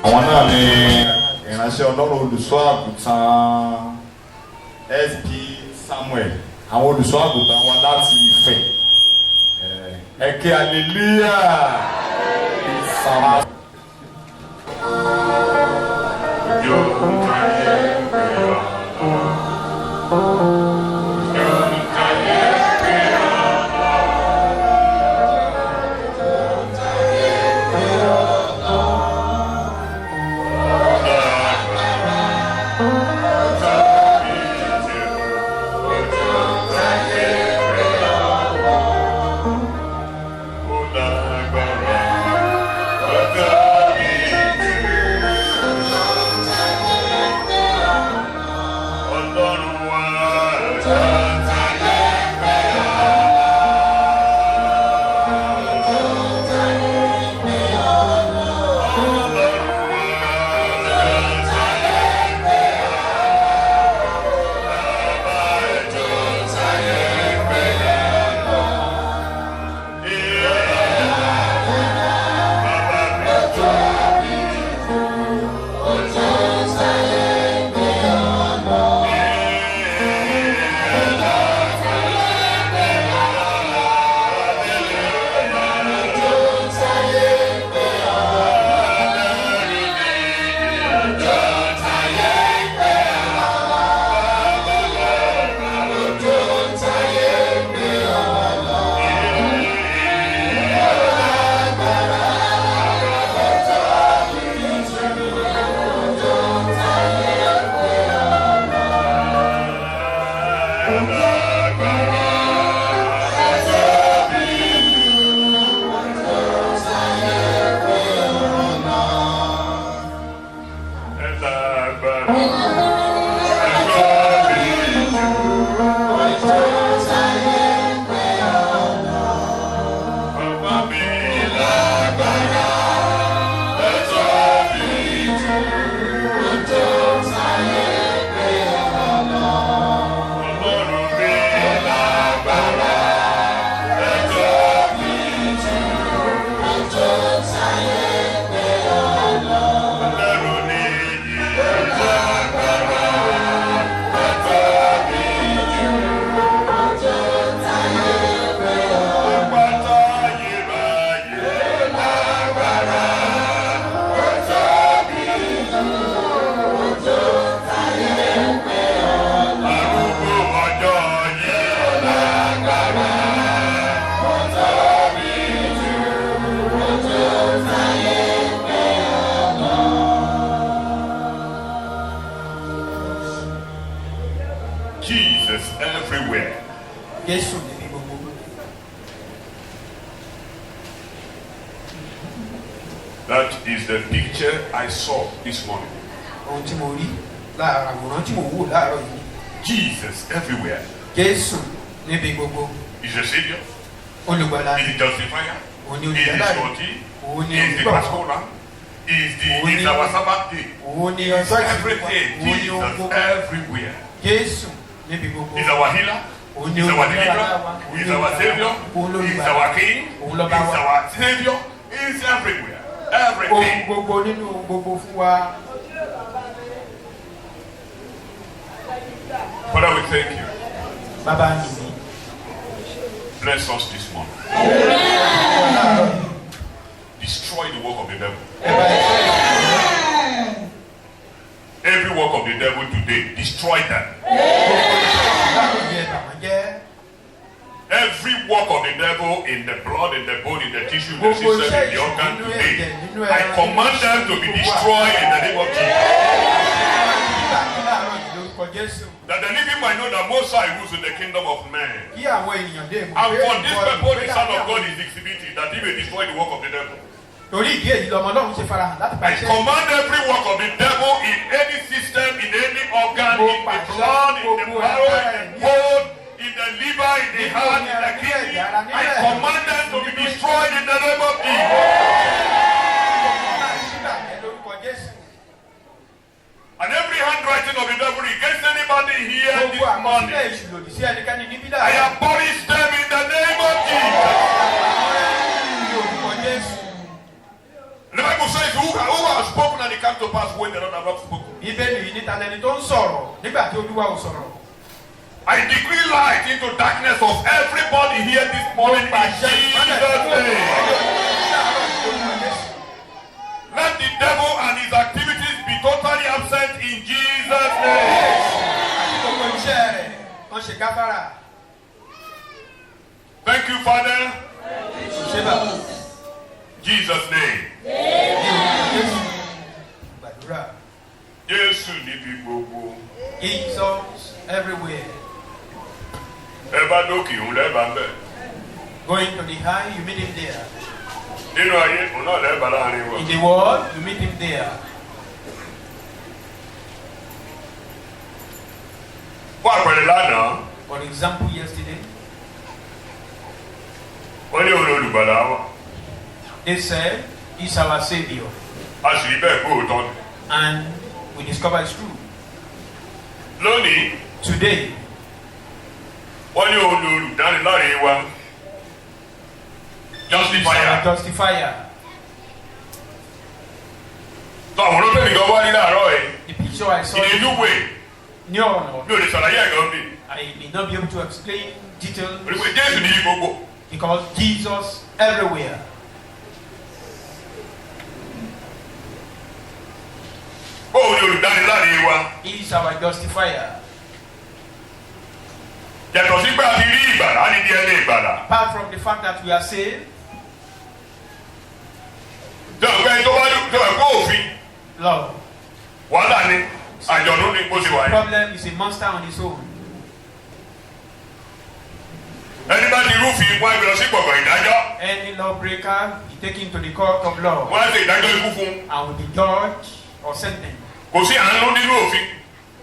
àwọn náà ni ìránṣẹ́ ọlọ́run olùṣọ́ àgùntàn SP Samuel, àwọn olùṣọ́ àgùntàn wa láti Ifẹ̀. Ẹ̀kẹ́ hallelujah Samuel. Jesus everywhere. Jésù. That is the picture I saw this morning. Jesus everywhere. Jésù. Is the Savior. Is the justifier. Is the surety. Is the pastor. Is our Sabbath day. Is everything. Jesus everywhere. Jésù. Is our healer. Is our deliverer. Is our Savior. Is our King. Is our Savior. Is everywhere. Everything. Father, we thank you. Bless us this morning. Destroy the work of the devil. Every work of the devil today, destroy them. Every work of the devil in the blood, in the bone, in the tissue, in the system, in the organ today, I command them to be destroyed in the name of Jesus. That the living might know that Most High rules in the kingdom of man. And for this purpose, the Son of God is exhibited, that he may destroy the work of the devil. I command every work of the devil in any system, in any organ, in the blood, in the marrow, in the bone, in the liver, in the heart, in the kidney. I command them to be destroyed in the name of Jesus. And every handwriting of the devil against anybody here this morning, I abolish them in the name of Jesus. The Bible says, who has spoken and come to pass when the Lord has not spoken? Bíbélì yìí níta lẹni tó ń sọ̀rọ̀ nígbà tí Olúwa ò sọ̀rọ̀. I decree light into darkness of everybody here this morning in Jesus' name. Let the devil and his activities be totally absent in Jesus' name. Thank you, Father. Jesus' name. Jesus níbi gbogbo. Jesus everywhere. Ẹ bá dókè òun lẹ́bàá ń bẹ̀. Going to the high, you meet him there. Nínú ayé òun náà lẹ́bàá láàrin wa. In the world, you meet him there. Fún àpẹẹrẹ lánàá, For example, yesterday, wọ́n ní òun olùgbàlà wa. they said, he's our savior. A sì rí bẹ́ẹ̀ pé òótọ́ ni. And we discover it's true. Lónìí, Today, wọ́n ní òun olùdániláre wa. he's our Justifier. justifier. Tó àwọn olóòtú gan wá ní láàárọ̀ yìí. The picture I saw, In a new way, no, mi ò lè ṣàlàyé ẹ̀gán mi. I may not be able to explain details Orí pé Jésù ní gbogbo. because Jesus everywhere. Bóun ni olùdániláre wa. He is our justifier. Yàtọ̀ sí pé a ti rí ìgbàlà, á ní díẹ̀ lé ìgbàlà. Apart from the fact that we are saved, Tó ẹ̀gbẹ́ tó wá tó ẹ̀kọ́ òfin, Lord, wàhálà ni, àjọ̀dún ni bó ṣe wà the yìí. problem is a monster on its own. Ẹni bá ti rúfin wọ́n á gbé lọ sí gbọ̀ngàn ìdájọ́. Any lawbreaker be taken to the court of law Wọ́n á ṣe ìdájọ́ ikú fún un. and will be judged or sentenced. Kò sí àánú nínú òfin.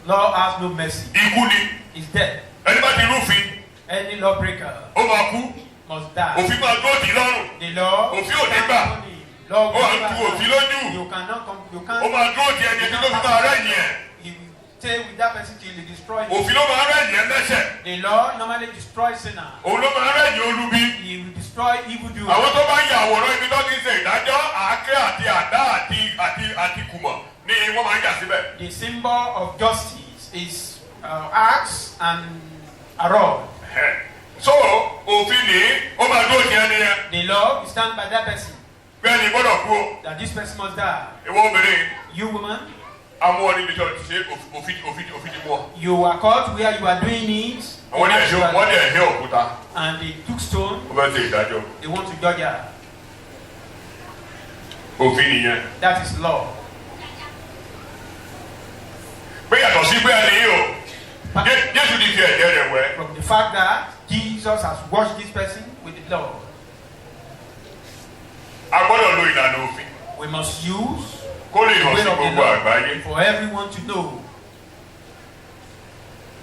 Law has no mercy. Ikú ni. Is death. Ẹni bá ti rúfin, Any lawbreaker ó máa kú. must die. Òfin máa dúró dì í lọ́rùn. The law. Òfin ò ní gbà. Law Ó máa will tu òfin lójú. You cannot come. You Ó can't. máa dúró di ẹni tó fi máa rẹ̀yìn ẹ̀. He will stay with that person till he destroys him. Òfin ló máa rẹ̀yìn ẹ̀ lẹ́sẹ̀. The law normally destroys sinners. Òun ló máa rẹ̀yìn olubi. He will destroy evildoers. Àwọn tó bá ń ya àwòrán ibi tó ti ń ṣe ìdájọ́ àáké àti àdá àti kùmọ̀ ni wọ́n máa ń yà síbẹ̀. The symbol of justice is axe and a rod. So òfin ni ó máa dúró di ẹni yẹn. The law will stand by that person Bẹ́ẹ̀ ni gbọ́dọ̀ kú o. that this person must die. Ìwọ obìnrin, You woman, amú ọ níbi tó ti ṣe òfin ti mú ọ. you are caught where you are doing it. Wọ́n dẹ̀ ẹ̀hẹ́ òkúta. And they took stone. Ó fẹ́ ṣe ìdájọ́. They want to judge her. Òfin nìyẹn. That is law. Pé yàtọ̀ sí pé ẹni yìí o. Jésù ti fi ẹ̀jẹ̀ rẹ̀ wẹ̀. From the fact that Jesus has washed this person with the blood, A gbọ́dọ̀ lo ìlànà òfin. we must use Kó lè the hàn way sí of the gbogbo law àgbáyé. for everyone to know.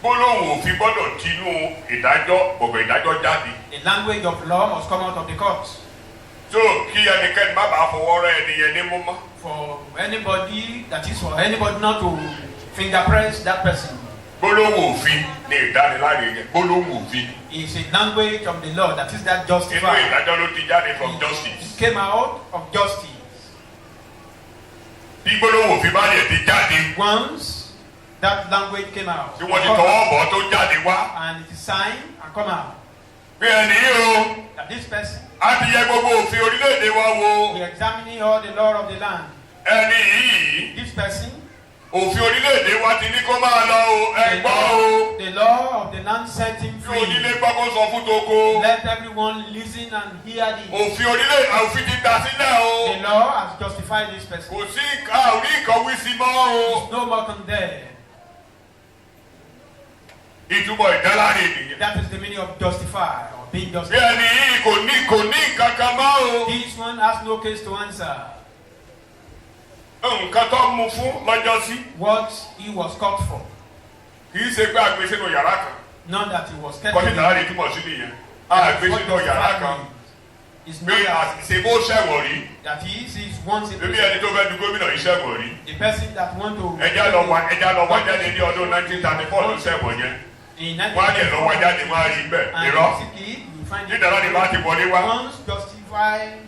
Gbólóhùn òfin gbọ́dọ̀ tinú ìdájọ́ ọ̀gbẹ̀ ìdájọ́ jáde. The language of law must come out of the court. So kí ẹnikẹ́ni má bàa fọwọ́ rẹ ẹnìyẹn ní mú mọ́. For anybody, that is for anybody not to finger press that person. Gbólóhùn òfin ni ìdániláre yẹn. Gbólóhùn òfin. It's a language of the law, that is that Inú justified. ìdájọ́ ló ti jáde from justice. It came out of justice. Bí gbólóhùn òfin bá lè ti jáde. Once that language came out, Tí wọ́n ti tọwọ́ bọ̀ tó jáde wá. and it is signed and come out, Bí ẹni yìí o. that this person, A ti yẹ gbogbo òfin orílẹ̀-èdè wa wo. we are examining all the law of the land. Ẹni yìí. This person, Òfin orílẹ̀-èdè wa ti ní kó máa lọ o. Ẹ gbọ́ o. the law of the land set him Bí free. onílé gbọ́ kó sọ fún toko. Let everyone listen and hear this. Òfin òfin ti gbà sílẹ̀ o. The law has justified this person. Kò sí àrí nǹkan wí sí mọ́ o. No more condemned. Ìtumọ̀ ìdáláre nìyẹn. That is the meaning of justify or being Bí justified. ẹni yìí kò ní nǹkan kan mọ́ o. This one has no case to answer. Nǹkan tó mú fún lọ́jọ́ sí. What he was caught for. Kì í ṣe pé àgbẹ̀ sínú yàrá kan. Not that he was kept Kọ́ni in. ìdáláre túmọ̀ sí nìyẹn. Àgbẹ̀ What sínú yàrá kan. is Pé not that, àṣìṣe bó ṣẹ̀wọ̀n rí. that he is once a Ebi person. ẹni tó fẹ́ du gómìnà yìí ṣẹ̀wọ̀n rí. The person that want to. Ẹja lọ wá jáde ní ọdún 1934 ló ṣẹ̀wọ̀n yẹn. In Wọ́n á dẹ̀ lọ wá jáde wọ́n á rí bẹ́ẹ̀. and Irọ́. basically you find Ní ìdáláre bá ti wọlé wá. once justified,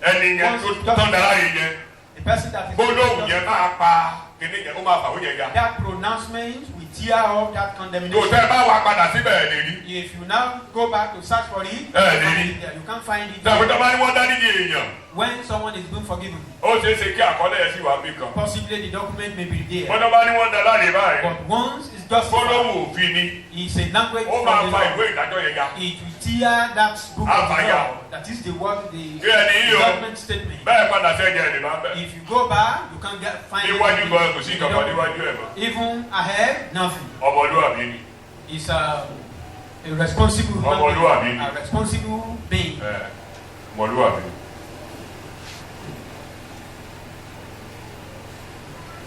Ẹni yẹn tó tán dáláre yẹn. the person that is gbólóhùn yẹn máa pa kíní yẹn ó máa fàwé yẹn ya. that pronouncement will tear off that tó condemnation. tẹ́ bá wá padà síbẹ̀ ẹ̀ lè rí. If you now go back to search for it, you can't find it. tàbí tó bá ní wọ́n dá nídìí èèyàn. When someone is being forgiven, ó ṣeé ṣe kí àkọọ́lẹ̀ yẹn sì wá bí kan. possibly the document may be there. wọ́n tó bá ní wọ́n dá láre báyìí. But once it's just gbólóhùn òfin ni. it's a language ó from máa the fa law. ìwé ìdájọ́ yẹn ya. It will tear that book of the Àfàyà. law. That is the word, the bí ẹni yìí o judgment statement. bẹ́ẹ̀ padà sẹ́yìn ẹ̀ lè máa bẹ̀. If you go back, you can't find níwájú it. gan kò sí kankan níwájú ẹ̀ mọ́. Even ahead, nothing. ọmọlúwàbí ni. It's a responsible human Ọmọlúwàbí being, ni. a responsible being. ọmọlúwàbí ni.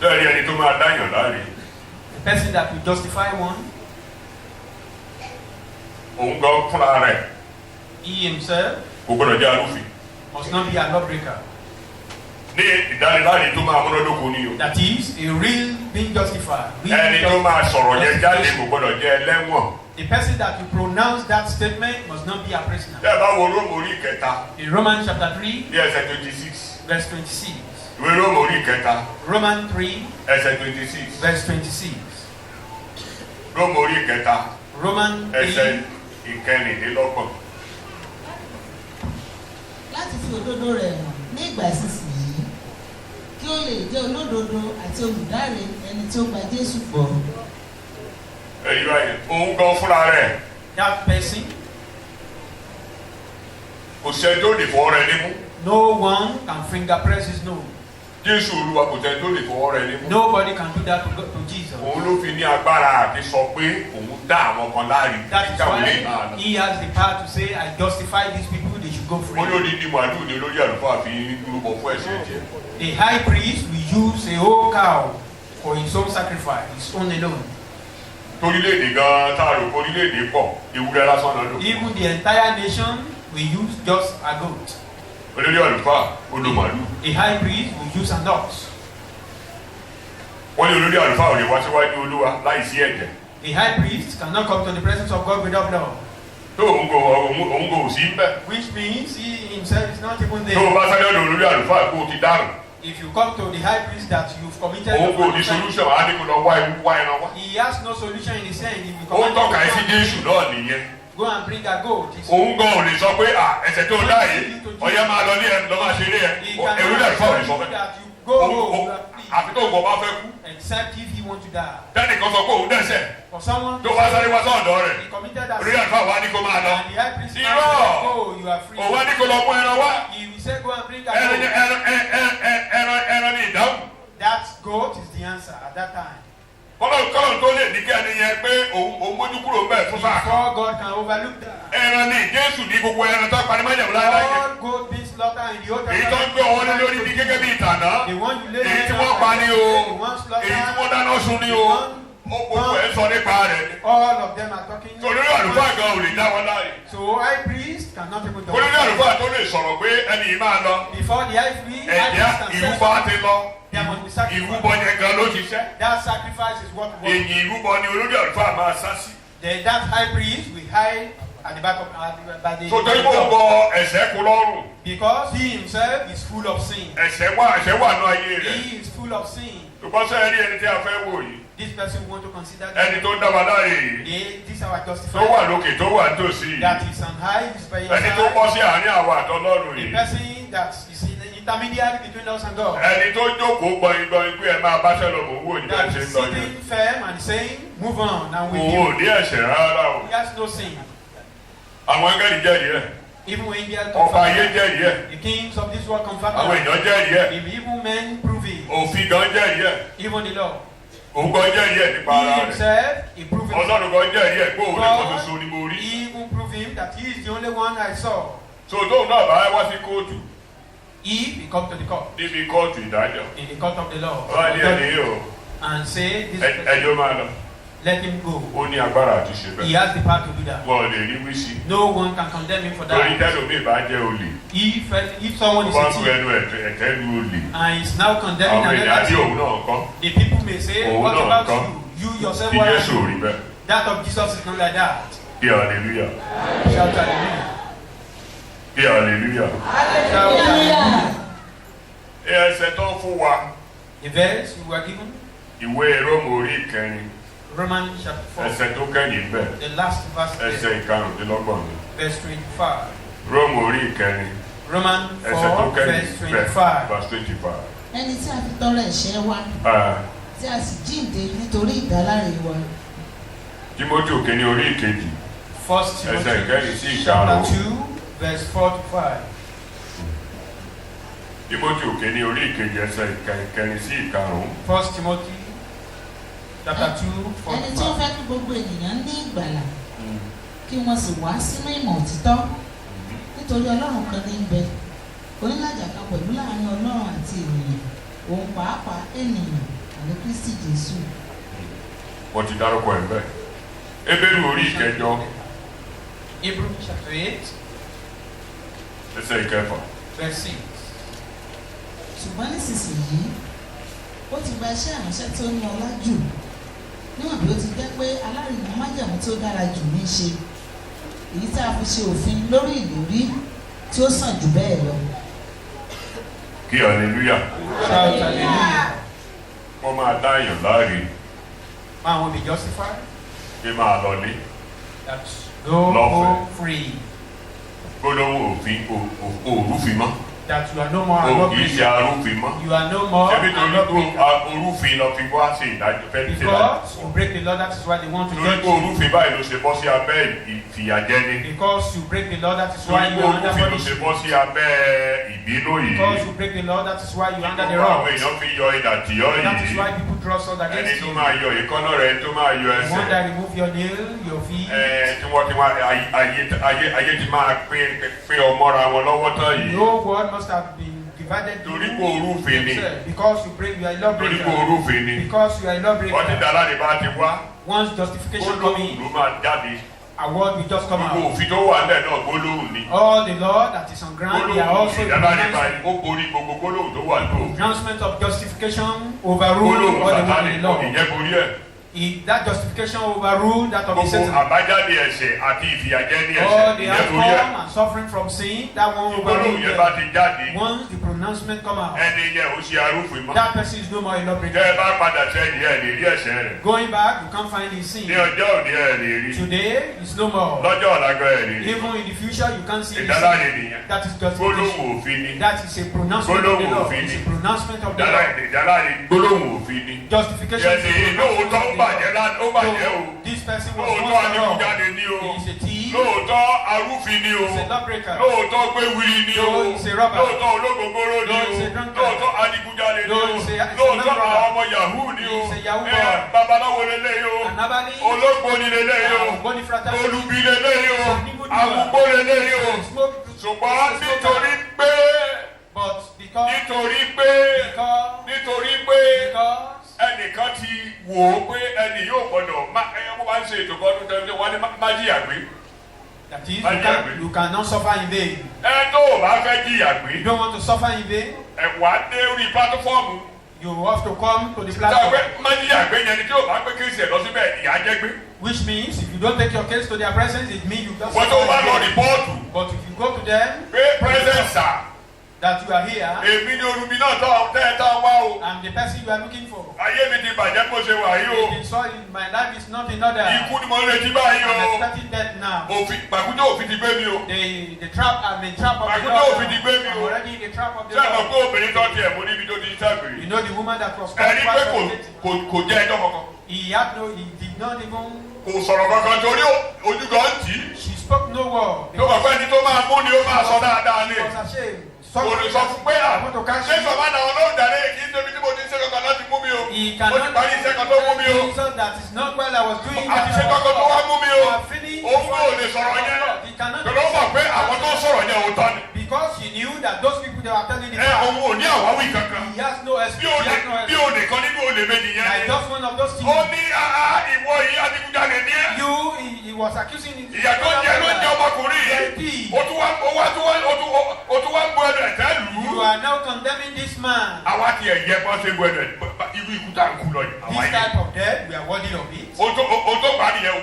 lẹ́yìn ẹni tó máa dáyàn láre. The person that will justify one, òun gan fúnra rẹ̀ he himself kò gbọdọ̀ jẹ́ arúfin. must not be a lawbreaker. ní ìdániláre tó máa múnádóko ni o. That is a real being justified. Real ẹni tó máa sọ̀rọ̀ yẹn jáde kò justification. gbọdọ̀ jẹ́ ẹlẹ́wọ̀n. The person that will pronounce that statement must not be a prisoner. tẹ́ ẹ bá wo róòmù orí ìkẹta In Romans chapter 3, ní ẹsẹ̀ 26. verse 26. ìwé róòmù orí ìkẹta Romans 3, ẹsẹ̀ 26. verse 26. róòmù orí ìkẹta Romans ẹsẹ̀ 3, ìkẹrìnlélọ́gbọ̀n. láti fi òdodo rẹ̀ hàn ní ìgbà ìsinsìnyí kí ó lè jẹ́ olódodo àti olùdáre ẹni tí ó gba Jésù gbọ́. èyí báyìí òun gan fúnra rẹ̀ that person, kò sẹ́ni tó lè fọwọ́ rẹ̀ nímú. no one can fingerpress his nose. jésù olúwa kò sẹ́ni tó lè fọwọ́ rẹ̀ nímú. Nobody can do that to Jesus. òun ló fi ní agbára àti sọ pé òun dá àwọn kan láre That is kíkà wọlé náà why lọ. he has the power to say, I justify these people, they should go free. ó ní odidi màálù ní olórí àlùfáà fi rúbọ fún ẹ̀ṣẹ̀ jẹ. The high priest will use a whole cow for his own sacrifice, his own alone. torílẹ̀-èdè gan-an tá a rò pé orílẹ̀-èdè pọ̀ ewúrẹ́ lásán náà lò. Even the entire nation will use just a goat. olórí àlùfáà ó lo màálù. A high priest will use an ox. wọ́n ní olórí àlùfáà ò lè wá síwájú olúwa láì sí ẹ̀jẹ̀. The high priest cannot come to the presence of God without blood, tó òun kò sí ń bẹ̀. which means he himself is not even tó o there. bá sáré ọ̀dọ̀ olórí àlùfáà kó o ti dárùn. If you come to the high priest that you've committed òun kò ní offense, solution á ní kó lọ wá ẹran wá. he has no solution in his hand. If you ó ń tọ́ka ẹ sí command jésù náà nìyẹn. go and bring a goat. òun gan ò lè sọ pé ẹ̀ṣẹ̀ tó dá yìí ọ̀yẹ́ máa lọ ní ẹ̀ lọ́ máa ṣe eré ẹ̀ He ẹ̀rú dẹ̀ fọ́ ẹ̀ sọ cannot bẹ́ẹ̀. that you go home àfi tó gbọ́ bá fẹ́ kú. except if he want to die. dáàdì kan sọ pé òun dẹ́ṣẹ̀ For someone tó wá sáré wá sọ́ọ̀dọ̀ rẹ̀ he committed that orí àlùfáà wa ní kó máa lọ. and the high priest Irọ́! now said, go, you are free. òun wá ní kó lọ mú ẹran wá. He will say, go and bring a ẹran goat. ẹran ní ìdáhùn. That goat is the answer at that time. kọ́lọ̀ tó lè ní kí ẹni yẹn pé òun mójú kúrò bẹ́ẹ̀ fún sáà kan. Before God can overlook that. ẹran ní jésù ní gbogbo ẹran tó parí májèmú láyé. All goat being slaughtered in the old èyí tó ń gbé ọwọ́ lé lórí bí gẹ́gẹ́ bí ìtànà. The one you lay èyí tí hands wọ́n on, pa ní o the one slaughtered, èyí tí wọ́n dáná sun ní o gbogbo ẹ̀ sọ nípa rẹ̀. all of them are talking. torí àlùfáà gan ò lè dá wọn láàyè. So high priest cannot even talk. olórí àlùfáà tó lè sọ̀rọ̀ pé ẹni yìí máa lọ. Before the high priest ẹ̀jẹ̀ can say ìrúbọ á ti something, lọ. there must be sacrifice. ìrúbọ yẹn gan ló ti ṣẹ́. That sacrifice is what we want. èyí ìrúbọ ni olórí àlùfáà máa sá sí. Then that high priest will hide at the back of by the tó torí kó bọ ẹ̀ṣẹ̀ kú lọ́rùn. because he himself is full of sin. ẹ̀ṣẹ̀ wà ní ayé rẹ̀. He is full of sin. ṣùgbọ́n sẹ́yìn rí ẹni tí a fẹ́ wò yìí. This person we want to consider ẹni tó ń dábàá láàyè yìí. this our tó wà justifier. lókè tó wà nítòsí yìí. That is on high, is by your ẹni tó bọ́ sí side. àárín àwọn àtọ́lọ́run The yìí. person that is in the intermediary between us and God. ẹni tó jókòó gbọ̀ngbọ̀n pé ẹ máa bá sẹ́lọ̀ mọ̀ owó ìgbà That ṣe is ń lọ yẹn. sitting firm and saying, move on and with òun ò you. ní ẹ̀ṣẹ̀ rárá o. He has no sin. àwọn ẹgbẹ́ jẹ́rìí ẹ̀. Even when angels ọba ayé confirm, jẹ́rìí ẹ̀. the kings of this world confirm àwọn that. èèyàn jẹ́rìí ẹ̀. If evil men prove it, òfin gan jẹ́rìí ẹ̀. even the law, òun gan jẹ́rìí ẹ̀ nípa he ara rẹ̀. himself, he proved himself. ọlọ́run gan jẹ́rìí ẹ̀ pé òun nìkan God, ṣoṣo ni mo rí. he even proved him that he is the only one I saw. so tóun náà bá wá sí kóòtù If he come to the court, níbi kóòtù ìdájọ́. in the court of the law, wọ́n á ní ẹni yìí o and say, this person, ẹjọ́ máa lọ. let him go. ó ní agbára àti ṣe He bẹ́ẹ̀. has the power to do that. wọ́n ò lè rí wí sí. No one can condemn him for torí that. tẹ́lómi bá jẹ́ olè. If someone tó bá is ń a gbé thief ẹnu ẹ̀tẹ́ lu olè. and is now condemning àwọn èèyàn another àti òun thief, náà kọ́. the people may say, Òun what náà about kọ́. you? You yourself, kí what Jésù are ò you? rí bẹ́ẹ̀. That of Jesus is not like that. kí hallelujah. Shout hallelujah. kí hallelujah. Shout hallelujah. ẹsẹ̀ tó fún wa. The verse we were given, Ìwé Róòmù orí ìkẹrin. Romans chapter 4, Ẹsẹ̀ tó kẹ́yìn bẹ́ẹ̀. the last verse there, Ẹsẹ̀ ìkarùndínlọ́gbọ̀n ni. verse 25. Róòmù orí ìkẹrin. Romans Ẹsẹ̀ tó 4, kẹ́yìn verse bẹ́ẹ̀. 25. Verse 25. ẹni tí a fi tọrọ ẹ̀ṣẹ̀ wa tí a sì jíǹde nítorí ìdáláre wa. Tímótì òkèní orí ìkejì. First Ẹsẹ̀ ìkẹyìn sí Timothy chapter ìkarùn. 2, verse 4 to 5. Tímótì òkèní orí ìkejì ẹsẹ̀ ìkẹyìn sí ìkarùn. First Timothy chapter 2, 4 ẹni to tí ó 5. fẹ́ kí gbogbo ènìyàn ní ìgbàlà kí wọ́n sì wá sínú ìmọ̀ òtítọ́ nítorí ọlọ́run kan ní bẹ onílàjà kan pẹ̀lú láàrin ọlọ́run àti ènìyàn òun pàápàá ènìyàn àní Kristi Jésù. Wọ́n ti dárúkọ ẹ̀ bẹ́ẹ̀. Hébérù orí ìkẹjọ Hebrews chapter 8, ẹsẹ̀ ìkẹfà. verse 6. ṣùgbọ́n nísinsìnyí ó ti gba iṣẹ́ ìránṣẹ́ tí ó ní ọlá jù níwọ̀n bí ó ti jẹ́ pé alárinà májẹ̀mú tí ó dára jù ní í ṣe èyí tí a fi ṣe òfin lórí ìlérí tí ó sàn jù bẹ́ẹ̀ lọ. Kí hallelujah. Shout hallelujah. Wọ́n máa dá èèyàn láre Man will be justified. pé máa lọ ní. That's no Lawful. more free. Gbólóhùn òfin òrùfin mọ́. That you are no more a O kì í lawbreaker. ṣe arúfin mọ́. You are no more Ṣebí a torí lawbreaker. pé orúfin lọ fi wá sí ìdájọ́ fẹ́ ṣe dájọ́. Because you break the law, that is why they want to Torí judge pé you. orúfin báyìí ló ṣe bọ́ sí abẹ́ ìfìyàjẹni. Because you break the law, that is why Torí you pé are under orúfin ló ṣe punishment. bọ́ sí abẹ́ ìbínú yìí. Because you break the law, that is why you are under the Gbogbo àwọn wrong. èèyàn fi yọ idà tì ọ́ That is yìí. why people draw sword Ẹni against tó you. máa yọ ìkọ́nà rẹ̀ tó máa yọ The one ẹsẹ̀. that remove your nail, your feet. Tí wọ́n ti wá ayé ti máa pín ọmọra wọn lọ́wọ́ tán yìí. No word must have been divided to Torí you pé orúfin ni. yourself. Because you break, you are a Torí pé lawbreaker. orúfin ni. Because you are a Wọ́n ti lawbreaker. dára ní bá ti wá. Once justification come Gbólóhùn in, ló máa jáde. a word will just come Gbogbo out. òfin tó wà nílẹ̀ náà gbólóhùn ni. All the law that is on ground, they are Gbólóhùn also ìdára ní pronounced. báyìí ó borí gbogbo gbólóhùn tó wà ní òfin. Pronouncement of justification overrule Gbólóhùn all the one Sátánì in kò the law. ní jẹ́ borí ẹ̀. If that justification overrule that of the Gbogbo Satan, àbájáde ẹ̀ṣẹ̀ àti ìfìyàjẹni ẹ̀ṣẹ̀ all the ìjẹ́ borí ẹ̀. outcome and suffering from sin, that one Gbólóhùn overrule yẹn bá them. ti jáde. Once the pronouncement come out, Ẹni yẹn ò ṣe arúfin mọ́. that person is no more a Tẹ́ ẹ lawbreaker. bá padà sẹ́yìn ẹ̀ lè rí ẹ̀ṣẹ̀ rẹ̀. Going back, you can't find his sin. Ní ọjọ́ òní ẹ̀ lè rí. Today, it's no more. Lọ́jọ́ ọ̀làgọ́ ẹ̀ lè rí. Even in the future, you can't see his Ìdáláre sin. nìyẹn. That is justification. Gbólóhùn òfin ni. That is a pronouncement of the Gbólóhùn law. òfin It's ni. a pronouncement of the law. Ìdáláre gbólóhùn òfin ni. Justification is a Yẹ̀sì pronouncement lóòótọ́ ó of the bàjẹ́ law. ó bàjẹ́ o. So, this person was Lóòótọ́ once a law. adigunjalè ni o. He is a thief. Lóòótọ́ arúfin ni o. He's a lawbreaker. Lóòótọ́ gbéwìrì ni o. No, he's a robber. Lóòótọ́ ológogoro ni No, o. he's a drunkard. Lóòótọ́ adigunjalè ni No, o. he's a Lóòótọ́ robber. àwọn ọmọ yahoo ni o. He's a yahoo boy. Babaláwo lélẹ́yìí o. Anabali. Ológbòni lélẹ́yìí o. Boni fraternity. Olùbí lélẹ́yìí o. Sanigudu. Àmúgbó lélẹ́yìí o. Smoke. Ṣùgbọ́n nítorí pé But because nítorí pé ẹnìkan ti wò ó pé ẹnì yóò gbọdọ̀ wọ́n máa ń ṣe ètò kan tó tẹ́lẹ̀ wọ́n ní má jìyà gbé. that is, you cannot suffer in vain. Ẹ tó o bá fẹ́ jìyà gbé. You don't want to suffer in vain. Wà á dé orí plátófọ́ọ̀mù. You have to come to the Ṣé platform. má jìyà gbé yẹn ni tí o bá pé kéésì ẹ̀ lọ síbẹ̀ ìyá jẹ́ gbé. Which means if you don't take your case to their presence, it means you just Wọ́n tó bá lọ rìpọ́ọ̀tù But if you go to them, pé pírẹ́sẹ̀nsà that you are here, èmi ni olùbí náà tẹ́ ẹ tán wá o. I'm the person you are looking for. Ayé mi ti bàjẹ́ bó ṣe wà yìí o. It is so my life is not in order. Ikú ni mo ń retí báyìí I'm o. expecting death now. Pàkúté òfin ti gbé mi o. The trap, I'm in trap of the Pàkúté law. òfin ti gbé mi I'm o. already in the trap of the Ṣé àmọ̀ pé law. obìnrin tó tiẹ̀ mú níbi tó ti ń ṣàgbèrè? You know the woman that was Ẹni pé caught kò jẹ́ ẹjọ́ kankan. he did not even, Kò sọ̀rọ̀ kankan torí ojú gan tì í. she spoke no word. Tó bàbá ẹni tó máa mú ni ó máa sọ dáadáa ni. She was ashamed. Kò lè sọ fún pé I want to catch ṣé you. sọ̀bá náà ọlọ́run dàrẹ́ kí n tóbi tí mo ti ń ṣe kankan láti mú mi o. He Mo ti parí iṣẹ́ kan tó mú mi o. Jesus that is not well I was doing. Àti iṣẹ́ kankan tó wá mú mi o. I finished. Òun kò lè sọ̀rọ̀ yẹn. He cannot. Tọ́lọ́ mọ̀ pé àwọn tó sọ̀rọ̀ yẹn òótọ́ ni. Because he knew that those people that were telling him, Òun ò ní àwáwí kankan. he has no Bí excuse. He has no bí excuse. olè kan nínú olè méjì yẹn Like ni. just one of those things. Ó ní ìwọ yìí adigunjalè ní ẹ́. He was accusing him. Ìyà tó jẹ ló jẹ ọmọkùnrin yìí. O tún wá gbọ́ ẹnu ẹ̀tẹ́ lù ú. You are now condemning this man. Àwa ti ẹ̀yẹ bọ́ ṣe gbọ́ ẹnu ẹ̀ irú ikú tá à ń kú lọ yìí. This type of death, we are worthy of it. O tó gbà nìyẹn o.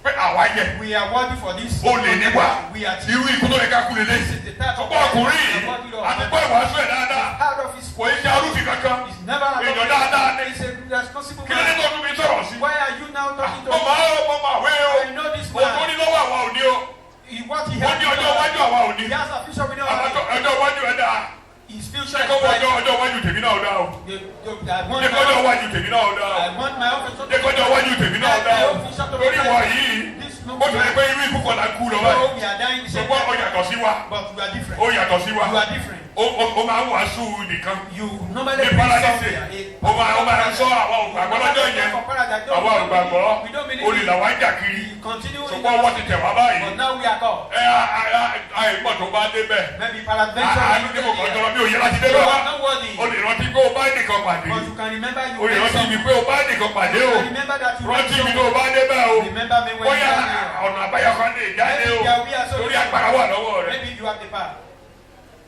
Pé àwáyẹ. We are worthy for this. O lè ní wá. We are Irú ikú tó yẹ ká kú lélẹ̀. This is the type of Ọ̀pọ̀ ọkùnrin we are worthy of. àti pé ìwàásù ẹ̀ dáadáa. Part of his Kò í ṣe arúfin kankan. is never a Èèyàn dáadáa ni. He's a responsible Kí ló dé man. tó tún mi sọ̀rọ̀ sí? Why are you now talking to Mo máa wé o. I know this Mo tó man. ní lọ́wọ́ àwa ò ní o. What he Ó has ní ọjọ́ iwájú àwa ò ní. He has a future we don't Ọjọ́ have. iwájú ẹ̀ dáa. His future Ṣé is kó bright. ọjọ́ iwájú tèmi náà dáa o? I want Ṣé kó ọjọ́ my iwájú tèmi náà dáa o? I want my own future Ṣé kó ọjọ́ iwájú tèmi náà dáa o? Torí wọ̀ yìí, This no ó ti lè pé irú ikú kan là ń kú lọ báyìí. So we are dying the same Ṣùgbọ́n ó time. yàtọ̀ sí wa. But we are different. Ó yàtọ̀ sí wa. You are different. Ó máa ń wàásù nìkan. You normally Ní bring paradise, something. ó máa ń sọ àwọn ògbàgbọ́ lọ́jọ́ yẹn. Àwọn ògbàgbọ́, olè làwọn ń jà kiri. Continue. Ṣùgbọ́n wọ́n ti tẹ̀ wá báyìí. But now we are called. Àìmọ̀ tó bá débẹ̀. Maybe peradventure. Àánú ní kò kàn jọrọ bí òye láti You débẹ̀ wá. are not worthy. O lè rántí pé o bá nìkan pàdé. But you can remember you O lè made rántí mi something. pé o bá nìkan pàdé You o. can remember that you made Rántí mi something. tó o bá débẹ̀ o. Remember me when you Bóyá are here. ọ̀nà àbáyọ kan lè jáde o. Maybe there will be a Torí solution. agbára wà lọ́wọ́ rẹ̀. Maybe you have the power.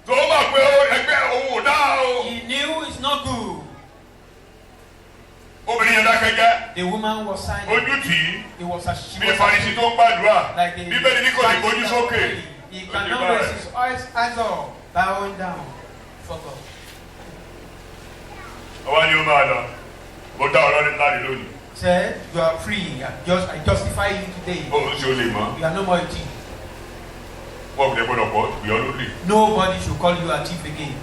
Tó o mọ̀ pé ẹgbẹ́ òun ò dáa o. He knew it's not good. Obìnrin yẹn dákẹ́jẹ́. The woman was silent. Ojú tì í. It was a she Bí was Farisi tó ń gbàdúrà. like the Bíbélì ní kò lè gbójú sókè. He cannot raise his eyes up, bowing down for God. Ọwọ́ ni ó máa lọ. Mo dá ọlọ́rin láre lónìí. Said, you are free. I justify you today. Bóun ṣe o lè mọ́. You are no more a thief. Wọ́n kò lè gbọ́dọ̀ pọ̀ ìyọ́ lóde. Nobody should call you a thief again.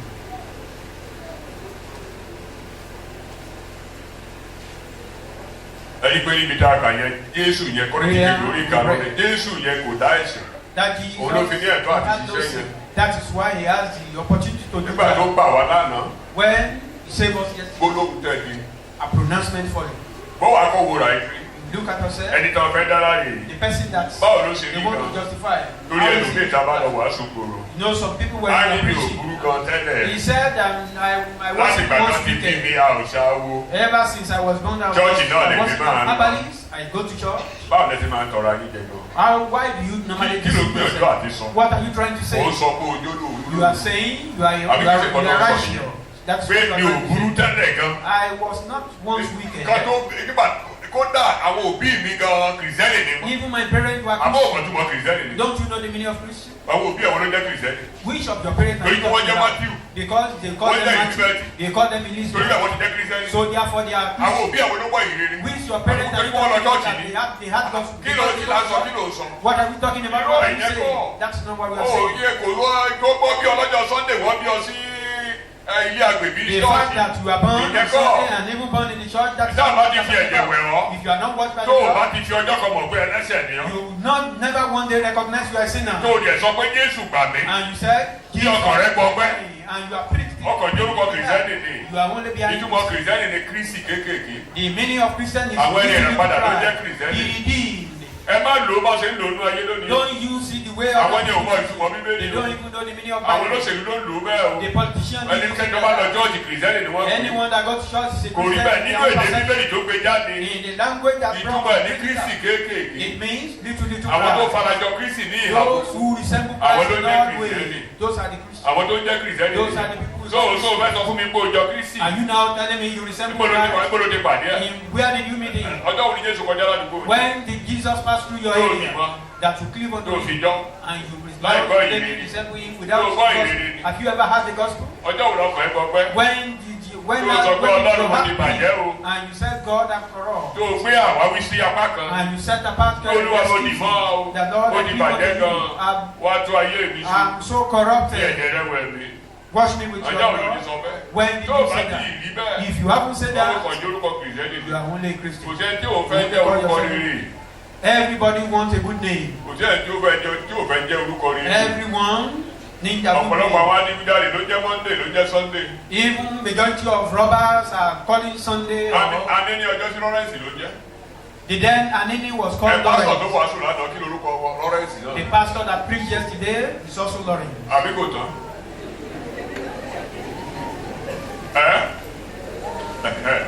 Ẹni pé níbi tá a kà yẹn, Jésù yẹn kọ́ni ti fi lórí ìka lọ́dẹ. Jésù yẹn kò dá ẹ̀ṣẹ̀. That Jesus Olófin ní ẹ̀tọ́ àti had no ṣiṣẹ́ sin. yẹn. That is why he has the opportunity to do Nígbà tó that. gbà wá lánàá, When he saved us yesterday, gbólóhùn tẹ̀lé. a pronouncement for him. Bó wàá kó wúrà yìí. Look at yourself. Ẹni tán fẹ́ dára yìí. The person that Báwo ló ṣe they rí want to gan? justify. Lórí How is ẹlòmíì it? tá a bá lọ wàásù gbòòrò. You know, some people were Á ní mi ò preaching. burú gan tẹ́lẹ̀. He said, I Láti wasn't ìgbà once tán ti bí mi, wicked. a ò ṣáwó. Ever since I was born, I Church náà lè was fi máa ń lọ. herbalist. I go to church. Báwo lẹ ti máa ń tọrọ ayé jẹ gan? Why do you normally Kí ló deceive gbìyànjú yourself? àti sọ? What are you trying to say? Ó sọ pé ojú ló wúlò. You are saying you are Àbí kí ṣe kọ́ ló ń sọ righteous. nìyẹn? That's Pé what mi you ò are burú trying to say. tẹ́lẹ̀ gan. I was not once wicked. Kan tó nígbà kódà àwọn òbí mi gan kìrìsìtẹ́nì ni wọ́n. Even my parents were Àbọ̀ Christian. òkàn tó mọ kìrìsìtẹ́nì ni. Don't you know the meaning of Christian? Àwọn òbí ẹ̀wọ̀n ló jẹ́ kìrìsìtẹ́nì. Which of your parents are Torí you pé wọ́n talking jẹ́ about? Matthew. Because they call Wọ́n them jẹ́ Matthew. Elizabeth. They call them Torí Elizabeth. àwọn ti jẹ́ kìrìsìtẹ́nì. So therefore they are Àwọn Christian. òbí ẹ̀wọ̀n ló wọ ìrere. Which your parents are you Torí wọ́n lọ talking about? chọ́ọ̀chì That ni. they had gospel. Kí ló kí la sọ kí ló sọ? What are we talking about? Irọ́ What are you ẹ̀yẹ saying? kọ́. That's not what we Ó are saying. yẹ kò ló gbọ́ bí ọlọ́jọ́ Sunday wọ́n bí ọ sí ilé agbègbè The fact that you are born Ìyẹn on Sunday kọ́. and even born in the church, that's Ìjà bá ti what fi we are ẹ̀jẹ̀ talking wẹ̀ about. ọ́. If you are not washed by the Tó o bá blood, ti fi ọjọ́ kan mọ̀ pé ẹlẹ́sẹ̀ nìyàn. you will not never one day recognize you are a sinner. Tó o dẹ̀ sọ pé Jésù gbà mí. And you said, Kí ọkàn rẹ gbọgbẹ́. and you are preached. Ọkàn jẹ́ orúkọ kìrìsìtẹ́nì ni. You are only behind. Ìtumọ̀ kìrìsìtẹ́nì ni Kírísì kéékèèké. The meaning of Christian is Àwọn ẹni little ìràpadà ló pride. jẹ́ Kìrìsìtẹ́nì. The redeemed. Ẹ má lò ó bá ṣe ń lò ó nú ayé lónìí. Don't you see the way of Àwọn ẹni ò mọ ìtumọ̀ Bíbélì They o. don't even know the meaning of Àwọn Bible. olóṣèlú ló ń lò ó bẹ́ẹ̀ o. The politician Ẹni kẹ́kẹ́ bá lọ jọ́ọ̀jì kìrìsìtẹ́nì ni wọ́n kú. anyone that goes to church is a Kò rí bẹ́ẹ̀ nínú èdè Christian. Bíbélì tó gbé jáde. In the language that Ìtumọ̀ ẹ̀ ní Kírísì kéékèèké. it means little Àwọn tó pride. farajọ Kírísì ní ìhà. Those who resemble Àwọn Christ ló in jẹ́ all Kìrìsìtẹ́nì. ways, those are the Christians. Àwọn tó ń jẹ́ kìrìsìtẹ́nì Those are ni. the people who So fẹ́ sọ fún mi pé o jọ Kírísì. Are you now telling me you resemble Christ? Níbo ló ti pàdé ẹ̀? Where did you meet him? Ọjọ́ wo ni Jésù kọjá ládùúgbò? When did Jesus pass through your Tó o area bímọ. that you cleave Tó unto o fi him jọ́. and you Láì gbọ́ resemble ìrírí. resemble him without Tó o the gbọ́ gospel? ìrírí. Have you ever heard the gospel? Ọjọ́ wo lọkàn ẹ gbọgbẹ́? When Tó o sọ pé Ọlọ́run mo ti bàjẹ́ o. and you said God after all Tó o gbé àwáwí sí apá kan. and you set apart Tó Olúwa mo dì mọ́ o. the Lord Ó and ti people bàjẹ́ to you. gan-an. Wá tó ayé mi sí. I'm so Bí corrupted. ẹ̀jẹ̀ rẹ wẹ̀ mí. Wash me with your Ọjọ́ wo ló ti blood. sọ bẹ́ẹ̀? When did Tó o you bá say ti that? rí bẹ́ẹ̀. If you haven't said Orúkọ that, jẹ́ orúkọ kìrìsìtẹ́nì ni. you are only a Kò Christian. sẹ́ni tí ò fẹ́ jẹ́ orúkọ rere. Everybody wants a good name. Kò sẹ́ni tí ò fẹ́ jẹ́ orúkọ rere. Everyone needs a good Ọ̀pọ̀lọpọ̀ àwọn name. adigunjalè ló jẹ́ Monday ló jẹ́ Sunday. Even majority of robbers are calling Sunday. Adé ní ọjọ́ sí Lawrence ló jẹ́. The then Anini was Ẹ called pásítọ̀ tó Lawrence. wàásù lánàá kí lorúkọ Lawrence náà. The pastor that preached yesterday is also Lawrence. Àbí kò tán.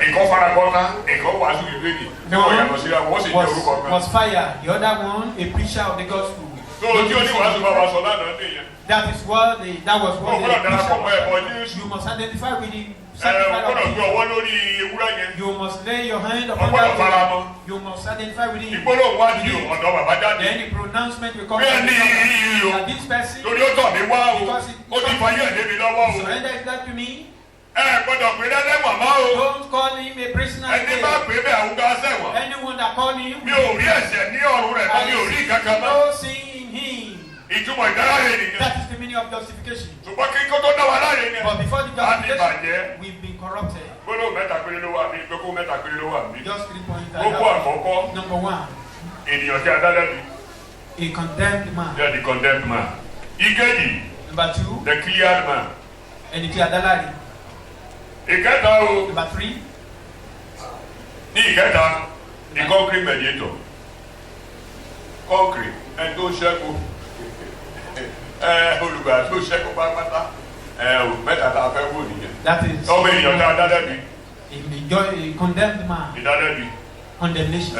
Nǹkan farakọ́ta, nǹkan wàásù ìbéèrè. Ṣé wọ́n yàtọ̀ síra wọ́n sì jẹ́ orúkọ kan? Was fired. The other one, a preacher of the gospel. Tó o tí oníwàásù bá wa sọ lánàá nìyẹn. That is what that was what Ọ̀pọ̀lọpọ̀ darapọ̀ mọ́ ẹ̀bọ you Jésù. must identify with the sacrifice gbọ́dọ̀ of gbé ọwọ́ lórí ewúrẹ́ yẹn. you must lay your hand upon Ọgbọ́dọ̀ fara that mọ́. one. You must identify with him. Ìgbólóhùn wá di ọ̀dọ̀ bàbá jáde. Then the pronouncement will come Bí from ẹni the yìí o. that this person Torí ó tọ̀ mí wá o. Ó ti fayé ẹ̀dẹ́ mi lọ́wọ́ o. surrender his life to me. Gbọ́dọ̀ pé lẹ́lẹ́ màmá o. Don't call him a prisoner Ẹni bá again. pè bẹ́ẹ̀ àwọn gá sẹ́wọ̀n. Anyone that call him, Mi ò rí ẹ̀ṣẹ̀ ní ọ̀run rẹ̀ mọ́, mi ò rí kankan mọ́. no sin in him. Ìtumọ̀ ìdárayé nìyẹn. That is the meaning of justification. Ṣùgbọ́n kí kó tó dá wa láre ni. But before the A ti justification, bàjẹ́. we've been corrupted. Gbólóhùn mẹ́ta péré ló wà mí. Gbogbo mẹ́ta péré ló wà mí. Just 3 points. I Gbogbo have. àkọ́kọ́. Number one, Ènìyàn tí a dá lẹ́bi. a condemned man. They are the condemned man. Ìkejì. Number two, The cleared man. ẹni tí a dá láre. Ìkẹta o. Number three, Ní ìkẹta. The concrete mediator. Concrete. Ẹni tó ṣẹ́kù. Olùgbà tó ṣẹ́kù pátápátá. Mẹ́ta tá a fẹ́ wò nìyẹn. that is Ọmọ ènìyàn tá a dá lẹ́bi. a condemned man. Ìdálẹ́bi. Condemnation.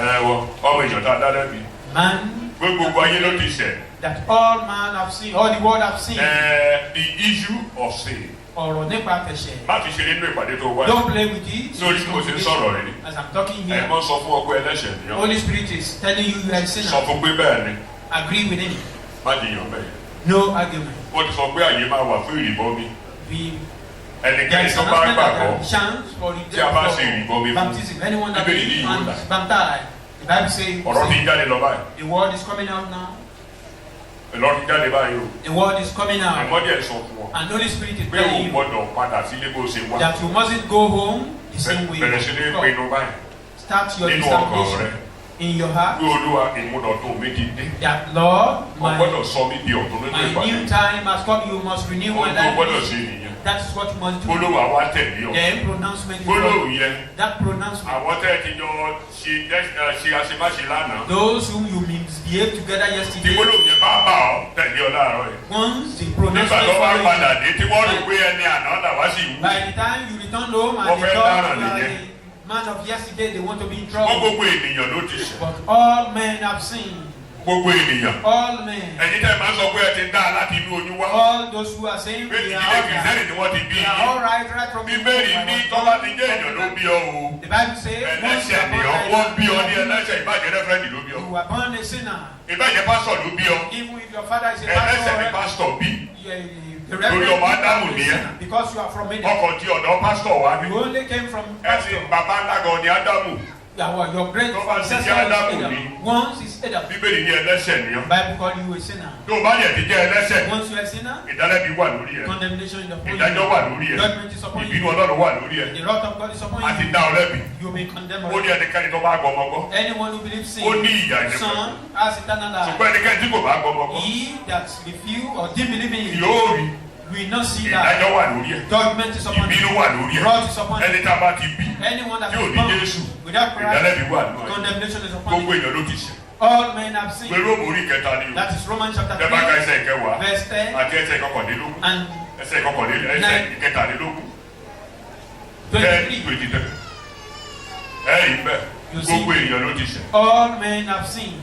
Ọmọ ènìyàn tá a dá lẹ́bi. Man Gbogbo ayé ló ti ṣẹ̀. that all man have seen, all the world have seen. The issue of sin. Ọ̀rọ̀ nípa tẹ̀sẹ̀. Má fi ṣe nínú ìpàdé tó wáyé. Don't play with it. Lórí tí mo ti ń sọ̀rọ̀ rẹ̀. As I'm talking here, Ẹ̀gbọ́n sọ fún ọgbẹ́ ẹlẹ́ṣẹ̀ nìyẹn. Holy Spirit is telling you you are a Sọ sinner. fún pé bẹ́ẹ̀ ni. Agree with him. Má jiyàn bẹ́ẹ̀. No argument. Wọ́n ti sọ pé àyè máa wà fún ìrìbọmi. There There is is tó an bá announcement that there gbàgbọ́. is chance for Tí a bá ṣe ìrìbọmi fún. baptism. Anyone that Bíbélì ní believes ìwọ and là. is baptized. The Bible says Ọ̀rọ̀ ti ń jáde lọ báyìí. the word is coming out now. Ọ̀rọ̀ ti ń jáde báyìí o. The word is coming out. Ẹ̀mọ́dé ẹ̀ sọ fún ọ. And Holy Spirit is Pé o telling you gbọ́dọ̀ padà sílé bó ṣe wá. that you mustn't go home the same way. Bẹ̀rẹ̀ sí ní you pinnu báyìí. start your Nínú ọkàn examination rẹ. in your heart. Bí Olúwa ìmúdọ̀tún mi ti dé. That Lord, O my gbọ́dọ̀ sọ mí di ọ̀tún nínú new ìpàdé. time has come. You must renew my Ohun tó gbọ́dọ̀ life. ṣe nìyẹn. That is what you must do. Olúwa wá tẹ̀lé ọ. Then pronouncement is Gbólóhùn wrong. yẹn. That pronouncement. Àwọn tẹ́ ẹ ti jọ ṣe àṣemáṣe lánàá. Those whom you misbehaved together Tí yesterday. gbólóhùn yẹn bá bà ọ́ tẹ̀lé ọ láàárọ̀ yẹn. Once the Nígbà pronouncement tó bá follows padà you, dé tí wọ́n rò pé ẹni àná làwa sì wú. by the time you return home Wọ́n and the fẹ́ thought dáràn you are nìyẹn. the man of yesterday, they want to be in Wọ́n trouble. gbogbo ènìyàn ló ti ṣẹ̀. But all men have sinned. Gbogbo ènìyàn. All men. Ẹ̀yin tẹ́ ẹ máa ń sọ pé ẹ ti dá láti inú oyún wá. All those who are saying Pé we are ìdílé all kìrìsìtẹ́nì right. ni wọ́n ti bí We are yín. all right from the Bíbélì ní tọ́lá ti jẹ́ èèyàn ló bí ọ o. The Bible says once you Ẹlẹ́ṣẹ̀ are ni born ọ. Wọ́n bí ọ ní like ẹlẹ́ṣẹ̀ ìbàjẹ́ rẹ́fẹ́rẹ́ndì ló bí ọ. you were born a sinner. Ìbàjẹ́ pásítọ̀ ló bí ọ. Even if your father is a Ẹlẹ́ṣẹ̀ ni pastor, pásítọ̀ bí. the Lórí ọmọ Ádámù reverend nìyẹn. because you are from Adam. Ọkọ̀ tí ọ̀dọ̀ pásítọ̀ wá ní. You only came from Ẹ̀sìn pastor. bàbá ńlá gan ni Ádámù. Your great Tó bá ti ancestor jẹ́ is Ádámù Adam. ni. Once is Adam. Bíbélì ní ẹlẹ́ṣẹ̀ ni ọ. Bible call you a sinner. Tó o bá yẹ ti jẹ́ ẹlẹ́ṣẹ̀, Once you are a sinner, ìdálẹ́bi wà lórí ẹ̀. condemnation is upon Ìdájọ́ wà you. lórí ẹ̀. Judgment is upon Ìbínú you. Ọlọ́run wà lórí ẹ̀. The wrath of God is upon Àti you. dá ọ lẹ́bi. You will be condemned. Ó ní ẹnikẹ́ni tó bá gbọ́ ọmọ gbọ́. Anyone who believes Ó ní sin, ìyà ìdẹ́pẹ̀. son has eternal life. Ṣùgbọ́n ẹnikẹ́ni tí kò bá gbọ́ ọmọ gbọ́. He that refuse or didn't believe in you Yóò rí. will not see that. Ìdájọ́ wà lórí ẹ̀. Judgment is upon Ìbínú you. wà lórí ẹ̀. Wrath is upon Ẹni you. tá a bá ti bí. Anyone that Tí ò is ní born Jésù. without Christ, Ìdálẹ́bi wà lórí ẹ̀. condemnation is upon Gbogbo you. èèyàn ló ti ṣẹ̀. All men have sinned. Pẹ̀lú òmùrí kẹta ni o. That is Romans chapter Ẹ bá ka 3, ẹsẹ̀ ìkẹwàá verse 10 àti ẹsẹ̀ ìkọkànlélógún. and Ẹsẹ̀ ìkọkànlélógún. Ẹsẹ̀ ìkẹtàlélógún. 23. 23. Ẹ̀yìn bẹ́ẹ̀. You see. Gbogbo èèyàn ló ti ṣẹ̀. All men have sinned.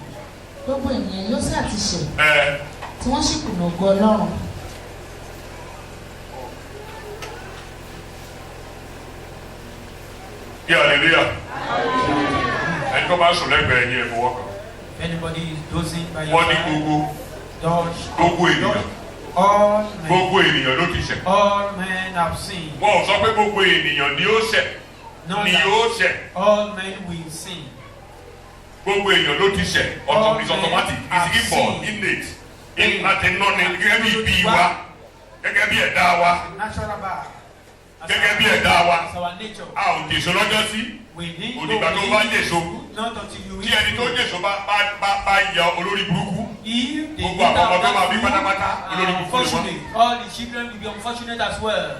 gbogbo ènìyàn ló sì àti ṣẹ̀ Ẹ tí wọ́n sì kùnà ògo Ọlọ́run. kí hallelujah. Ẹni tó bá sùn lẹ́gbẹ̀ẹ́ yín ẹ̀ fọwọ́ kàn. If anybody is dozing by your Wọ́n ní side, gbogbo dodge. gbogbo ènìyàn. All men. Gbogbo ènìyàn ló ti ṣẹ̀. All men have sinned. Wọ́n ò sọ pé gbogbo ènìyàn ni ó ṣẹ̀. Not Ni that yóò ṣẹ̀. all men will sin. Gbogbo èèyàn ló ti ṣẹ̀. It's automatic. It's inborn, innate. Láti nọ́ ni gẹ́gẹ́ bí ibi wa. Gẹ́gẹ́ bí ẹ̀dá wa. Natural birth. As Gẹ́gẹ́ bí our- ẹ̀dá wa. as our nature. A ò jèso lọ́jọ́ sí. We need Òdìgbà tó bá jèso. not until you Tí ẹni tó jèso bá ya olórí burúkú. If the Gbogbo àwọn ọmọ tó máa bí pátápátá, olórí burúkú ni wọ́n. unfortunate, all the children will be unfortunate as well.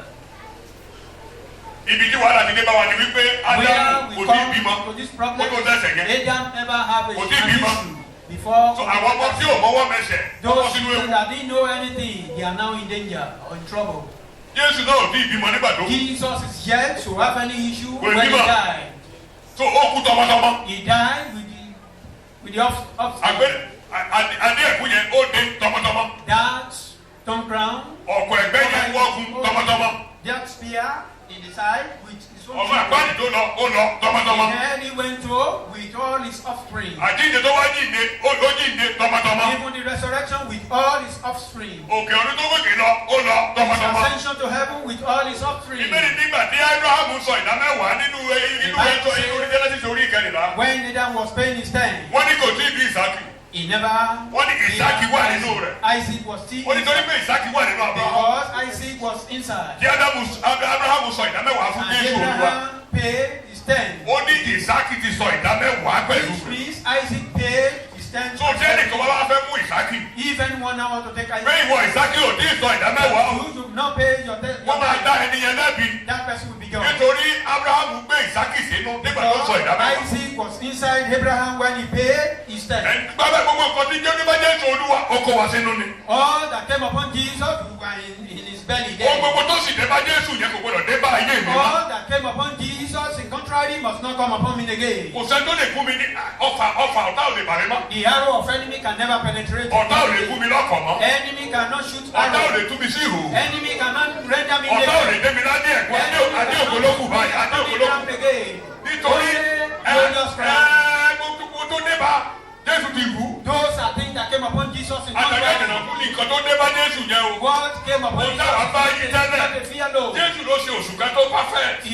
Ibi tí wàhálà ti dé bá wa ni wípé Ádámù Where we kò ní come bímọ. to this problem, Kó tó dẹ́ṣẹ̀ yẹn. Adam never have a Kò tí an bímọ. issue before. So àwọn ọmọ tí ò mọ́wọ́ mẹsẹ̀ wọ́n Those sínú children ewu. that didn't know anything, they are now in danger or in trouble. Jésù náà ò tí ì bímọ nígbà tó kú. Jesus is yet to have any issue Wait, when he bímọ. died. So ó kú tọmọtọmọ. He died with the Àgbẹ̀ adé ẹ̀kú yẹn ó dé tọmọtọmọ. that stone crown, Ọ̀pọ̀ ẹ̀gbẹ́ yẹn wọ́gun tọmọtọmọ. that spear in in the side with his own ọmọ àpáàdì tó lọ ó lọ tọmọtọmọ. And then he went to with all his offspring. àjíǹde tó wá jíǹde ó jíǹde tọmọtọmọ. Even the resurrection with all his offspring. òkè ọdún tó gòkè lọ ó lọ His tọmọtọmọ. ascension to heaven with all his offspring. ìbéèrè nígbà tí Abrahamu sọ ìdámẹ́wàá nínú ẹjọ́ orí Genesis orí ìkẹrìnlá. When Adam was paying his time, wọ́n ní kò tí ì bí Ìsákì. he never. wọ́n ní Ìsákì wà nínú rẹ̀. Isaac was still. wọ́n ní torí pé Ìsákì wà nínú Abrahamu. Because Isaac was inside. tí Abrahamu sọ ìdámẹ́wàá fún And Jésù Olúwa. Abraham paid his tenth. ó ní Ìsákì ti sọ ìdámẹ́wàá pẹ̀lú Which rẹ̀. means Isaac paid his tenth. tó tí ẹnìkan wá wá fẹ́ mú Ìsákì. If anyone now want to take pé Isaac, ìwọ Ìsákì ò tí ì sọ ìdámẹ́wàá o. you do not pay your tenth. wọ́n máa dá ẹni yẹn lẹ́bi. That person will be gone. nítorí Abrahamu gbé Ìsákì sínú nígbà tó sọ Because ìdámẹ́wàá. Isaac was inside Abraham when he paid his tenth. bàbá gbogbo nǹkan tí jẹ́ nípa Jésù Olúwa ó kó wa sínú ni. All that came upon Jesus were in his belly ohun there. gbogbo tó sì dé bá Jésù yẹn kò gbọdọ̀ dé bá ayé mi mọ́. All that came upon Jesus in contrary must not come upon me again. kò sẹ́ni tó lè fún mi ní ọfà ọ̀tá ò lè bà mí mọ́. The arrow of enemy can never penetrate. ọ̀tá ò lè fún mi lọ́kọ̀ mọ́. Enemy cannot shoot ọ̀tá ò arrow. lè tú mi sí ìhò. Enemy cannot render me ọ̀tá ò lè naked. dé mi ládé ẹ̀kọ́ adé ògbólógù báyìí adé ògbólógù. nítorí gbogbo tó dé bá Jésù ti rú. Those are things that came upon Jesus in àtàkà contrary. ìdènà fún nǹkan tó dé bá Jésù yẹn o. What came upon Ohun Jesus táwa bá yí is tẹ́lẹ̀. not a fear Lord. Jésù ló ṣe òṣùká tó perfect.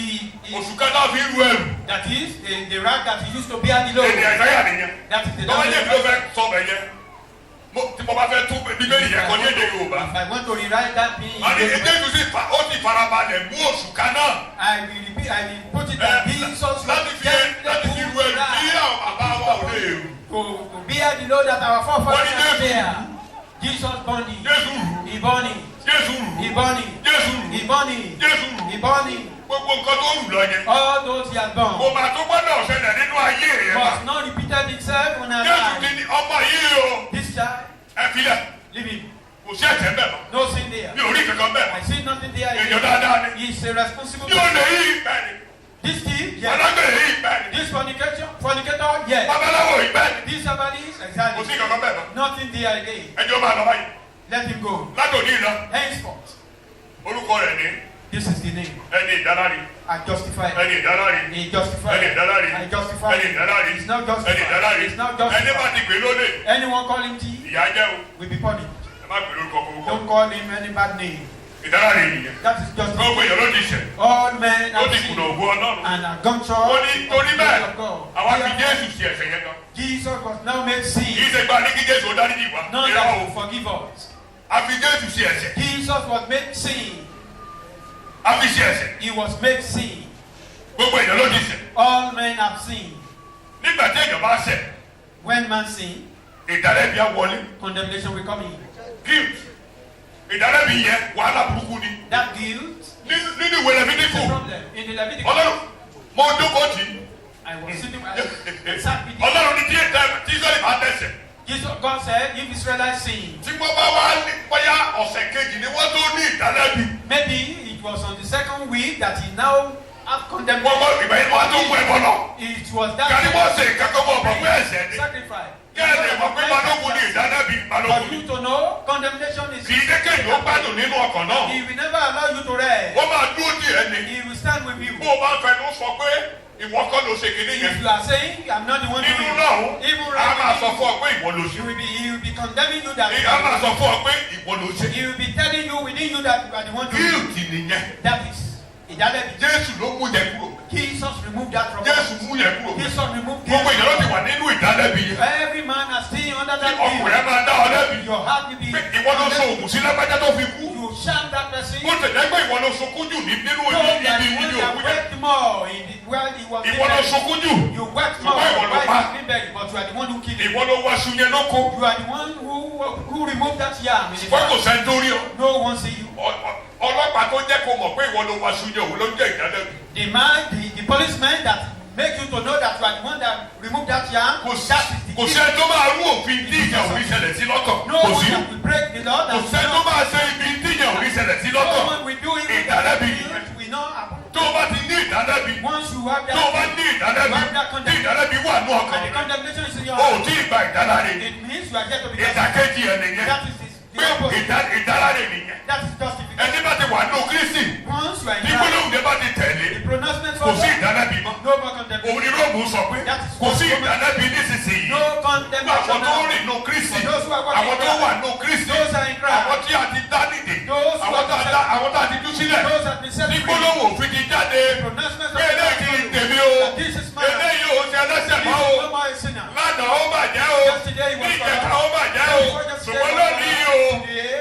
òṣùká náà fi rú ẹrù. That is the rag that he used to bear the load. èdè àìsáyà nìyẹn. That is the tọ́wọ́ jẹ́ mi ló download. fẹ́ sọ bẹ̀ yẹn. tí mo bá fẹ́ tún bíbélì yẹn kọ ní èdè Yorùbá. If I want to rewrite that thing, àní Jésù ó sì farabalẹ̀ mú òṣùká náà. I will repeat. I will put it on Jesus. láti fi rú ẹrù tí àwọn bàbá wa ò lè rù. To bear the load that our forefathers What had did bear. Jesus born it. Jésù rù. He born it. Jésù rù. He born it. Jésù rù. He born it. Jésù rù. He born it. gbogbo nǹkan tó rù lọ yẹn. All those he has kò born mà tó gbọ́dọ̀ ṣẹlẹ̀ nínú ayé rẹ̀ bá. must not repeated itself on our Jésù ti life. ní ọmọ yìí o. This child, ẹ filẹ̀ leave him. kò sí ẹ̀jẹ̀ bẹ́ẹ̀ mọ́. No sin there. mi ò rí kankan bẹ́ẹ̀ I mọ́. see nothing there. èèyàn dáadáa ni. He is a responsible yóò lè person. yí ìgbẹ́ ni. This thief, yes. alágbèrè yí ìgbẹ́ ni. This fornicator, yes. babaláwo ìgbẹ́ ni. This herbalist, kò sí exactly. kankan bẹ́ẹ̀ mọ́. Nothing there again. ẹjọ́ máa lọ báyìí. Let him go. látòní lọ Henceforth, orúkọ rẹ̀ ní this is the name. ẹni ìdáláre. I justify. ẹni ìdáláre. He justified. ẹni ìdáláre. I justify. ẹni ìdáláre. It's not ẹni justified. ìdáláre. It's not ẹni bá justified. ti gbé lóde. Anyone call him thief ìyá jẹ́ o. will be punished. ẹ má gbé lórúkọ kókó. Don't call him any bad name. ìdáláre nìyẹn. That is gbogbo justified. èèyàn ló ti ṣẹ̀. All men ó have ti kùnà sinned ògo Ọlọ́run. and are gone short ó of ní the torí glory bẹ́ẹ̀ of God. àwa fi Therefore, Jésù ṣe ẹ̀ṣẹ̀ yẹn gan. Jesus was now made kì í sin. ṣe gba ní kí Jésù ó dáríjì wá. None ìrọ̀ that o. will forgive us. a fi Jésù ṣe ẹ̀ṣẹ̀. Jesus was made sin. a fi ṣe ẹ̀ṣẹ̀. He was made sin. gbogbo èèyàn ló ti ṣẹ̀. All men have sinned. nígbà tí èèyàn bá ṣẹ̀ When man sin, ìdálẹ́bi á wọlé. condemnation will come in. guilt ìdálẹ́bi yẹn wàhálà burúkú ni. That guilt nínú ìwé is Lẹ́fítíkù a problem. In the Leviticus, Ọlọ́run mo dókòó tì í. I was sitting I sat with Ọlọ́run ní tí Ísírẹ́lì bá tẹ̀sẹ̀. Jesus, God said, if Israelites sin, tí wọ́n bá wá ní bóyá ọ̀sẹ̀ kejì ni wọ́n tó ní ìdálẹ́bi. maybe it was on the second week that he now have wọ́n condemnation. bọ́ ìgbà yẹn wọ́n tó mú ẹ̀bọ lọ. It was that kàní wọ́n ṣe ìkẹ́kọ̀ọ́ bọ̀ bọ̀ pé ẹ̀ṣẹ̀ ni. sacrifice. kí ẹ̀ lè mọ̀ pé balógun ní ìdálẹ́bi balógun For ni. you to know, condemnation is. kì í dé kéèyàn ó gbádùn nínú ọkàn náà. He will never allow you to rest. wọ́n máa dúró dì ẹ́ ni. He will stand with you. bó o bá fẹnu sọ pé ìwọ kọ́ ló ṣe kinní yẹn. If you are saying, I'm not the one nínú doing náà it, even a máa right sọ fún ọ pé ìwọ ló he ṣe. will be condemning you that a máa sọ fún ọ pé ìwọ ló ṣe. he will be telling you within you that you are the one doing it. guilt nìyẹn. That is ìdálẹ́bi. Jésù ló mú yẹn kúrò. Jesus removed that from Jésù us. mú yẹn kúrò. Jesus removed gbogbo guilt. èèyàn ló ti wà nínú ìdálẹ́bi yẹn. Every man has still under tí that ọkùnrin guilt. máa dá ọ lẹ́bi. Your heart will be. pé ìwọ ló so òògùn sí lágbájá tó fi kú. You shame that person. bó tẹ̀lé pé ìwọ ló sunkún jù nínú Know that the ibi one ìdí that òkú yẹn. wept more in the well he was ìwọ ló buried. sunkún jù. You wept more Ṣùgbọ́n ìwọ ló while pa. he was being buried, but you are the one who killed him. ìwọ ló wá aṣọ yẹn lóko. You are the one who removed that yam in the wọ́n kò ground. sẹ́ni tó rí ọ. No one see you. ọlọ́pàá tó jẹ́ kó mọ̀ pé ìwọ ló wá aṣọ yẹn òun ló jẹ́ ìdálẹ́bi. The man, the policeman that make you to know that you are the one that removed that yam. kò That is the kò guilt. sẹ́ni tó máa rú òfin tí ìjà òní ṣẹlẹ̀ sí lọ́tọ̀. No kò one sí. that will break the law. kò sẹ́ni tó máa ṣe ibi tí ìjà òní ṣẹlẹ̀ sí No lọ́tọ̀. one will do it. ìdálẹ́bi We know happen. tó o bá ti ní ìdálẹ́bi Once you have tó o bá that, ní ìdálẹ́bi tí ìdálẹ́bi wà ní ọkàn and the rẹ condemnation is in your o ò heart, tí ì gba ìdáláre it means you are yet to be justified. ìdàkejì ẹ̀ nìyẹn That is the pé opposite. ìdáláre nìyẹn That is justification. ẹni bá ti wà nínú Kristi Once you are in tí Christ, gbólóhùn yẹn bá ti tẹ̀lé the pronouncement kò for sí God, ìdálábì mọ́. no more condemnation. Òun ni Róòmù sọ pé kò sí ìdálábì nísinsìnyí. No condemnation Àwọn tó now. rìn nínú Kristi, For those who are walking àwọn in tó Christ, wà nínú Kristi, those are in Christ, àwọn tí a ti dá nídè, those who àwọn are àwọn tá a ti tú sílẹ̀, those that been set tí free. gbólóhùn òfin ti jáde. Pronouncement of Pé eléyìí ti God, tèmi o, that this is mine. eléyìí ò ṣe ẹlẹ́sẹ̀ This mọ́ is o. no more a sinner. Lánàá ó bàjẹ́ o, Yesterday he was ní ìjẹta ó bàjẹ́ o, ṣùgbọ́n lónìí o,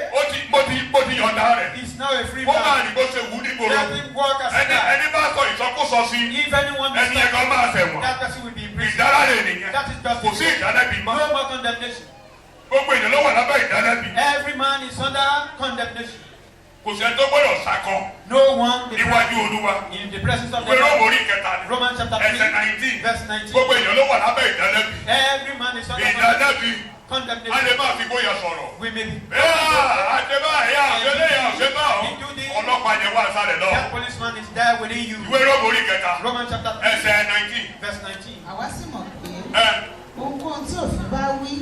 mo ti yọ̀ǹda rẹ̀. He's now a free Ó máa man. ní bó ṣe wù ní gbòòrò. Let him walk as a man. Ẹni bá sọ ìsọkúsọ sí, If anyone ẹni mistakes, ẹ̀kan máa fẹ̀wọ̀n. that person will be in prison. Ìdáláre nìyẹn. That is Kò sí justice. ìdálẹ́bi mọ́. No more condemnation. Gbogbo ènìyàn ló wà lábẹ́ ìdálẹ́bi. Every man is under condemnation. Kò sí ẹni tó gbọ́dọ̀ sákọ No one níwájú Olúwa. in the presence of the Ìwé Róòmù Lord. orí kẹta ni. Romans chapter Ẹsẹ̀ 3, 19. verse 19. Gbogbo ènìyàn ló wà lábẹ́ ìdálẹ́bi. Every man is under Ìdálẹ́bi. A condemnation. lè máa fi bóyá sọ̀rọ̀. We may be. Àjẹbá ẹ̀yà àjẹlẹ́yà ọ̀ṣẹ́bá ọlọ́pàá yẹn wà sálẹ̀ lọ. That policeman is there within you. Ìwé Róòmù orí kẹta. Romans chapter 3, Ẹsẹ̀ 19. verse 19. àwa sì mọ̀ pé Ẹ ohunkóhun tí òfin bá wí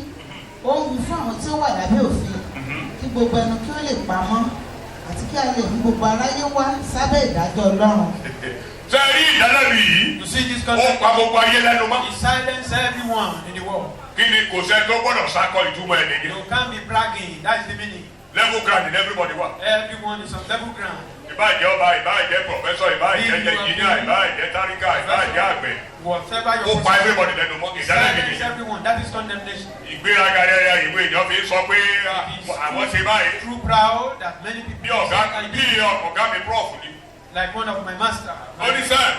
ó ń wí fún àwọn tí ó wà lábẹ́ òfin kí gbogbo ẹnu kí ó lè pamọ́ àti kí a lè mú gbogbo aráyé wá sábẹ́ ìdájọ́ Ọlọ́run. ṣe rí ìdálẹ́bi yìí. You see this Ó pa condemnation? gbogbo ayé lẹ́nu mọ́. He silenced everyone in the world. Kí ni kò sẹ́ni tó gbọ́dọ̀ sákọ ìtumọ̀ ẹ̀ nìyẹn. You can't be bragging. That is the meaning. Level ground in everybody wà. Everyone is on level ground. Ìbáàjẹ́ ọba, ìbáàjẹ́ pọ̀fẹ́sọ̀, ìbáàjẹ́ engineer, ìbáàjẹ́ táríkà, ìbáàjẹ́ àgbẹ̀. Whatever Ó your pa everybody lẹ́nu mọ́. Ìdálẹ́bi silence nìyẹn. everyone. That is condemnation. Ìgbéraga rẹ̀ ìwé ìjọ fi sọ pé àwọn ṣe báyìí. Too proud that many people Bí ọ̀gá say, I bí did. ọ̀gá mi prof ni. Like one of my master, Ó ní sẹ́ẹ̀.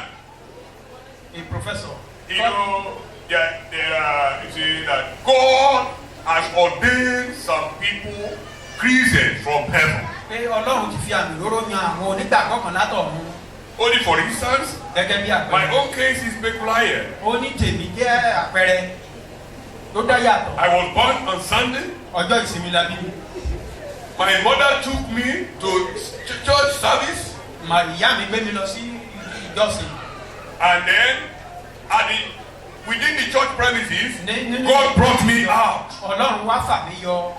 a professor. You know, you see that God has ordained some people, Christians from heaven. Pé Ọlọ́run ti fi àmì òróró yan àwọn onígbàgbọ́ kan látọ̀run. Only for instance, Gẹ́gẹ́ bí my àpẹẹrẹ. own case is peculiar. Ó ní tèmi jẹ́ àpẹẹrẹ tó dá yàtọ̀. I was born on Sunday. Ọjọ́ ìsinmi la bí mi. My mother took me to church service, Ìyá mi gbé mi lọ sí ìjọsìn. and then within the church premises, Nínú God brought me out. Ọlọ́run wá fà mí yọ.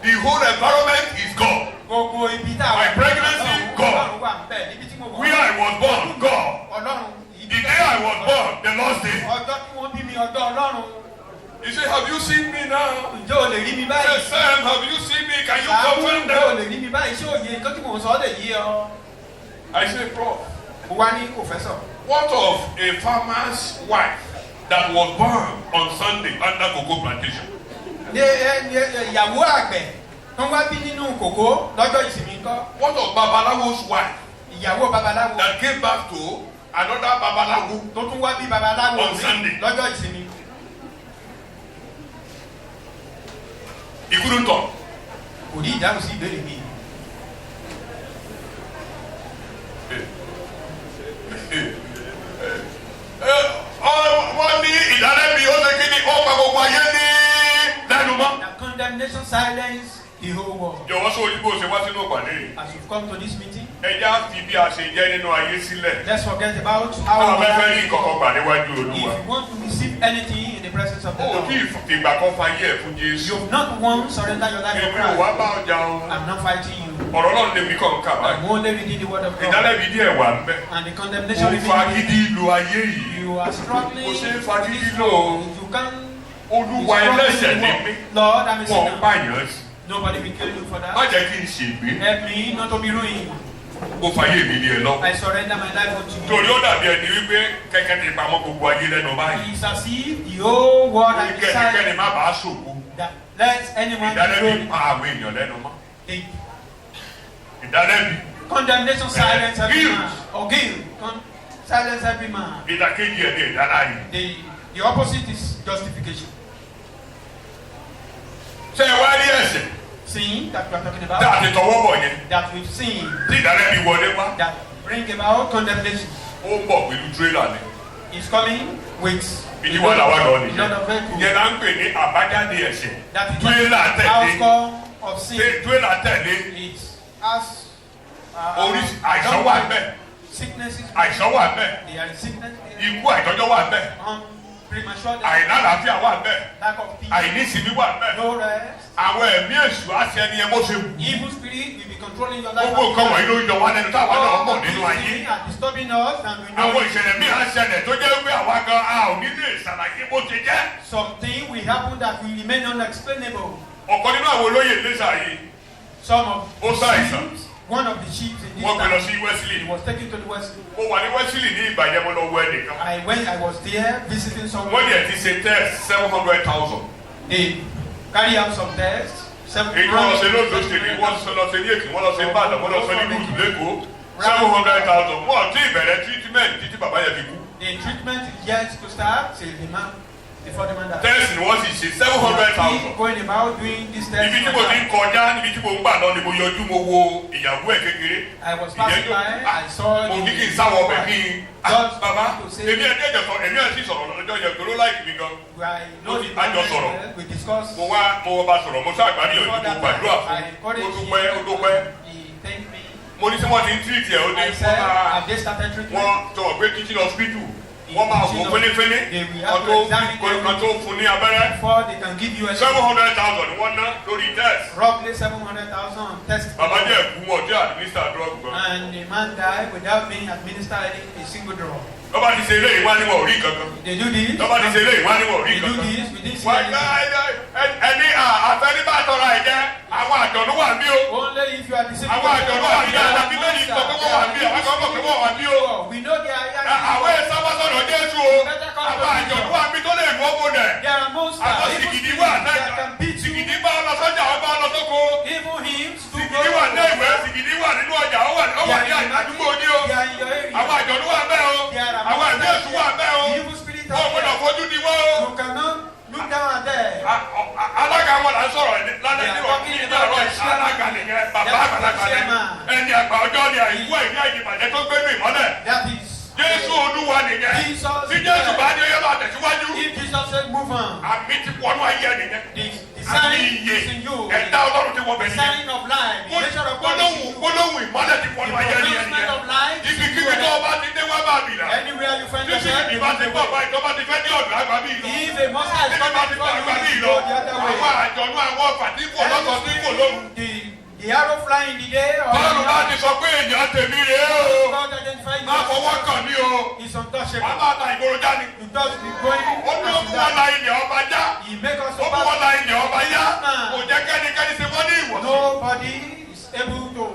The whole environment is God. Gbogbo ibi tá a My pregnancy, God. Ọlọ́run wà ń bẹ̀ níbi tí mo wà. Where I was born, God. Ọlọ́run The day I was born, the last day. Ọjọ́ tí wọ́n bí mi ọjọ́ Ọlọ́run. He said, "Have you seen me now?" Ǹjẹ́ o lè rí mi I báyìí? said, "Sam, have you seen me? Can you Ṣáàbù confirm ǹjẹ́ o that?" lè rí mi báyìí? Ṣé òye nǹkan tí mò ń sọ lè yé ọ? I said, "Prof, Mo wá ní pòfẹ́sọ̀. what of a farmer's wife that was born on Sunday under cocoa plantation?" Ìyàwó àgbẹ̀ tó wá bí nínú kòkó lọ́jọ́ ìsinmi ńkọ́. What of Babalawo's wife Ìyàwó babaláwo that gave back to another Babalawo? tó tún wá bí babaláwo On Sunday. lọ́jọ́ ìsinmi. He couldn't talk. Kò ní ìdáhùn sí ìbéèrè mi. Wọ́n ní ìdálẹ́bi ó ṣe kí ni ó pa gbogbo ayé ní lẹ́nu mọ́. The condemnation silence the whole world. Jọ̀wọ́ sọ òyìnbó ṣe wá sínú ìpàdé yìí. As you've come to this meeting, Ẹ já fi bí a ṣe jẹ́ nínú ayé sílẹ̀. let's forget about Táwọn how we fẹ́ rí are. kọ̀kọ́ gbà níwájú If Olúwa. you want to receive anything in the presence of the Ó Lord, kí ìgbà kan fa ayé ẹ̀ fún Jésù. you've not once surrendered your life to Èmi ò wá Christ. bá ọjà o. I'm not fighting you. Ọ̀rọ̀ náà lèmi kàn ń kà báyìí. I'm only reading the word of God. Ìdálẹ́bi díẹ̀ wà ń bẹ̀. And the condemnation Mo reveals fagídí lo ayé yìí. you are struggling. Kò ṣe é with fagídí this lò ó. world. You can't. Olúwa ẹlẹ́ṣẹ̀ ni mí. Lord, I'm a Wọ́n ń sinner. pààyàn sí. Nobody will kill you for Má that. jẹ́ kí n ṣègbé. Help me not to be ruined. Ó fayé mi ní ẹ lọ. I surrender my life unto Torí you. ó dàbí ẹni wípé kẹ́kẹ́ ti pamọ́ gbogbo ayé lẹ́nu báyìí. It's as if the whole world has Kẹ́nikẹ́ni decided má bàa ṣògo. that let anyone be Ìdálẹ́bi ruined. pa àwọn èèyàn lẹ́nu mọ́. The Ìdálẹ́bi. condemnation silence every Guilt. man. Or guilt. Silence every man. Ìdàkejì ẹ̀ ní ìdáláyè. The opposite is justification. Ṣé ẹ wá rí ẹ̀ṣẹ̀ Sin that we are talking tá a about, ti tọwọ́ bọ̀ yẹn? that we've seen, Tí ìdálẹ́bi wọlé wá, that bring about condemnation, ó ń bọ̀ pẹ̀lú tírélà ni. is coming with Ìdí wọn làwọn lọ lot nìyẹn. of vehicle. Ìyẹn là ń pè ní àbájáde ẹ̀ṣẹ̀. That is Tírélà the tẹ̀lé. outcome of sin. Tírélà tẹ̀lé. It has Oríṣi àìsàn wà bẹ́ẹ̀. sicknesses. Àìsàn wà bẹ́ẹ̀. They are sickness. Ikú àìtọ́jọ́ wà bẹ́ẹ̀. premature death, àìlálàáfíà wà bẹ́ẹ̀, lack of peace, àìnísìmí wà bẹ́ẹ̀. no rest. Àwọn ẹ̀mí èṣù àti ẹni ẹ bó ṣe wù. Evil spirit will be controlling your life. Gbogbo nǹkan wọ̀nyí ló ń yọ wá lẹ́nu táwa náà mọ̀ nínú All ayé. these things are disturbing us and we know Àwọn ìṣẹ̀lẹ̀ míì á ṣẹlẹ̀ tó jẹ́ pé àwa gan a ò ní lè ṣàlàyé bó ṣe jẹ́. something will happen that will remain unexplainable. Ọ̀kan nínú àwọn olóyè Iléṣà yìí, Some of ó ṣàìsàn. one of the chiefs in this Wọ́n gbé lọ town, sí Wesley. he was taken to the West. Mo wà ní Wesley ní Ìbàjẹ́ mo lọ wọ ẹnìkan. I was there visiting someone. Wọ́n yẹ ti ṣe test 700,000. They carry out some tests. Èyí wọ́n lọ ṣe lóòótọ́ ṣèlú, wọ́n lọ ṣe ní Èkìtì, wọ́n lọ ṣe ní Ìbàdàn, wọ́n lọ ṣe ní Lùtù lẹ́kọ̀ọ́. 700,000. Wọ́n ti ìbẹ̀rẹ̀ treatment títí bàbá yẹn fi kú. The treatment is yet to start till the man, before the man dies. Test ni wọ́n sì ṣe 700,000. Keep going about doing this test. Ibi tí mo ti ń kọjá, níbi tí mo ń gbà lọ ni mo yọjú mo wo ìyàwó ẹ̀ kékeré. I was passing by, I saw Mo ní kí n the sáwọ ọbẹ̀ kí n. Just Bàbá, to say, èmi ẹ̀ dẹ́jẹ̀ sọ, èmi ẹ̀ sì sọ̀rọ̀ lọ́jọ́ yẹn tó ló láìpẹ́ mi gan. I know the I just saw man, we discussed. Mo bá sọ̀rọ̀, mo ṣàgbárí ọ̀jú Before mo that, gbàdúrà I fún. encouraged Ó dúpẹ́, ó him. dúpẹ́. He thanked me. Mo ní tí wọ́n ti ń tírìtì ẹ̀ ó ní I said, have they started treatment? wọ́n sọ pé teaching hospital wọ́n máa wò fínífíní kan tó fún ní abẹ́rẹ́. Before they can give you a 700,000 wọ́n ná lórí test. roughly 700,000 on test. Bàbá jẹ́ ẹ̀kú wọn jẹ́ administer drug gan. And the man died without being administered a single drug. Lọ́ba ti ṣe eléyìí wá níwọ̀n orí kankan. They do this. Lọ́ba ti ṣe eléyìí wá níwọ̀n orí They do kankan. this. We didn't see Wọ́n anything. ẹni àfẹnibàtọ́ra ẹ̀ jẹ́ àwọn àjọ̀dún wà bí o. Only if you are deceived. Àwọn àjọ̀dún wà bí dáadáa bí lẹ́yìn sọ pé wọ́n wà bí àwọn kan mọ̀ pé wọ́n wà bí o. We know they are young. Àwọn ìsáwọ́sọ̀rọ̀ Jésù o. Àwọn àjọ̀dún wà bí tó lè mú ọmọ rẹ̀. There are monsters. Àwọn sìgìdì wà náà. That can beat you. Sìgìdì bá lọ sọ́jà ó bá lọ sóko. Even hymns. Sìgìdì wà ní ìwé, sìgìdì wà nínú ọjà, ó wà ní àdúgbò ní o. They are in your area. Àwọn àjọ̀dún wà bẹ́ẹ̀ o. Àwọn ẹ̀mí èṣù wà bẹ́ẹ̀ o. The evil spirit Wọ́n gbọ́dọ̀ fojú di wọ́n o. You cannot look down at them. Alága wọn là ń sọ̀rọ̀ lálẹ́ ní ìrọ̀ alága nìyẹn, bàbá àgbàlagbà ni. Ẹni àgbà ọjọ́ ni àìkú ẹ̀mí àìdìbàjẹ́ tó gbénu ìmọ́lẹ̀. That is. Jésù Olúwa nìyẹn. Tí Jésù bá dé yóò bá tẹ̀síwájú. If Jesus said move on. Àmì ti wọnú ayé ẹ̀ nìyẹn. The Àmì sign iye is in you. ẹ̀dá Ọlọ́run ti wọ bẹ̀ The nìyẹn. sign of life. The nature of God is in you. Gbólóhùn ìmọ́lẹ̀ ti wọnú ayé ẹ̀ The pronouncement of nìyẹn. life is in Ibikíbi tó you. o bá ti dé wá bá mi là. Anywhere you find Títí yourself. ìbá ti bọ̀ báyìí tó bá ti fẹ́ ní ọ̀dọ̀ àgbà bí ìlú. If a monster is Títí bá ti coming bọ̀ for àgbà bí you, you ìlú. go the other way. Àwọn àjọ̀nú àwọn ọ̀fà tí kò lọ́sọ̀ tí kò lóru. The arrow fly in the day or Bọ́ọ̀lù bá ti sọ pé ènìyàn tèmi rèé o. God identify you. Má fọwọ́ kàn mí o. It's Wàá untouchable. máa ta ìgboro já ni. You just be going. Ó ní ó mú wọn la ilẹ̀ ọba já. He make us Ó mú wọn so la ilẹ̀ ọba yá. Kò jẹ́ kẹ́nikẹ́ni ṣe wọ́n ní ìwọ̀sí. nobody is able to.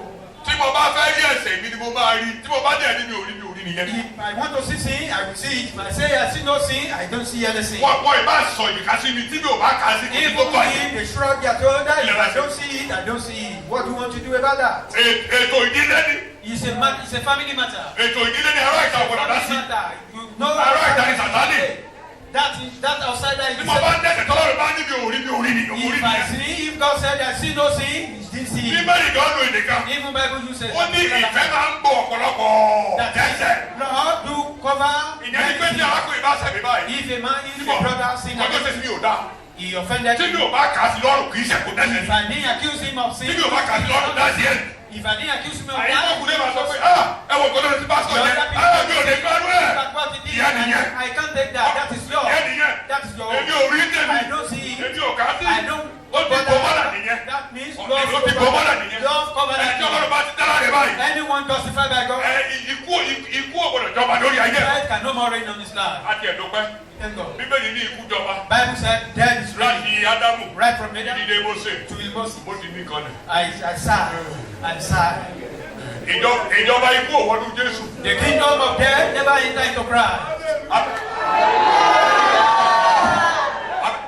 Tí mo bá fẹ́ rí ẹ̀ṣẹ̀ mi ni mo máa rí. Tí mo bá dẹ̀ ní mi ò rí nìyẹn. If I want to see sin, I will see it. If I say I see no sin, I don't see any sin. Wọ́n ìbá sọ ìka sí mi tí mi ò bá kà á sí kò ní Even tó kọ́ ẹ̀. if they shrug their shoulder, if I don't see it, I don't see it. What do you want to do about that? Ètò ìdílé ni. It's a family matter. Ètò ìdílé ni ará ìta ọ̀gbọ̀dọ̀ dá sí. You know Ará ìta ni Sàtánì. that outsider is Tí mo bá ń dẹ́sẹ̀ tọ́lọ́run bá ní mi ò rí if I nìyẹn. see, if God said I see no sin, he didn't see it. Bíbélì gan lo èdè kan. Even Bible uses Ó ní ìfẹ́ máa ń bọ̀ ọ̀pọ̀lọpọ̀ that dẹ́sẹ̀. Lord do cover. Ìyẹn ni pé tí arákùnrin bá ṣẹ̀ mí báyìí. If a man is a brother sin, Ọjọ́ tẹ̀sí mi ò dá. he offended Tí mi you. ò bá kà á sí lọ́rùn kì í ṣe kó dẹ́sẹ̀ If ni. I didn't accuse him of sin, Tí mi ò bá kà á sí lọ́rùn dá sí ẹ̀. if I didn't accuse him of Àyè that, ọkùnrin máa sọ pé ẹ wọ gbọdọ̀ ti bá sọ yẹn. Mi ò lè gbádùn ẹ̀. Ìyá nìyẹn. I can't take that. That is yours. Ìyá nìyẹn. That is your Èmi own. ò rí tèmi. I don't see it. Èmi ò kà á sí. I don't. Ó ti bọ́ mọ́là nìyẹn. That means Ó love ti bọ́ mọ́là nìyẹn. Love cover Ẹ tí Ọlọ́run bá ti dára rẹ̀ báyìí. anyone justified by God. Ikú ò gbọdọ̀ jọba lórí ayé. Death can no more reign on this land. A ti ẹ̀dọ́pẹ́. Thank God. Bíbélì ní ikú jọba. Bible said death is reigning. Láti Ádámù. Right from Adam Dídé Mósè. to Moses. Ó ti ní ìkànnì. I sigh. I sigh. Ìjọba ikú ò wọnú Jésù. The kingdom of death never enter into Christ.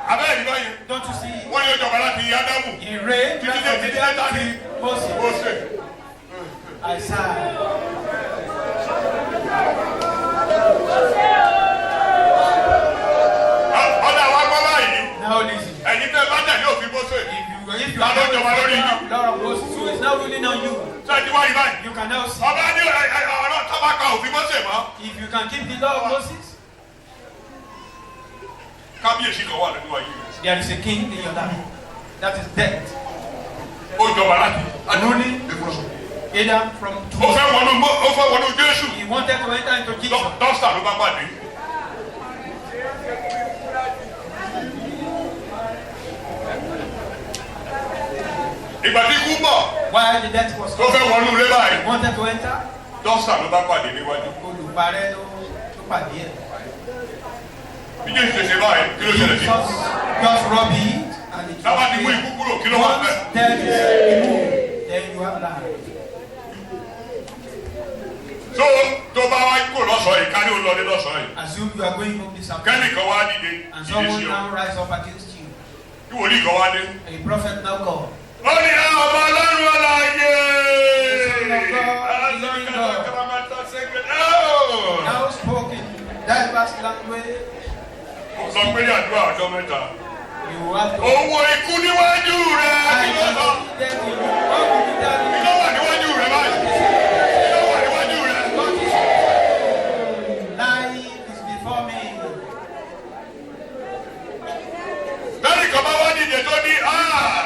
Abẹ́rẹ́ ìlú ayé. Don't you see? Wọ́n yóò jọba láti Ádámù. He reigned right from Adam to Moses. Mósè. I sigh. Ọ̀dà wa gbọ́ báyìí. Now listen. Ẹ̀yin tẹ́ bá tẹ̀lé òfin Mósè. If you Ta ló jọba lórí yín? Lord of Moses, who is now ruling on you, Ṣé ẹ ti wá rí báyìí? you can now see. Ọba ní ọ̀rọ̀ tábàkà òfin Mósè mọ́. If you can keep the law of Moses, Kábíyèsí kan wà nínú ayé. there is a king in your life. That is death. Ó jọba láti. Ruling Adam from Ó fẹ́ wọnú Jésù. He wanted to enter into Jesus. Dọ́sítà ló bá pàdé. ìgbà tí ikú bọ̀ While the death was tó fẹ́ wọnú ilé báyìí he wanted to enter. dọ́sà ló bá pàdé níwájú. Olùparẹ́ ló pàdé ẹ̀. bí Jésù ṣe ṣe báyìí kí ló ṣẹlẹ̀ sí. Just rub it and it sábà ti mú ikú kúrò kí ló wà once bẹ́ẹ̀. death is removed, then you have life. tó bá wá kó lọ́sọ̀ọ́ yìí ká ní o lọ ní lọ́sọ̀ọ́ yìí. Assume you are going home this afternoon kẹ́nìkan wá dìde and ìdí someone sí ọ. now rise up against you. kí wòlíì kan wá dé. A prophet now called. ó ní ọmọ ọlọ́run ọláyé. Now spoken diverse language. sọ pé ní àdúrà ọjọ́ mẹ́ta. You have to. owó ikú níwájú rẹ̀ kí ló sọ. kí ló wà níwájú rẹ̀ báyìí. kí ló wà níwájú rẹ̀. Life is before me. lẹ́yìn kan bá wá dìde tó ní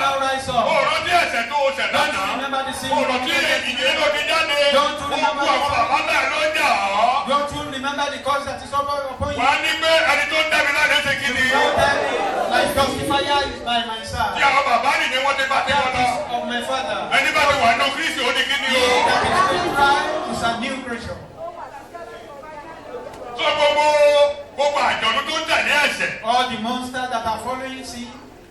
Now rise up. ó rántí ẹ̀ṣẹ̀ tó o ṣẹ̀ Don't lánàá. remember the sin ó you rántí committed. ìdílé tó ti jáde. Don't you remember ó kú àwọn bàbá náà ló jà ọ́. Don't you remember the cause that is upon you? wà á ní pé ẹni tó ń dẹ́mi láti ṣe kí ni. Don't tell me my justifier is by my side. tí àwọn bàbá nìyẹn wọ́n ti bá ti wọ́n That lọ. is of my father. ẹni bá ti wà nínú Kristi ó ní kí ni o. He that is in Christ is a new creature. tó gbogbo àjọ̀dún tó ń tẹ̀lé ẹ̀ṣẹ̀ All the monsters that are following sin,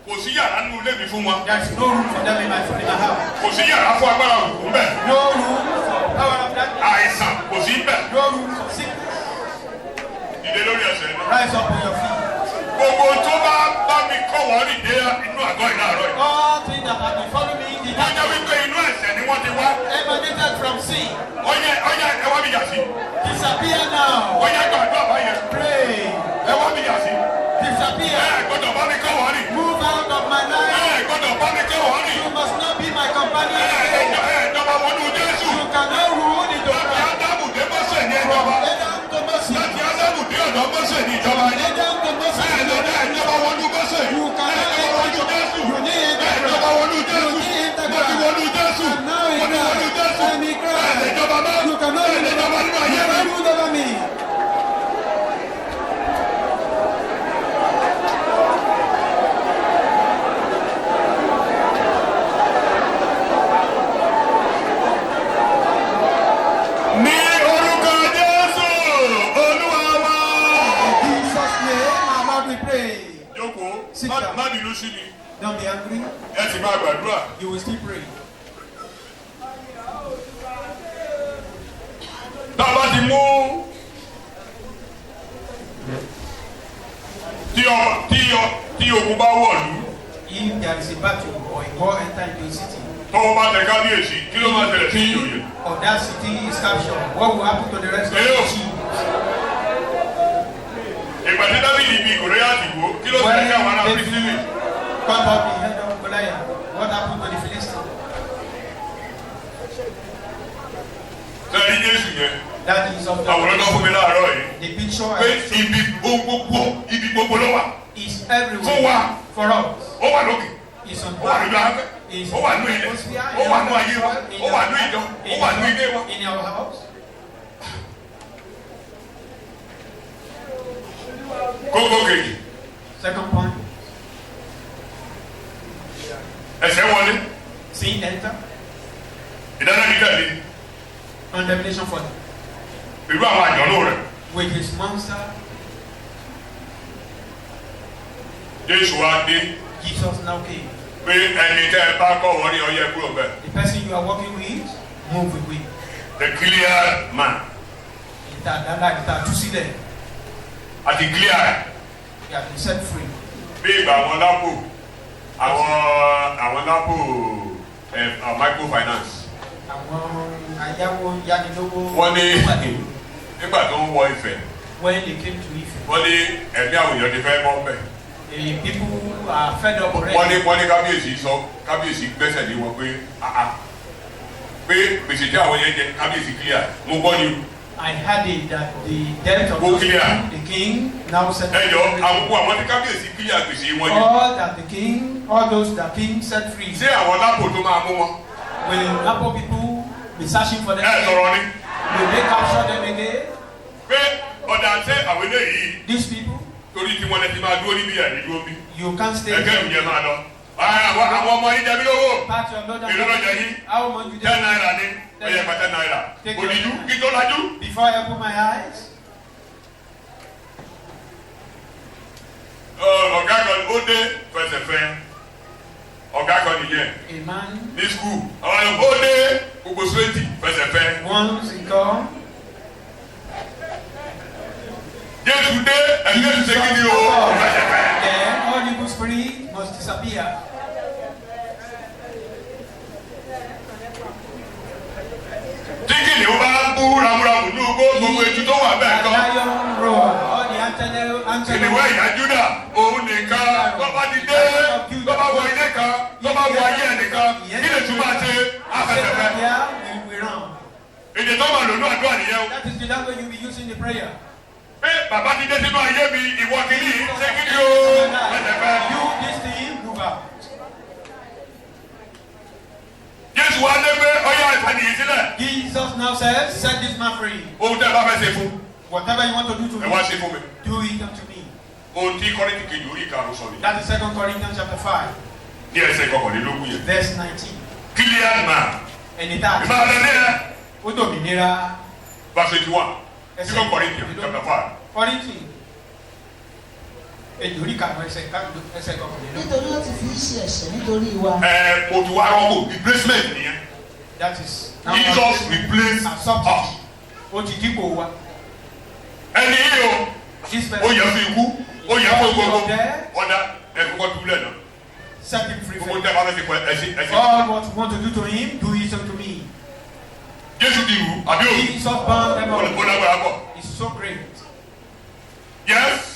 kò sí yàrá nínú ilé mi fún wọn. there is no room for them in my house. kò sí yàrá fún agbára òkú bẹ́ẹ̀. No room for power of darkness. àìsàn kò sí bẹ́ẹ̀. No room for sickness. dìde lórí ẹsẹ̀ náà. Rise up on your feet. gbogbo tó bá mi kọ́ wọ́n rìn dé inú àgọ́ ìlàrọ̀ yìí. All things that have been following me in the wọ́n jẹ́ night wípé inú ẹ̀ṣẹ̀ ni wọ́n ti wá. emanated from sin. ọyẹ ẹ wá mi yà sí. Disappear now. ọyẹ gbàdúrà báyẹn. Pray. ẹ wá mi yà sí. Disappear. ẹ gbọ́dọ̀ bá mi kọ́ wọ́n rìn. Move out of my life. ẹ gbọ́dọ̀ bá mi kọ́ wọ́n rìn. You must not be my companion. ìjọba wọnú Jésù. You cannot rule in the láti world. Ádámù dé Mósè ní ìjọba. Adam to Moses. láti Ádámù dé ọ̀dọ̀ Mósè ní ìjọba yìí. Adam to Moses. ẹ lọ́dọ̀ ìjọba wọnú Mósè. You cannot ìjọba wọnú Jésù. You need ìjọba wọnú Jésù. You need wọ́n ti wọnú Jésù. And now in wọ́n ti wọnú Christ. Jésù. I'm in Christ. ẹ ìjọba náà. You cannot ẹ ìjọba nínú ayé mi. rule over me. ní orúkọ Jésù Olúwa wa. In Jesus' name, our Lord, we pray. jókòó Sit down. má bínú sí mi Don't be angry. ẹ sì máa gbàdúrà. You will still pray. tá a bá ti mú tí ogun bá wọ̀lú If there is a battle or a war enter into a city, tọ́wọ́ bá tẹ kábíyèsí kí ló máa tẹ̀lé sí ìjòyè. or that city is captured, what will happen to the rest of the Eyo. chiefs? ìgbà tí Dáfídì bí Gòlíátì wò kí ló tẹ̀lé sí àwọn ará When Fílístínì. David cut off the head of Goliath, what happened to the Philistines? tẹ̀lé Jésù yẹn That is of àwòrán náà fún mi láàárọ̀ yìí the picture pé ibi gbogbo ló wà is fún everywhere wa for us. ó wà lókè It's on ó wà lójú afẹ́ is ó wà ní ilẹ̀ ó wà ní ayé wa ó wà ní ìjọ ó wà ní ilé wa. in our house. kókó kejì Second point, ẹsẹ̀ wọlé sin enter, ìdáná ní tẹ̀lé condemnation for irú àwọn àjọ̀nú rẹ̀ with his monster. Jésù wá dé Jesus now came. pé ẹni tẹ́ ẹ bá kọ́ wọ́n ní ọyẹ kúrò bẹ́ẹ̀. The person you are working with, move with. the clear man To see them, àti clear they have been set free. bí ìgbà àwọn lápò àwọn lápò microfinance Àwọn ayáwó yánilówó. wọ́n ní nígbà tó ń wọ Ifẹ̀ When they came to Ife, wọ́n ní ẹ̀mí àwọn èèyàn ti fẹ́ mọ́ bẹ́ẹ̀. the people are fed up already. wọ́n ní kábíyèsí gbẹ́sẹ̀ lé wọn pé pé gbèsè tí àwọn yẹn jẹ kábíyèsí clear mo gbọ́ ni. I heard it that the death of Go clear. the king now set ẹ jọ àwọn tí kábíyèsí clear gbèsè wọn yẹn. all those that king set free. ṣé àwọn lápò tó máa mú wọn. Will Lapo people be searching for them? ẹ sọ̀rọ̀ ni. Will they capture them again? pé ọ̀dà ṣé àwọn eléyìí These people, torí tí wọ́n lè ti máa dúró níbi àdé dúró bí. you can't stay ẹgbẹ́ there. mi yẹn máa lọ. àwọn ọmọ yín jẹ mí lówó. Pat your Lord and Èló ló jẹ yín? How much you 10 naira ni. Ó yẹ gba 10 naira. Òdìjú kí tó lajú. Before I open my eyes. Ọ̀gá kan ó dé fẹsẹ̀fẹ́. Ọ̀gá kan nìyẹn. A man. Ní skul. Àwọn ọ̀gá ó dé gbogbo sweeti fẹsẹ̀fẹ́. Once he come. Jésù dé ẹ̀jẹ̀ ṣe kí ni o fẹsẹ̀fẹ́. Then all evil spirit must disappear. Tíkìnì ó bá ń bú ramúramù ní gbogbo etí tó wà bẹ́ẹ̀ kan. Lion roar. All the antelope. Kìnìún ẹ̀yà Júdà òun nìkan tó bá ti dé tó bá wọ ilé kan tó bá wọ ayé ẹnìkan kí lè tún máa ṣe afẹ́fẹ́fẹ́. Èdè tó máa lò ní àdúrà nìyẹn o. That is the language you will be using in prayer. Pé bàbá ti dé sínú ayé mi ìwọ kìíní ṣé kí ni o afẹ́fẹ́fẹ́. You this thing move out. Jésù wá dé pé ọyá ìfànìyàn sílẹ̀. Jesus now says, set this man free. Ohun tẹ́ ẹ bá fẹ́ ṣe fún. Whatever you want to do to Ẹ me, wá ṣe fún mi. do it unto me. Ohun tí Kọ́ríńtì kejì orí ìkarùn sọ ni. That is 2 Corinthians chapter 5, Ní ẹsẹ̀ kọkànlélógún yẹn. verse 19. Kílíàn máa. Ẹni tá a ti Ìbára lẹ́ni ẹ̀. ó dòmìnira. Verse 21. 2 Corinthians chapter 5. Kọ́ríńtì. Èdè orí karùn-ún ẹsẹ̀ kọkànlélógún. nítorí ó ti fi í ṣe ẹ̀ṣẹ̀ nítorí wa. Mo ti wá rọ́pò replacement nìyẹn. That is. Jesus replaced a us. substitute. Ó ti dípò wa. Ẹni yìí o, This ó person yẹ fún ikú, ó yẹ fún gbogbo. dead, Ọ̀dà ẹ̀kọ́ túlẹ̀ náà. set him free. Gbogbo tẹ́ bá fẹ́ ṣe pọ̀ ẹ̀sìn. All what you want to do to him, do it unto me. Jésù ti wù àbí òwú. Jesus bound them Ó all. lágbára pọ̀. It's so great. Yes.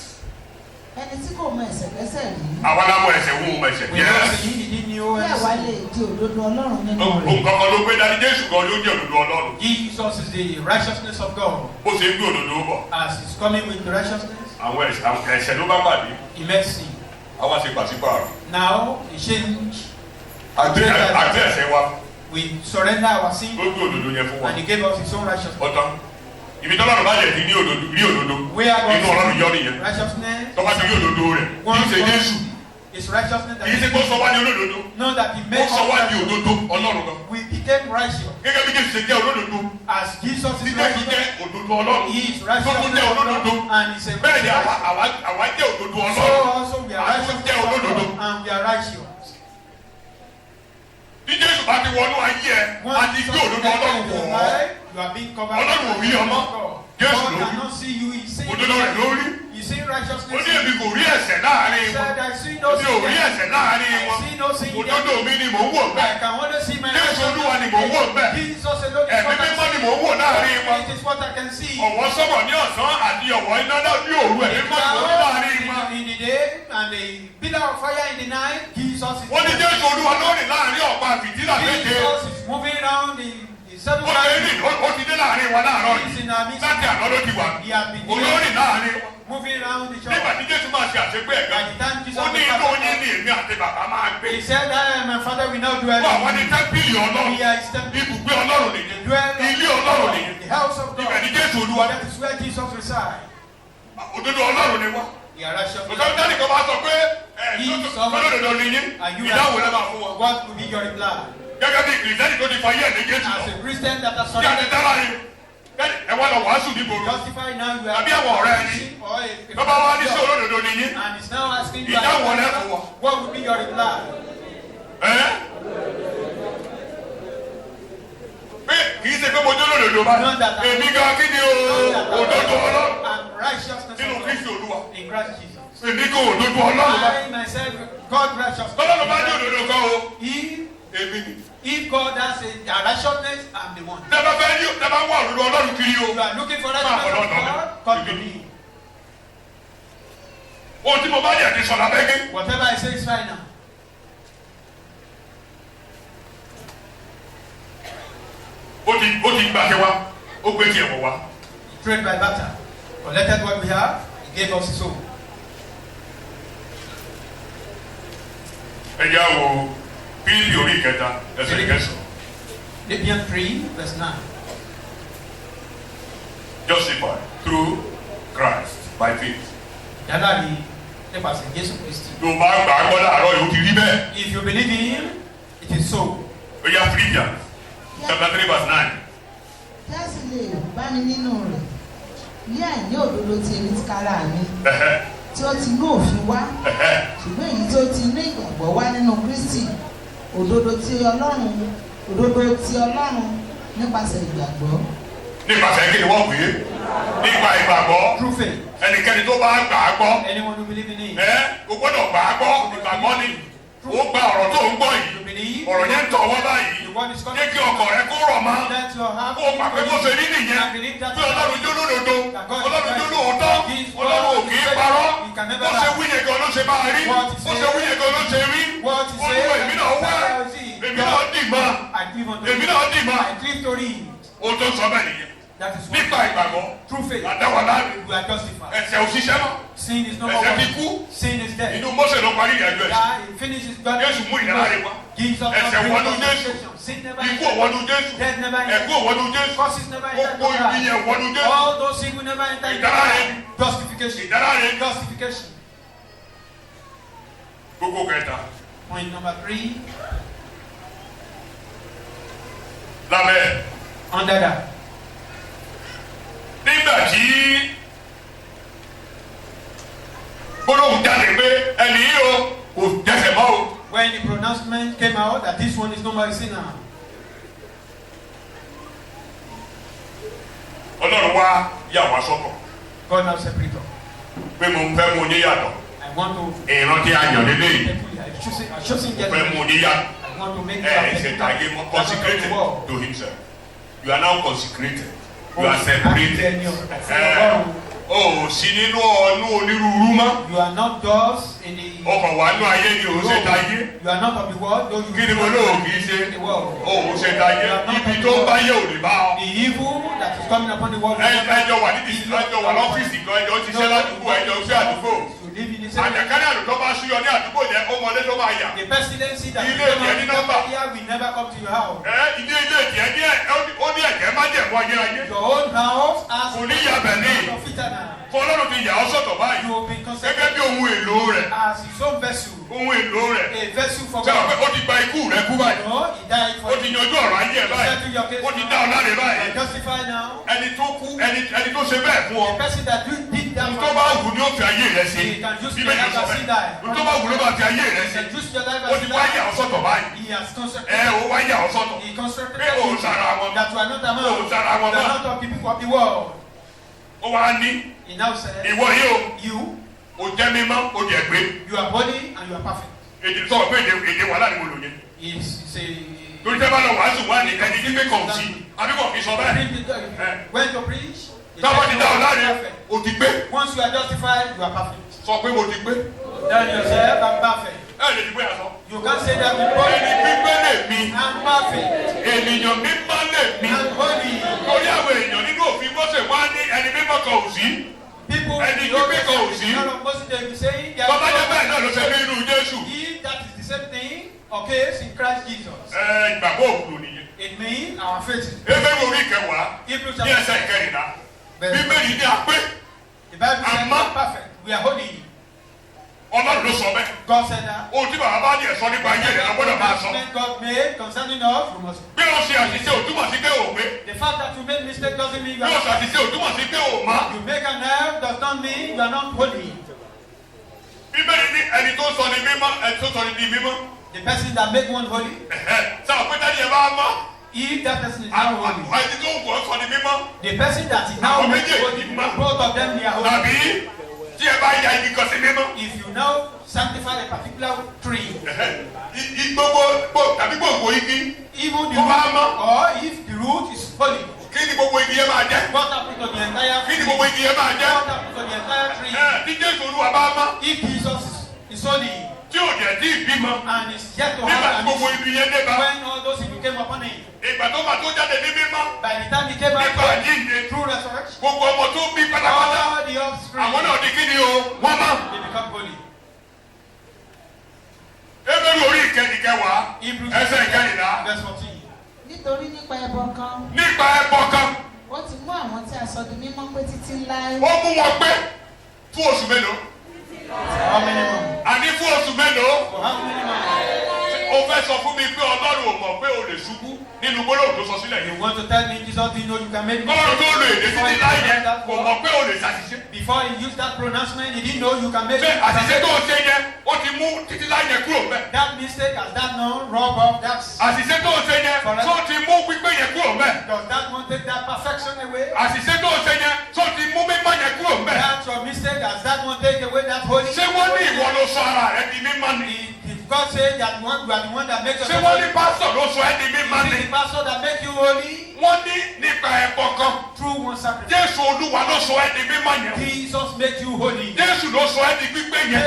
ẹni tí kò mọ ẹ̀ṣẹ̀ kẹ́ṣẹ̀ rí. Àwa lámọ̀ ẹ̀sẹ̀ wù mọ̀ ẹ̀sẹ̀. We know Yes. that he didn't know bí àwa anything. lè di òdodo ọlọ́run nínú rẹ̀. Nǹkan kan ló gbé dání Jésù gan ló jẹ́ òdodo Ọlọ́run. Jesus is the righteousness of God. Bó ṣe ń gbé òdodo bọ̀. As he's coming with the righteousness, Àwọn ẹ̀ṣẹ̀ ló bá pàdé. he mercy. Àwa ṣe pàṣípààrọ̀. Now, he change. Àgbé ẹ̀ṣẹ̀ wa. We surrender our sin, Ló gbé òdodo yẹn fún wa. and he gave us his own righteousness. Ọ̀tán. Ibi tọ́lọ́run bá jẹ̀ ti ní òdodo. We are Inú Ọlọ́run yọ God's nìyẹn. righteousness. Tọ́ba ti rí òdodo rẹ̀. Kì í ṣe Jésù. His righteousness Kì í ṣe kó sọ wá ní olódodo. know that he Ó makes sọ us wá ní righteous. òdodo Ọlọ́run gan. We became righteous. Gẹ́gẹ́ bí Jésù ṣe jẹ́ olódodo. As Jesus Tí is Jésù righteous, jẹ́ òdodo Ọlọ́run. he is Tó righteous tún jẹ́ olódodo. and he's a Bẹ́ẹ̀ ni righteous. àwa jẹ́ òdodo So Ọlọ́run. also we are Àwa righteous jẹ́ olódodo. and we are righteous. Bí Jésù bá ti wọnú ayé ẹ̀, a ti gbé òdodo Ọlọ́run wọ̀ ọ́. You are being covered. Ọlọ́run ò rí ọmọ. God Jésù ló rí. cannot see you. He sees Òdodo rẹ̀ ló rí. He sees Ó righteousness. ní èmi kò rí ẹ̀ṣẹ̀ láàrin He wọn. said, I see no Mi ò rí sin. ẹ̀ṣẹ̀ láàrin I wọn. see no sin. Òdodo mi ni mò ń wò I bẹ́ẹ̀. can only see my Jésù Olúwa ni mò ń wò bẹ́ẹ̀. Jesus alone is Ẹ̀mí what I mímọ́ ni see. mò ń wò láàrin wọn. It is what I can see. Ọ̀wọ́ sọ́mọ̀ ní ọ̀sán àti ọ̀wọ́ iná náà ní òru ẹ̀mí mímọ́ ni mò ń wò láàrin wọn. In the day and the pillar of fire in the night, Jesus is. Wọ́n ní Jésù Olúwa lórí láàrin ọ̀pá fìtílà méje. Jesus is moving around the seven Ó ṣe ní ó ti dé láàrin wa láàárọ̀ He's yìí. in our midst. Láti àná ló ti wà. He has been Olórí láàrin wa. moving around the Nígbà church. tí Jésù máa ṣe àṣegbé ẹ̀gá. By the time Jesus Ó ní was inú back- yín ní èmi àti bàbá máa gbé. He said, my father will not do Wọ́n àwọn ní anything. tẹ́ḿpìlì Ọlọ́run. We are his temple. Ibùgbé Ọlọ́run The nìyẹn. dwelling Ilé of Ọlọ́run God, nìyẹn. the house of Ibẹ̀ ni God. Jésù Olúwa. That is where Jesus resides. Òdodo Ọlọ́run ni wá. We are righteous. Òtọ́ dání kan bá sọ pé olódodo ni yín. Are you Ìdáhùn lẹ́ máa fún wọn. What will be your reply? Gẹ́gẹ́ bí kìrìsìtẹ́nì tó ti fa yẹ́ ẹ̀dẹ́ Jésù As lọ. a Christian that has Bí a ti surrendered, dára yìí. Ẹ wá lọ wàásù nígboro. justify now you are Àbí àwọn ọ̀rẹ́ ẹni. or a Bàbá wa ní sí olódodo ni yín. and is now asking you, Ìdáhùn lẹ́ fún wọn. what will be your reply? Ẹ́ pé kì í ṣe pé mo jẹ́ olódodo bá. Èmi gan kí ni òdodo Ọlọ́run And righteousness nínú of Kristi God Olúwa. in Christ Jesus. Èmi kò òdodo Ọlọ́run bá. I myself, God righteousness. Ọlọ́run bá ní òdodo kan o. Èmi ni. If God has a righteousness, I'm the one. Tẹ́bá fẹ́ ní tẹ́bá wà òdodo Ọlọ́run kiri o. You are looking for righteousness of God, come to me. Ohun tí mo bá yẹ ti sọ̀rọ̀ abẹ́gẹ́. Whatever I say is fine now. Ó ti gbàṣẹ wa. Ó gbé tiẹ̀ wọ̀ wá. Trade by barter. Collected what we have, he gave us his own. Ẹ jẹ́ àwọ̀ Fílípì orí ìkẹta ẹsẹ̀ ìkẹsàn. Philippians 3, verse 9. Justified through Christ by faith. Yálàrí nípasẹ̀ Jésù Kristi. tó bá gbà á gbọ́ láàárọ̀ yóò ti rí bẹ́ẹ̀. If you believe in him, it is so. ó yá Philippians chapter 3 verse 9. kí a sì lè bá mi nínú rẹ̀ ní àìní òdodo tí èmi ti kára mi tí ó ti inú òfin wá ṣùgbọ́n èyí tí ó ti inú ìgbàgbọ́ wá nínú Kristi òdodo tí Ọlọ́run nípasẹ̀ ìgbàgbọ́. nípasẹ̀ kí ni wọ́n pè é nípa ìgbàgbọ́. Through faith. ẹnikẹ́ni tó bá gbà á gbọ́. Anyone who believe in him. o gbọ́dọ̀ gbà á gbọ́ ìgbàgbọ́ ni. ó gba ọ̀rọ̀ tó ń gbọ́ yìí. ọ̀rọ̀ yẹn ń tọ̀ wọ́n báyìí. jẹ́ kí ọkàn rẹ kó rọ̀ mọ́. kó gbà pé bó ṣe rí nìyẹn. bí Ọlọ́run jó lódodo. Ọlọ́run jó lóòótọ́. Ọlọ́run ò kì í parọ́. bó ṣe wíyẹn gan ló ṣe máa rí. bó ṣe wíyẹn gan ló ṣe rí. olúwa èmi náà wá. èmi náà dì mọ́. èmi náà dì mọ́. o tó sọ bẹ́ẹ̀ nìyẹn. nípa ìgbàgbọ́. Through faith. àdáwọlá We are justified. ẹ̀ṣẹ̀ òṣìṣẹ́ mọ́. Sin is no more. ẹ̀ṣẹ̀ ti kú. Sin is dead. inú Mósè ló parí ìrìnàjò ẹ̀. Yeah, he finishes God. Jésù mú ìdára rẹ̀ wá. ẹ̀ṣẹ̀ wọnú Jésù. ikú òwònú Jésù. ẹ̀kú òwònú Jésù. gbogbo ìyẹn òwònú Jésù. All those things will never enter into ìdára rẹ̀. justification. ìdára rẹ̀. Justification. gbogbo kẹta. Point number 3. lábẹ́. Under that. nígbà tí gbólóhùn jáde pé ẹni yìí o kò dẹ́ṣẹ̀ mọ́ o. When the pronouncement came out that this one is no more a sinner. Ọlọ́run wá yà wá sọ́tọ̀. God now separate us. pé mo fẹ́ mú níyàtọ̀. I want to. ìran tí a yàn lélẹ̀ yìí. I've chosen fẹ́ mú níyàtọ̀. I want to make ṣe tàgé mọ́ consecrated to himself. You are now consecrated. You are separated. O sí nínú ọ̀nù onírúurú mọ́. You are not just in the. ọkọ̀ wà nínú ayé ni o ṣe táyé. You are not of the world. Though you. kí ni mo lóò kì í ṣe. O ṣe táyé. ibi tó ń bá yẹ ò lè bá ọ. The evil that is coming upon the world. ẹjọ́ wà níbi ẹjọ́ wà lọ́fíìsì kan ẹjọ́ ti ṣe ládùúgbò ẹjọ́ ṣe àdúgbò. àjàkálẹ̀ àrùn tó bá ṣúyọ ní àdúgbò yẹn ó mọlé tó máa yà. The pestilency that ilé ìjẹ́ ní nọ́mbà. will never come to your house. ilé ìjẹ́ ní ẹ̀ ó ní ẹ̀jẹ̀ má jẹ̀ mọ́ ayérayé. Your own house has. kò ní yabẹ̀ ní. Ọlọ́run ti yà ọ́ sọ̀tọ̀ báyìí. You will be considered. gẹ́gẹ́ bí ohun èlò rẹ̀. As his own vessel. ohun èlò rẹ̀. A vessel for God. sẹ́wọ̀n pé ó ti gba ikú rẹ̀ kú báyìí. No, he died for ó ti yanjú ọ̀rọ̀ ayé ẹ̀ báyìí. ó ti dá ọ láre báyìí. You are justified now. ẹni tó kú ẹni tó ṣe bẹ́ẹ̀ fún ọ. The person that did that. tó bá wù ní ó fi ayé rẹ̀ ṣe. He can use your bíbélì life sọ as he bẹ́ẹ̀. died. tó bá wù ló bá fi ayé rẹ̀ ṣe. He can use your life ó as ti he wá died. yà ọ́ sọ̀tọ̀ báyìí. He has constructed. ó wá yà ọ́ sọ̀tọ̀. He constructed. pé òun sára wọn. That you are not among. òun sára wọn You are mọ́. not of the people of the world. ó wá ní. He now said. ìwọ yìí o. You. o jẹ́ mímọ́ o jẹ́ gbé. You are holy and you are perfect. èdè sọ̀rọ̀ pé èdè wàhálà ni mo lò yẹn. Is a. torí tẹ́ bá lọ wàásù wá ní ẹni tí pé kàn sí àbíkọ kì í sọ bẹ́ẹ̀. When to preach. táwọn ti dá ọ láre o ti gbé. Once you are justified, you are perfect. sọ pé mo ti gbé. Tell yourself I'm perfect. ẹ lè dìbò yàtọ̀. You can't say that before. ẹni gbígbé lè mi. I'm perfect. ènìyàn mímọ́ lè mi. I'm holy. torí àwọn èèyàn nínú òfin Mósè wá ní ẹni mímọ́ kan ò sí. People ẹni gbígbé kan ò sí. bàbá jẹ́ bẹ́ẹ̀ náà ló ṣe bí inú Jésù. That is the same thing occurs in Christ Jesus. ìgbàgbọ́ òkúrò nìyẹn. It means our faith. Hébérù orí ìkẹwàá ní ẹsẹ̀ ìkẹrìnlá. Bíbélì ní apé. The Bible says we are perfect. We are holy. Ọlọ́run ló sọ bẹ́ẹ̀. God said that. Ohun tí bàbá bá ní ẹ̀sọ́ nípa ayé rẹ̀ lọ́gbọ́dọ̀ máa sọ. God made concerning us, we must. Bí o ṣe àṣìṣe ò túmọ̀ sí pé o pé. The fact that you made mistake doesn't mean you Bí o are. ṣe àṣìṣe ò túmọ̀ sí pé o mọ̀. You make an error does not mean you are not holy. Bíbélì ní ẹni tó sọ ní mímọ́ ẹni tó sọ ní di mímọ́. The person that make one holy. Sáà pé tẹ́lẹ̀ yẹn bá mọ́. If that person is not holy. Ẹni tó wù ọ́ sọ ní mímọ́. The person that is now holy, both of them they are holy. Tàbí tí ẹ bá ya igi kan sí mímọ́. If you now sanctify a particular tree. Tàbí gbogbo igi. Even the root or if the root is holy. Kí ni gbogbo igi yẹn máa jẹ́? What happens to the entire Kí tree? ni gbogbo igi yẹn máa jẹ́? What happens to the entire tree? Tí Jésù Olúwa bá mọ́. If Jesus is holy. Tí ò jẹ́ tí ìbímọ. And is yet to nígbà tí have gbogbo ibi yẹn dé bá. when all those people came upon him. Ìgbà tó máa tó jáde ní mímọ́. By the time he came out nípa àjíǹde. through resurrection. Gbogbo ọmọ tó bí pátápátá. All the offspring. Àwọn náà di kí ni o? Wọ́n mọ́. They become holy. Hébérù orí ìkẹwàá. Ẹsẹ̀ ìkẹrìnlá. Verse 14. nítorí nípa ẹbọ kan. Nípa ẹbọ kan. ó ti mú àwọn tí a sọ di mímọ́ pé títí láé. Ó mú wọn pé fún oṣù mélòó? How many months? Àní fún oṣù mélòó? For how many months? O fẹ́ sọ fún mi pé Ọlọ́run ò mọ̀ pé o lè ṣubú nínú gbólóhùn tó sọ sílẹ̀ You yìí. want to tell me Jesus didn't know you can make Ọlọ́run tó lò èdè Before títí he láì used yẹn that kò word, mọ̀ pé o lè ṣàṣìṣe. before he used that pronouncement, he didn't know you can make Ṣé it. àṣìṣe tó o ṣe yẹn ó ti mú títí láì yẹn kúrò mẹ́? That mistake, has that not rob off that? Àṣìṣe tó o ṣe yẹn tó ti mú pípé yẹn kúrò mẹ́? Does that one take that perfection away? Àṣìṣe tó o ṣe yẹn tó ti mú mímọ́ yẹn kúrò mẹ́? That's your mistake. Has that one take away that holy? Ṣé wọ́n ní ìwọ ló sọ ara rẹ di mímọ́ ni? If God says that you are the one that makes Ṣé yourself wọ́n ní holy, pásítọ̀ ló sọ ẹ́ di mímọ́ is ni? it the pastor that make you holy? Wọ́n ní nípa ẹ̀kọ́ kan. Through one sacrifice. Jésù Olúwa ló sọ ẹ́ di mímọ́ yẹn. Jesus make you holy. Jésù ló sọ ẹ́ di pípé yẹn.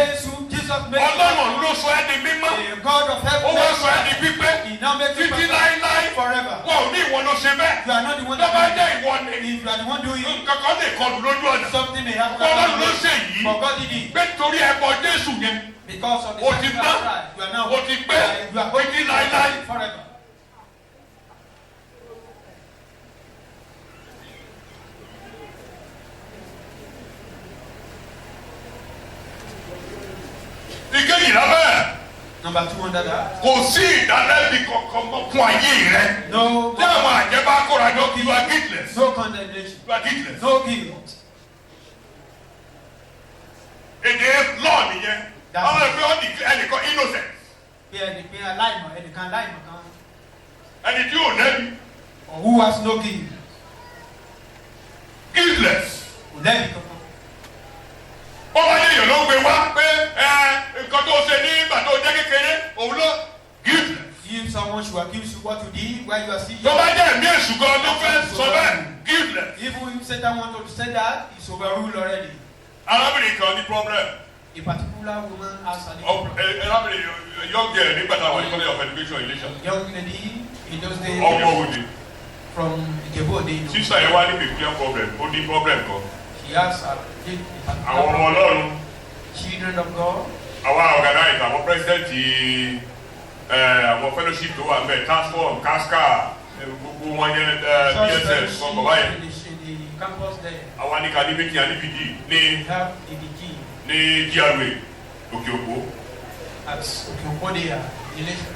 Jesus make you Ọlọ́run holy. ló sọ ẹ́ di mímọ́. The God of heaven Ó wá sọ ẹ́ di pípé. He now makes you Títí perfect láíláí. forever. Wọ́n ò ní ìwọ ló ṣe bẹ́ẹ̀. You are not the one Tó that bá do jẹ́ it. ìwọ ni. If you are the one doing it, Nǹkan kan lè kọlù lójú ọ̀nà. something may happen. Ọlọ́run ló ṣe yìí. But God did it. Pé nítorí ẹbọ Jésù yẹn. Because of the O ti sacrifice tán. of Christ, you are now O ti pé. you are Títí láíláí. forever. Ìkejì lábẹ́. Number 2 under that. Kò sí ìdálẹ́bi kankan mọ́ fún ayé rẹ. No, Tí àwọn àjẹ́ bá kóra jọ kí you are guiltless. no condemnation. You are guiltless. No guilt. Èdè law nìyẹn. Àwọn ẹgbẹ́ wọn di ẹnìkan innocent. Bí ẹnìkan aláìmọ̀ ẹnìkan aláìmọ̀ kan. Ẹni tí ò lẹ́bi. Or who has no guilt. Guiltless. Kò lẹ́bi kankan. Bọ́lá yẹn yẹn ló ń gbé wá pé nǹkan tó ṣe ní ìgbà tó jẹ́ kékeré òun ló guiltless. If someone should accuse you what you did while you are still Tó bá young, jẹ́ ẹ̀mí èṣù gan ló fẹ́ sọ bẹ́ẹ̀ guiltless. even if Satan want to say that, it's overruled already. Arábìnrin kan ní problem. A particular woman has an problem. Arábìnrin young girl nígbà táwọn ní college of education Iléṣà. Young lady in those days Ọmọ òde. from Ijebu-Ode. Sísá yẹn wá ní peculiar problem. Ó ní problem kan. She has a Àwọn ọmọ Ọlọ́run. children of God. Àwa organize àwọn president àwọn fellowship tó wà mẹ́ transform casca gbogbo wọn yẹn DSS wọn bàbá yẹn. In the campus there, Àwa ní kadimiki anibidi we ní have ABG ní GRA Òkè Òkú. at Okeopodia.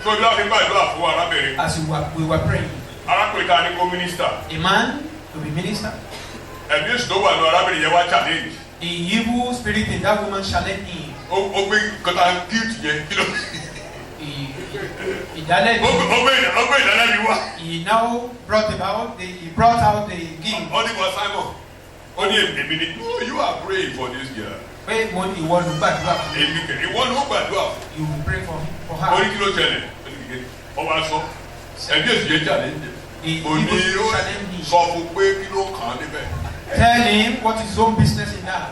Tó bí wọ́n fi gbàdúrà fún arábìnrin. As we were praying, Arákùnrin ta ní kó mínísítà. a man to be minister. Ẹ̀mí èṣù tó wà ní arábìnrin yẹn wá challenge. The evil spirit in that woman challenged him. Ó gbé kọta guilt yẹn kí ló. He died. Ó gbé ìdálẹ́bi wá. He now brought out the gift. Ó ní bọ̀ Simon. Ó ní èmi ni you are praying for this girl. Pé mo ní ìwọ ló gbàdúrà fún mi. Èmi kẹ̀ ìwọ ló gbàdúrà fún. You will pray for Ó her. ní kí ló ṣẹlẹ̀? Ó wá sọ. Ẹ̀mí èṣù yẹn challenge. The Ó ní evil ó challenged him. sọ fún pé kí ló kàn án níbẹ̀. Tell him what his own business in that.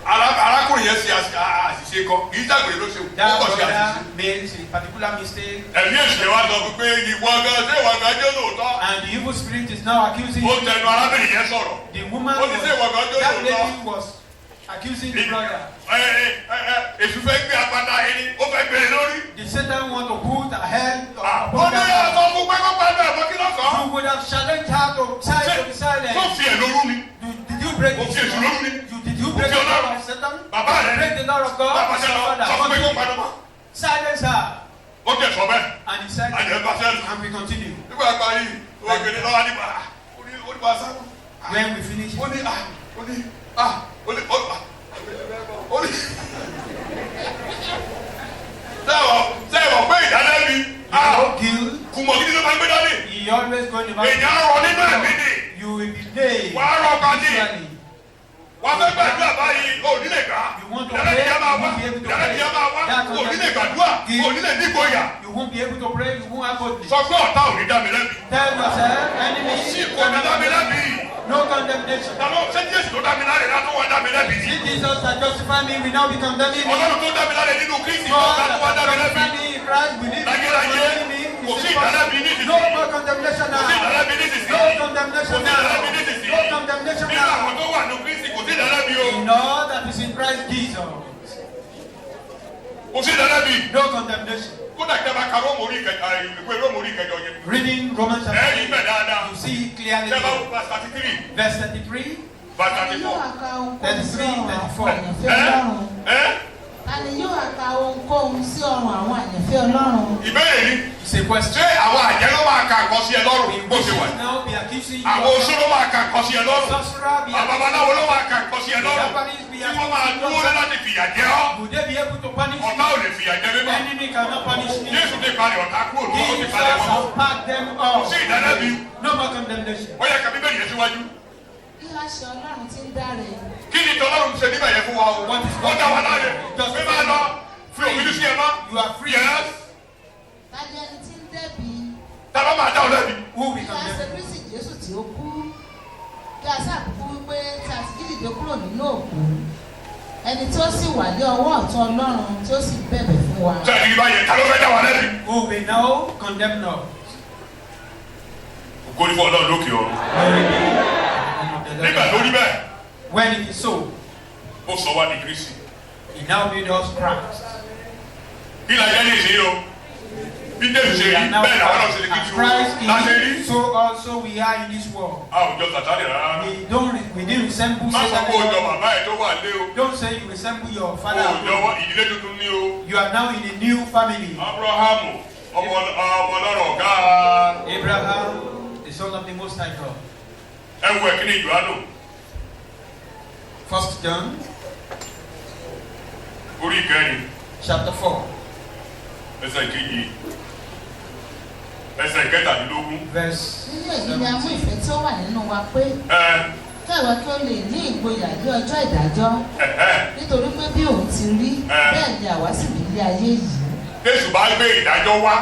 Arákùnrin yẹn ṣe àṣìṣe kan kì í ṣàgbèrè ló ṣe That ó kàn ṣe brother àṣìṣe. made a particular mistake, Ẹ̀mí èṣù yẹn wá sọ fún pé ìwọ gan ṣé ìwọ gan jẹ́ lóòótọ́. and the evil spirit is now accusing Ó him. tẹnu arábìnrin yẹn sọ̀rọ̀. The woman Ó ní ṣé ìwọ gan jẹ́ that lóòótọ́. lady was accusing the brother. Èṣù fẹ́ gbé apáta ẹni ó fẹ́ gbé e lórí. The Satan want to put her head Ó upon ní that. ọ̀sán fún pé kó gbàgbé ẹ̀fọ́ kí ló kàn án. You would have challenged her to be silent. Tó fi ẹ̀ lóru ni. Did you break Ó the fi èṣù lóru ni. Did you break the law of Satan? Bàbá rẹ̀ Break the law of God. bàbá ṣe lọ sọ fún pé kó padà mọ́. Silence her. Ó jẹ́ sọ bẹ́ẹ̀. And he said, Àjẹ́ bá ṣẹ́ lù. and we continue. Nígbà parí ó gbé lọ́wọ́ nípa ó ní bá sáwọn. When we finish, Ó ní sẹ́wọ̀n pé ìdálẹ́bi no guilt. kùmọ̀ gidi ló máa ń gbé dání. He always going about. Èèyàn rọ nínú ẹ̀mí ni. You will be late. Wàá rọ kọ́ni. Usually. Wàá fẹ́ gbàdúrà báyìí o ò ní lè gbà. You want to Ìdálẹ́bi pray, yẹn máa you wá. won't be able to Ìdálẹ́bi pray. yẹn máa wá. That's O ò ní lè what gbàdúrà. O ò ní lè nígboyà. You won't be able to pray. You won't have boldness. Sọ pé ọ̀tá ò ní dá mi lẹ́bi. Tell yourself, enemy. Sí kò ní dá mi lẹ́bi. No condemnation. Tàló ṣé Jésù tó dá mi láre látó wá dá mi lẹ́bi ni. See Jesus that justify me, we now be condemning me. Ọlọ́run tó dá mi láre nínú Kristi tó God látó wá that dá mi lẹ́bi. justify me in Christ, we need to Láyéláyé condemn me. kò sí ìdálẹ́bi ní No ìsinsìnyí. more condemnation Kò sí now. ìdálẹ́bi ní ìsinsìnyí. No condemnation Kò sí ìdálẹ́bi ní now. ìsinsìnyí. No condemnation Nínú àwọn now. tó wà ní Kristi kò sí ìdálẹ́bi o. In all that is in Christ Jesus. Kò sí ìdálẹ́bi. No condemnation. Kódà kí ẹ bá ka Róòmù orí ìkẹjọ ìwé Róòmù orí ìkẹjọ yẹn. Reading Romans Ẹ chapter rí 8, bẹ́ẹ̀ dáadáa. you see clearly Ṣé bá there. verse 33 Verse 33. verse nínú 34. àka ohunkóhun sí ọ̀rọ̀ àpò àyànfẹ́ Ẹ Ọlọ́run ẹ Ta ni yóò ka ohunkóhun sí ọrùn àwọn àyànfẹ́ Ọlọ́run? Ìbéèrè ni. It's a question. Ṣé àwọn àjẹ́ ló máa ka nǹkan sí ẹ lọ́rùn bó ṣe wà? Now be accusing you. Àwọn oṣó ló máa ka nǹkan sí ẹ lọ́rùn. Sorcerer be Àwọn babaláwo ló máa ka nǹkan sí ẹ lọ́rùn. Japanese be Tí wọ́n máa dúró láti fìyà jẹ ọ́. Would they be able to punish Ọ̀tá you? ò lè fìyà jẹ mímọ́. Enemy cannot punish me. Jésù ti palẹ̀ ọ̀tá kúrò lọ́wọ́, ó ti Jesus palẹ̀ wọn. has packed them Kò off. sí ìdálẹ́bi. No more condemnation. Ó yẹ ká Bíbélì yẹn síwájú. Kí wá ṣe Ọlọ́run tí ń dáre? Kí ni tọ́lọ́run ṣe níbẹ̀ yẹn fún wa o? What is Ó dá wa láre. Bí máa lọ, fi òmìnir sí ẹ mọ́. You are free. Yes. Tàbí ẹni tí ń dẹ́bi? Tábà máa dá ọ lẹ́bi. Who will be Kí a ṣe condemned? Kristi Jésù tí ó kú? Kí a ṣàkókò wípé tí a ti jí dìde kúrò nínú òkú? Ẹni tí ó sì wà ní ọwọ́ ọ̀tún Ọlọ́run tí ó sì bẹ̀bẹ̀ fún wa. Sọ ìdílé báyẹn, ta ló fẹ́ dá wa lẹ́bi? Who will now condemn us? Ògo ni fún Ọlọ́run lókè ọ̀run. Nígbà tó rí bẹ́ẹ̀, When it is so, ó sọ wá di Kristi. he now made us Christ. Kí la jẹ́ ní ìsìn o? Bí Jésù ṣe We rí, are now bẹ́ẹ̀ làwọn náà ṣe lè kí as ju Christ láṣẹ rí. is, so also we are in this world. A ò jọ Sàtánì rárá. We didn't resemble Má sọ pé o jọ Satan. bàbá ẹ̀ tó wà lé o. Don't say you resemble your O father. ò jọ ìdílé tuntun ní o. You are now in a new family. Ábúráhámù, ọmọ ọlọ́rọ̀ ọ̀gá. Abraham, the son of the Most High God. Ẹ wo ẹ̀kíní Jòhánù. 1 John Orí ìkẹrin, chapter 4, ẹsẹ̀ kejì, ẹsẹ̀ kẹtàdínlógún. verse Nínú èyí ni a mú ìfẹ́ tí ó wà nínú wa pé Ẹ kí àwa kí ó lè ní ìgboyà ní ọjọ́ ìdájọ́. ẹ̀hẹ́. Nítorí pé bí òun ti rí, bẹ́ẹ̀ ni àwa sì rí ilé ayé yìí. Jésù bá gbé ìdájọ́ wá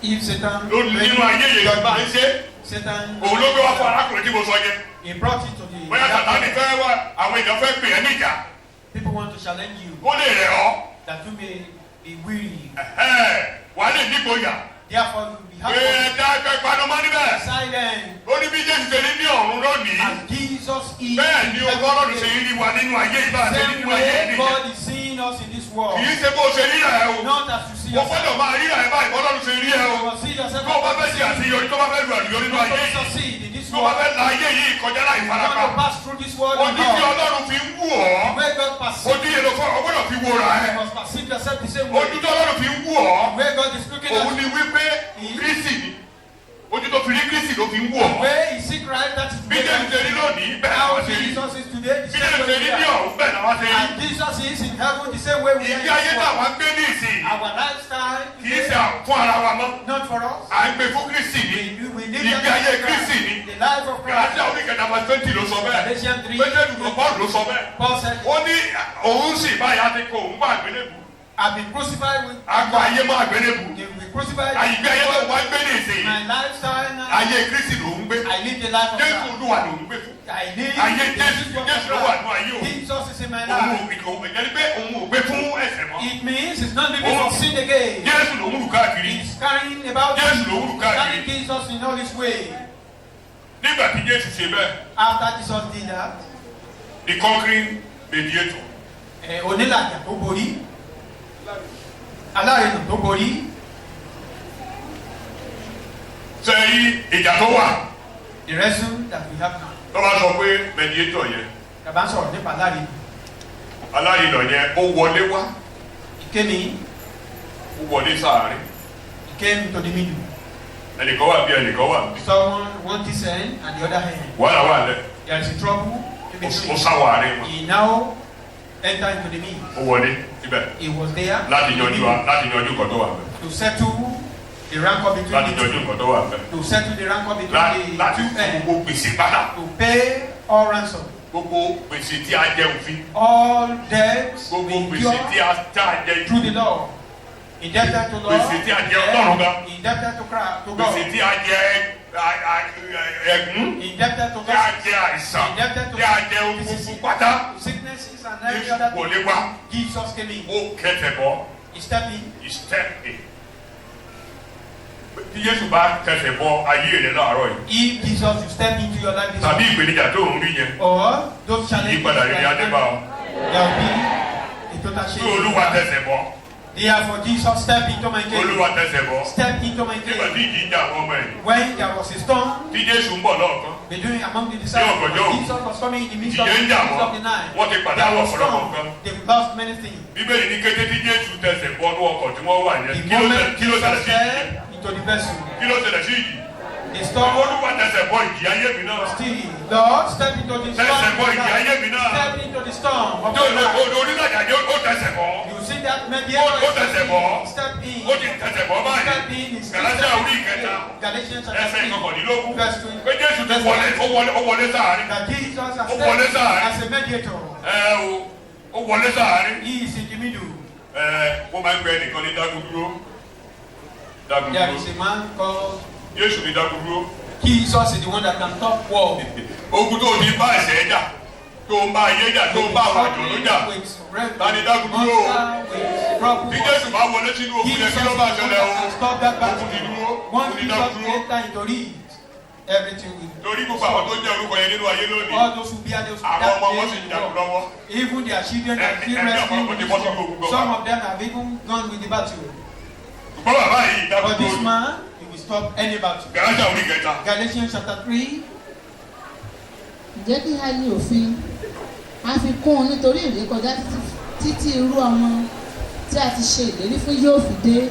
if Satan nínú ayé yìí bá ń ṣe. Satan Òun ló gbé wá fún arákùnrin tí mo sọ yẹn. he brought it to the Bóyá Sàtánì fẹ́ wá, àwọn èèyàn fẹ́ pè é níjà. people want to challenge you Ó lè rẹ̀ ọ́. that you may be weary. Wà á lè nígboyà. Therefore you will be Pé happy. ẹ̀dá ẹgbẹ́ ìpanumọ́ níbẹ̀. Silent Ó ní bí Jésù ṣe rí ní ọ̀run lónìí. as Jesus is. Bẹ́ẹ̀ ni ọgọ́rùn-ún ṣe rí wa nínú ayé ìbá àti Same nínú ayé way ìdíje. God is seeing us in this world. Kì í ṣe bó ṣe ríra ẹ o. Not as you see Mo yourself. gbọ́dọ̀ máa ríra ẹ báyìí bọ́lọ́run ṣe rí ẹ o. You must see yourself. Tó o bá fẹ́ ṣe àṣeyọrí, tó o bá fẹ́ lu àlùyọ nínú You ayé must yìí. succeed in this Tó o bá world. fẹ́ la ayé yìí kọjá láì You want farapa. to pass through this world. Ojú tí Ọlọ́run fi ń wù ọ́. The way God perceives Ojú yẹn ló fọ́ ọ gbọ́dọ̀ fi wòra ẹ. you must perceive yourself the same way. Ojú tí Ọlọ́run fi ń wù ọ́. The way God is looking Òun at ni you. wípé Kristi ni. Ojú tó fi rí Kristi ló fi ń wù The ọ́. way he see Christ, that is the Bí way Jésù ṣe rí lónìí, bẹ́ẹ̀ how làwọn ṣe rí. Jesus is today, the Bí same Jésù ṣe way rí we ní are. ọ̀run, bẹ́ẹ̀ làwọn ṣe rí. And Jesus is in heaven the same way we are. Ìgbé ayé in this táwọn world. gbé ní ìsìn Our lifestyle kì í ṣe fún ara wa mọ́. not for us. À ń gbé fún Kristi ni. We live Ìgbé ayé Kristi ni. the life of Christ. Gàlátíà oníkẹta verse 20 ló sọ bẹ́ẹ̀. Galatians 3, Pétérù ló Paul ló sọ bẹ́ẹ̀. Paul said, Ó ní òun sì báyà ti kó òun bá àgbélébù. I've been crucified with Àgọ́ ayé má àgbélébù. They will be crucified. Àyígbé ayé tó wá gbé ní ìsìn. My lifestyle now, Ayé Kristi ló ń gbé. I live the life of Jésù God. Olúwa ló ń gbé fún. I live Ayé the Jésù Jésù ló wà nínú ayé òun. Jesus is in my Òun life. ò ìyẹn ni pé òun ò gbé fún ẹ̀ṣẹ̀ mọ́. It means it's not living for sin again. Jésù ló ń rù káàkiri. He's carrying about Jésù ló ń rù káàkiri. carrying Jesus in all his way. Nígbà tí Jésù ṣe bẹ́ẹ̀, After Jesus did that, the conquering mediator. onílàjà tó borí, alárinà tó borí, Ṣé rí ìjà tó wà? the reason that we have now. Tó bá sọ pé mediator yẹn, Bàbá ń sọ̀rọ̀ nípa alárinà. alárinà yẹn ó wọlé wá, He came in, ó wọlé sáàárín. he came to the middle. Ẹnìkan wà bí ẹnìkan wà bí. Someone one this end and the other hand. Wàhálà wà lẹ̀. There is a trouble in Ó between. sáwọ àárín wọn. He now entered into the middle. Ó wọlé síbẹ̀ He was there láti in the yanjú middle láti yanjú nǹkan tó wà bẹ̀. to settle the rancor between Láti the yanjú two. nǹkan tó wà bẹ̀. To settle the rancor between the Láti two fún ends. gbogbo gbèsè pátá. To pay all ransom. Gbogbo gbèsè tí a jẹ òfin. All debts Gbogbo we gbèsè incur tí a jẹ through the law. Indebted to law. Gbèsè tí a jẹ Ọlọ́run gan. Indebted to Christ, to gbèsè God. tí a jẹ ẹ̀gún. Indebted to Tí a God. jẹ àìsàn. Indebted to Tí a jẹ ohun funfun pátá. sicknesses and every Jésù other wọlé thing. wá. Jesus came in. Ó kẹtẹ̀ bọ́. He stepped in. Ìstẹ́pì. Tí Jésù bá kẹsẹ̀ bọ ayé rẹ̀ láàárọ̀ yìí. If Jesus will step into your life this Tàbí morning, ìpèníjà tó ń rí yẹn. or those challenges, Ìyípadà rere á dé bá ọ. there will be a total Tí change. Olúwa tẹsẹ̀ bọ́. Therefore, Jesus stepped into my cave. Olúwa tẹsẹ̀ bọ́. Stepped into my Nígbà cave. tí ìjì ń jà àwọn ọmọ ẹ̀. When there was a storm, Tí Jésù ń bọ̀ lọ́ọ̀kan. between among the Yóò disciples, kọjọ́ òru. Jesus was coming in the midst of Ìjì ń jà the wọ́n. night. Wọ́n ti There pàdánù was ọ̀pọ̀lọpọ̀ storm. nǹkan. They lost many things. Bíbélì ní kété tí Jésù tẹsẹ̀ bọ́ ní ọkọ̀ tí wọ́n wà yẹn. The Kí ló moment ṣẹlẹ̀ Jesus sí ìjì? stepped into the vessel, Kí ló ṣẹlẹ̀ sí ìjì? the storm Olúwa tẹsẹ̀ bọ́ ìjì ayé mi náà. still. Lord, step into the storm. Tẹsẹ̀ bọ́ ìjì ayé mi náà. Step into the storm of Tó your life. onílàjà ni ó tẹsẹ̀ bọ́. You see that mediator Ó tẹsẹ̀ bọ́. step in. Ó ti tẹsẹ̀ bọ́ báyìí. Step in is Gàlátíà orí ìkẹta. Galatians Ẹsẹ̀ chapter 3. ìkọkànlélógún. Verse 20. Pé Jésù ti wọlé sáàárín. That Jesus has Ó wọlé stepped sáàárín. as a mediator. Ó wọlé sáàárín. He is in the middle. Wọ́n máa ń gbé ẹnìkan ní dágúdúró. There is a man called Jésù ní dágúdúró. Jesus is the one that can talk war. Ogun tó ti bá ẹ̀ṣẹ̀ jà, tó ń bá ayé jà, tó ń bá àwọn àjò ló jà. Tani dágúdúró o. Bí Jésù bá wọlé sínú ogun yẹn kí ló bá ṣẹlẹ̀ o. Ogun ti dúró, ogun ti dágúdúró. Everything will. Torí gbogbo àwọn tó jẹ́ orúkọ yẹn nínú ayé lónìí. All those who bear those Àwọn ọmọ wọn sì in the jagun world. lọ́wọ́. Even their children are still Ẹ̀mí rescuing ọ̀pọ̀lọpọ̀ ti with bọ́ the sínú sword. ogun Some gbọ́dọ̀. of them have even gone with the battle. Ṣùgbọ́n bàbá yìí But this dágúdúró. man, he will stop any battle. Gàlátíà orí ìkẹta. Galatians chapter 3. ǹjẹ́ kí a ní òfin a fi kún un nítorí ìrékọjá títí irú ọmọ tí a ti ṣe ìlérí fún yóò fi dé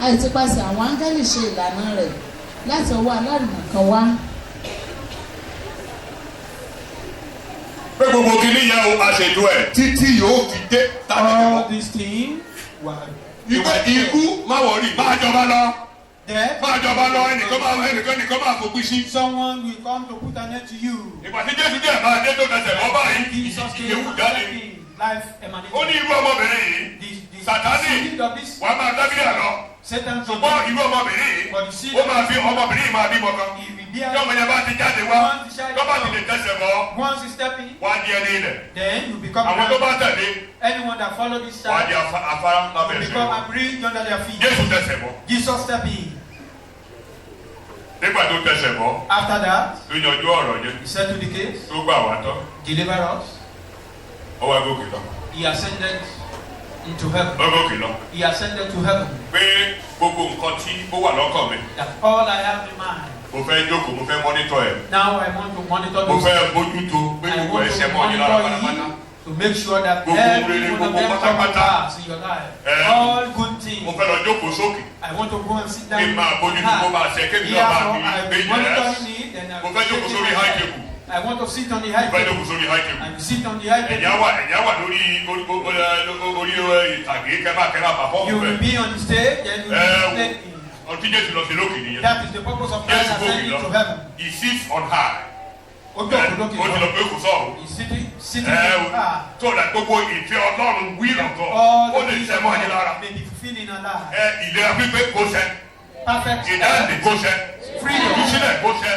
a lè ti pàṣẹ àwọn áńgẹ́lì ṣe ìlànà rẹ̀ láti ọwọ́ alárìnà kan wá. Pé gbogbo kìíní yẹn o àṣètò ẹ̀ títí yóò fi dé. All these things were. Ìgbẹ́ ikú má wọ̀rí máa jọba lọ. Death. Máa jọba lọ ẹnìkan máa fòpin sí. Someone will come to put an end to you. Ìgbà tí Jésù díẹ̀ máa dé tó tẹsẹ̀ bọ́ báyìí Jesus came ìyẹ̀wù and jáde. stepped in. Life emanated. Ó ní irú ọmọbìnrin yìí Sàtánì seed of this wàá máa dábìlì àná. Satan Ṣùgbọ́n irú ọmọbìnrin yìí ó máa fi ọmọbìnrin yìí máa bímọ kan. Tí ọmọ yẹn bá ti jáde wá tó bá ti lè tẹsẹ̀ mọ́ once you step in, wá di ẹni ilẹ̀. then you become Àwọn tó bá tẹ̀lé anyone that follow this wá side di afárá lábẹ́ will ẹsẹ̀ become wọn. a bridge under their feet. Jésù tẹsẹ̀ bọ́. Jesus step in. Nígbà tó tẹsẹ̀ bọ́ After that, tó yanjú ọ̀rọ̀ yẹn he settled the case, tó gbà wá tán deliver us. ó wá gòkè lọ. He ascended into heaven. Ó gòkè lọ. He ascended to heaven. Pé gbogbo nǹkan tí ó wà lọ́kàn mi That all I have in mind. mo fẹ́ jókòó mo fẹ́ mọ́nítọ̀ ẹ̀. Now I want to monitor Mo those. fẹ́ bójútó pé I gbogbo want ẹ̀ṣẹ̀ to mọ́ ní lára monitor pátápátá. you to make sure that Gbogbo every rere, one of gbogbo them come to pátápátá. pass in your life. All good things. Mo fẹ́ lọ jókòó sókè. I want to go and sit down. Kí n máa bójútó kó máa ṣe kébì náà máa Therefore, fi I gbé will monitor yẹn. it, then I Mo will fẹ́ jókòó take sórí it high in. table. I want to sit on the high Mo fẹ́ table. jókòó sórí high table. I will sit on the high Ẹ̀yà table. wà lórí ìtàgé kẹ́bà pàpọ̀ You fún will ẹ̀. be on the stage and you will be playing. Ọtí Jésù lọ sí lókè nìyẹn. That is the purpose of Christ Jésù gòkè ascending to lọ. heaven. He sits on high. Ó jókòó lókè Ó ti lọ lọ. pé kò sọ̀rọ̀. He's sitting on high. Tó dà gbogbo ìfẹ́ Ọlọ́run will of God. All Ó the lè things ṣẹ́ of mọ́ ẹni lára. God may be fulfilled in our life. Ìlera pípé kò ṣẹ. Perfect Ìdáǹdè kò ṣẹ. freedom. Ìṣílẹ̀ kò ṣẹ.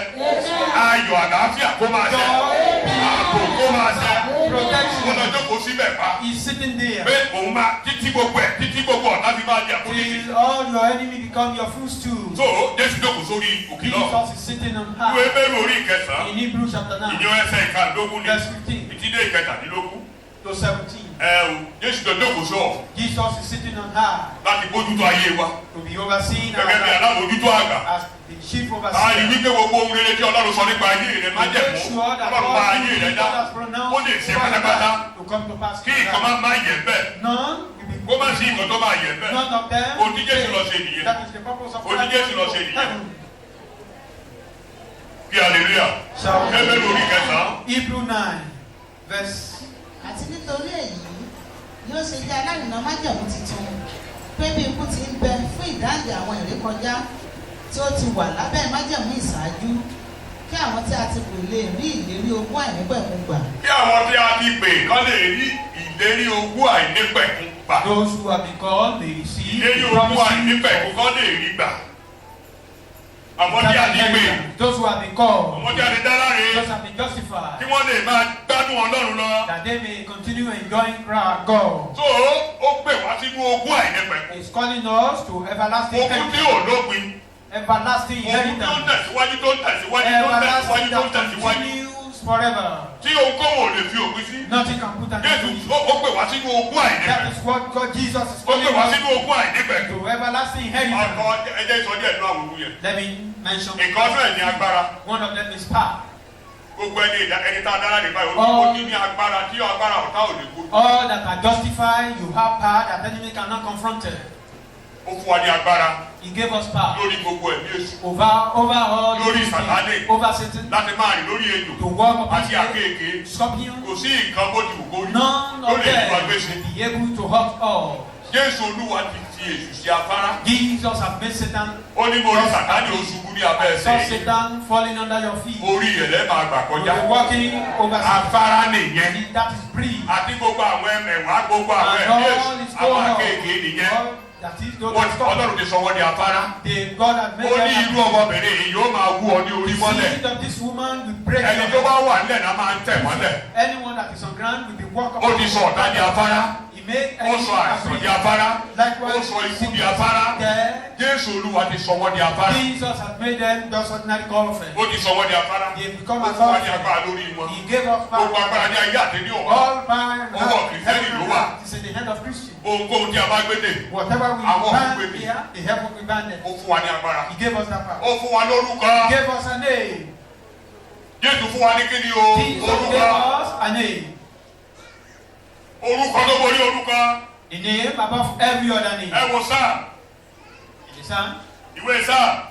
Ayọ̀ àlàáfíà kó máa ṣẹ. Ààbò kó máa ṣẹ. Wọ́n Protection. lọ jókòó síbẹ̀ pa. He's sitting there. Pé òun máa títí gbogbo ọ̀tá fi máa di àpótí. Till all your enemy become your footstool. So Jésù jókòó sórí òkè náà. Jesus is sitting on Ìwé high. Hébérù orí ìkẹsàn-án. In Hebrews chapter 9, Ìyẹn ẹsẹ̀ ìkàndógún ní. verse 15 Ìtìdé ìkẹtàdínlógún. to 17. Jésù tó jókòó sọ Jesus is sitting on high láti bójútó ayé wa. to be overseen our Gẹ́gẹ́ bí life alábòójútó àgbà. as the chief A rí overseer. wípé gbogbo ohun rere tí Ọlọ́run sọ nípa ayé rẹ̀ máa jẹ̀ Make sure mú. that Ọlọ́run bá all ayé things rẹ̀ God dá. has pronounced Ó lè ṣe over your pátápátá. life to come to pass. Kí nǹkan máa yẹ̀ bẹ́ẹ̀. None will be Kó má sí nǹkan tó máa yẹ̀ bẹ́ẹ̀. none of them. Ohun tí Jésù lọ ṣe nìyẹn. That is the purpose of Ohun tí Jésù lọ ṣe nìyẹn. heaven. Kí hallelujah. Shall we- Hébérù orí ìkẹsàn-án. Hebrew 9, verse àti nítorí èyí yóò ṣe jẹ́ alárìnà májẹ̀mú tuntun pé bí ikú ti ń bẹ fún ìdáǹdè àwọn ìrékọjá tí ó ti wà lábẹ́ májẹ̀mú ìṣáájú kí àwọn tí a ti pè lè rí ìlérí ogún àìnípẹ̀kun gbà. Kí àwọn tí a ti pè kán lè rí ìlérí ogún àìnípẹ̀kun gbà. those who have been called may receive Ìlérí the ogún promises àìnípẹ̀kun kán lè rí gbà. Àwọn tí a ti pè, those who have been called, àwọn tí a ti dá láre, those who have been justified, kí wọ́n lè máa gbádùn Ọlọ́run lọ. that they may continue enjoying God. So ó pè wá sínú ogún àìnípẹ̀kun. He's calling us to everlasting Ogún tí ò inheritance. lópin. Everlasting Ogún tó ń inheritance. tẹ̀síwájú tó ń tẹ̀síwájú tó ń tẹ̀síwájú Everlasting tó ń that tẹ̀síwájú. continues forever. Tí ohunkóhun ò lè fi òpin sí. Nothing can put an end to Jésù it. ó pè wá sínú ogún That àìnípẹ̀. is what God Jesus is Ó pè calling wá us sínú ogún àìnípẹ̀. to everlasting inheritance. Ọkọ ẹjẹ́ sọ díẹ̀ nínú àwọn ogún yẹn. Let me mention Nǹkan náà ní agbára. one of them is power. Gbogbo ẹni tá a dára nípa ìwé ó ní agbára tí agbára ọ̀tá ò lè gbójú. All that are justified, you have power that the enemy cannot confront it. Ó fún wa ní agbára He gave us power lórí gbogbo ẹ̀mí èṣù. over all Lórí these Sátánì. things, over Satan, Láti máa rìn lórí ejò to walk upon àti snake, àkéèké. scorpion. Kò sí nǹkan bó ti wù kó rí. None Ló of lè them lu agbésí. will be able to hurt all. Jésù Olúwa ti èṣù sí afárá. Jesus has made Satan. Ó ní mo rí Sátánì ó ṣubú ní abẹ́ I saw ẹsẹ̀. Satan falling under your feet. Orí ẹ̀lẹ́ máa gbà You'll kọjá. be walking over Afárá nìyẹn. that is breathe. Àti gbogbo àwọn ẹ̀mẹ̀wá gbogbo àwọn And ẹ̀mí all èṣù is àwọn going àkéèké nìyẹn. on. That is those that Ọlọ́run stop. ti sọ wọ́n di afárá. The God has made Ó ní irú them. ọmọbìnrin yìí yóò máa wú ọ ní orí The mọ́lẹ̀. seed of this woman will break Ẹni your tó bá head. wà nílẹ̀ náà máa ń tẹ̀ mọ́lẹ̀. Anyone that is on ground will be walked Ó ti sọ ọ̀tá di afárá. He made Ó sọ àìsàn di afárá. Ó sọ ikú di afárá. There, Jésù Olúwa ti sọ wọ́n di afárá. Jesus has made them just ordinary girlfriends. Ó ti sọ wọ́n di afárá. They become Ó a fún wa ní girlfriend. agbára lórí wọn. He gave us Gbogbo agbára power. ní ayé àtẹ̀lé ọ̀wá. All power and Ọwọ́ Kìrìsìtẹ́nì ló wà. is in the hand of Christian. Ohunkóhun tí a bá gbé dè. Whatever we Àwọn bind òkú here, the heaven will bind it. Ó fún wa ní agbára. He gave us that power. Ó fún wa lórúkọ. He gave us a name. Jésù fún wa ní kíni o? Jesus gave Orúkọ. us a name. Orúkọ tó borí orúkọ. A name above every other name. Ẹ wo Sáà. In the Psalm, Ìwé Sáà